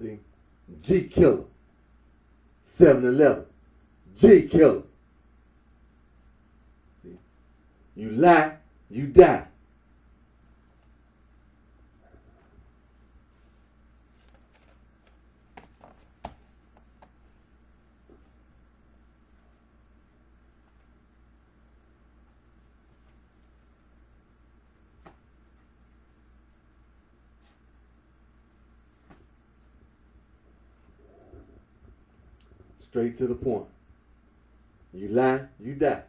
See? G killer. 7-Eleven. G killer. See? You lie, you die. Straight to the point. You lie, you die.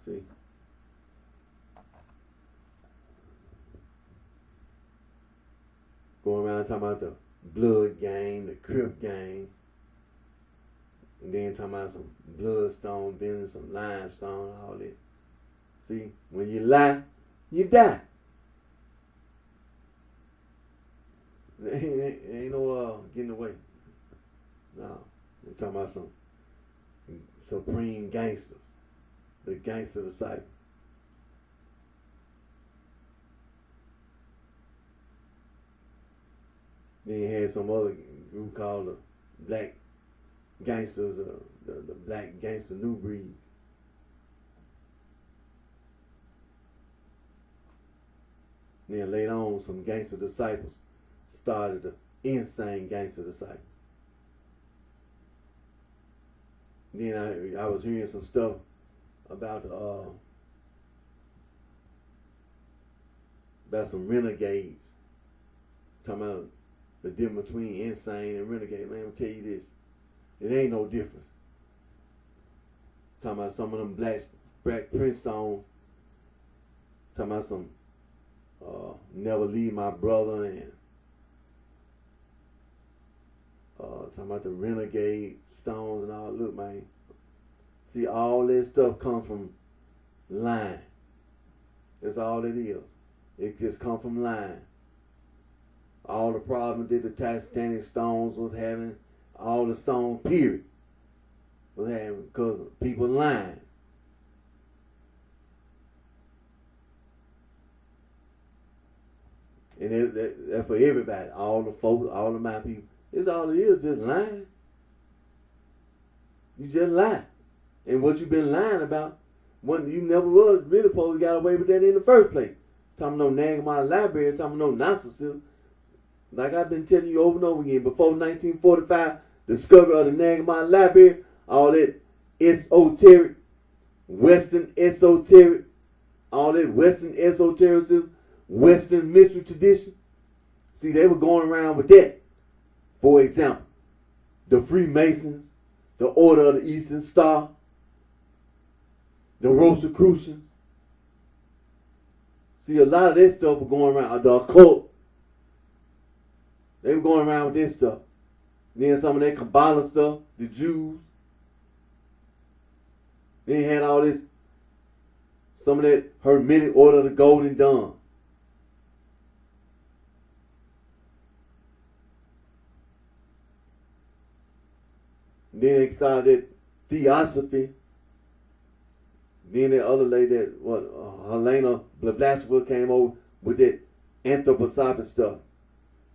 See? Going around talking about the blood gang, the Crip gang, and then talking about some bloodstone business, some limestone, all that. See, when you lie, you die. Ain't no getting away. No. We're talking about some supreme gangsters. The gangster disciple. Then you had some other group called the Black Gangsters, the Black Gangster New Breed. Then later on, some gangster disciples started the insane gangster disciple. Then I was hearing some stuff about some renegades. Talking about the difference between insane and renegade. Man, I'm gonna tell you this. It ain't no difference. Talking about some of them black Princestones. Talking about some never leave my brother and talking about the renegade stones and all. Look, man. See, all this stuff comes from lying. That's all it is. It just comes from lying. All the problems that the Titanic stones was having, all the stone period was having because of people lying. And that's for everybody. All the folks, all the my people. It's all it is, just lying. You just lie. And what you been lying about, when you never was really supposed to got away with that in the first place. Talking no nagging my library, talking no nonsense. Like I've been telling you over and over again, before 1945, discovery of the Nagamon Library, all that esoteric, Western esoteric, all that Western esotericism, Western mystery tradition. See, they were going around with that. For example, the Freemasons, the Order of the Eastern Star, the Rosicrucians. See, a lot of that stuff was going around, the occult. They were going around with this stuff. Then some of that Kabbalah stuff, the Jews. Then you had all this, some of that Hermetic Order of the Golden Dawn. Then they started that Theosophy. Then that other lady, Helena Blavatsky came over with that anthroposophic stuff.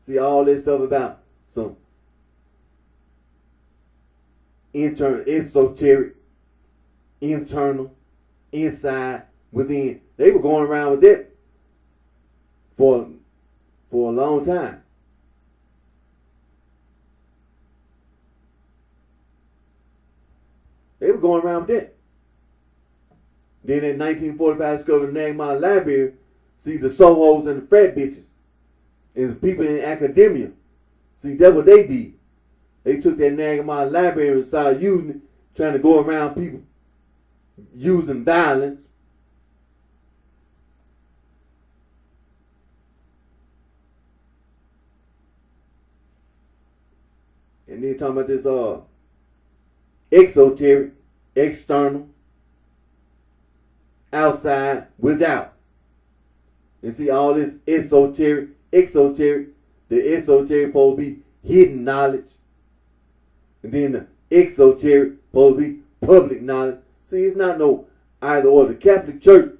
See, all this stuff about some internal, esoteric, internal, inside, within. They were going around with that for a long time. They were going around with that. Then in 1945, discovered the Nagamon Library. See, the Sohos and the frat bitches and the people in academia. See, that's what they did. They took that Nagamon Library and started using it, trying to go around people using violence. And then talking about this exoteric, external, outside, without. And see all this esoteric, exoteric. The esoteric supposed to be hidden knowledge. And then the exoteric supposed to be public knowledge. See, it's not no either or. The Catholic Church,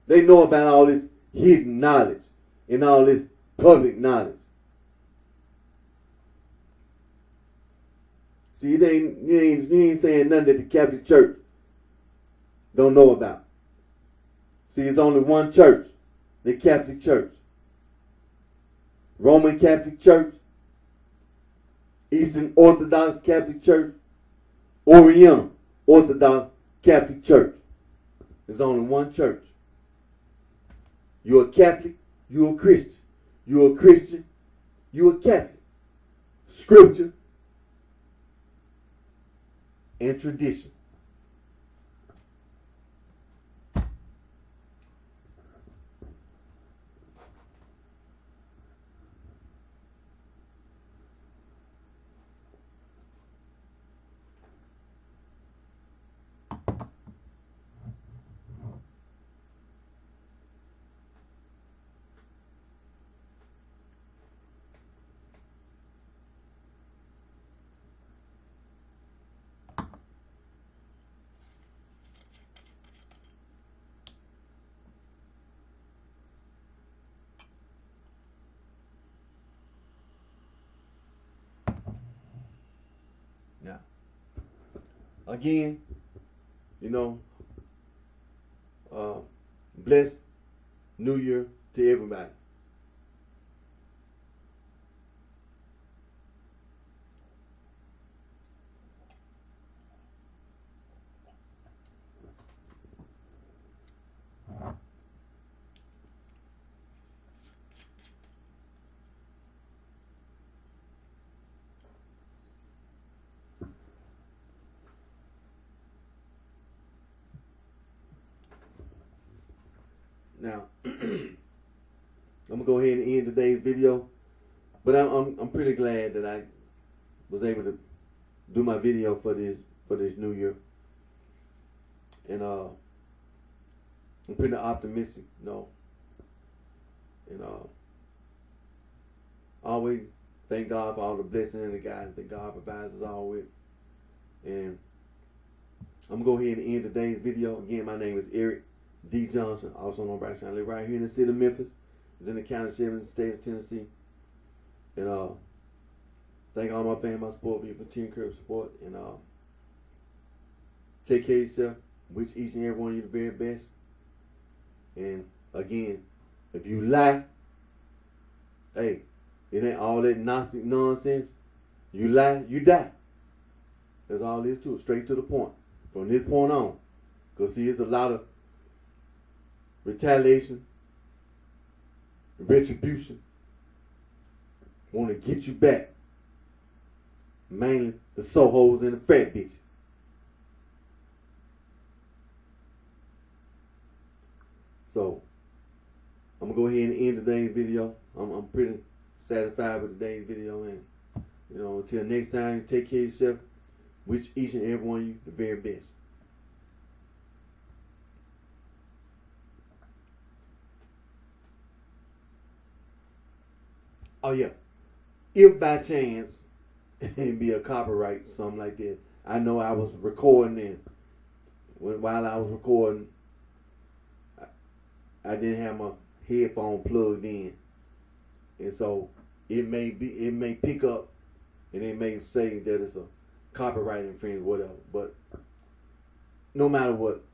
they know about all this hidden knowledge and all this public knowledge. See, you ain't saying nothing that the Catholic Church don't know about. See, it's only one church, the Catholic Church. Roman Catholic Church, Eastern Orthodox Catholic Church, Oriental Orthodox Catholic Church. There's only one church. You're a Catholic, you're a Christian. You're a Christian, you're a Catholic. Scripture and tradition. Now, again, blessed New Year to everybody. Now, I'm gonna go ahead and end today's video, but I'm pretty glad that I was able to do my video for this new year, and I'm pretty optimistic, and always thank God for all the blessing and the guidance that God provides us all with, and I'm gonna go ahead and end today's video. Again, my name is Eric D. Johnson, also known as BrightShine. I live right here in the city of Memphis. It's in the county of Shelby, state of Tennessee. And thank all my family, my support, for your continued encouragement, support. And take care of yourself. Wish each and every one of you the very best. And again, if you lie, hey, it ain't all that Gnostic nonsense. You lie, you die. That's all there is to it. Straight to the point. From this point on. Because see, it's a lot of retaliation, retribution, want to get you back. Mainly the sohos and the fat bitches. So, I'm going to go ahead and end today's video. I'm pretty satisfied with today's video. And, until next time, take care of yourself. Wish each and every one of you the very best. Oh yeah, if by chance it be a copyright, something like that. I know I was recording, and while I was recording, I didn't have my headphone plugged in, and so it may pick up, and it may say that it's a copyright infringement, whatever. But no matter what,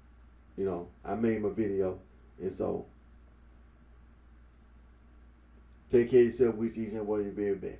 I made my video, and so take care of yourself. Wish each and one of you very best.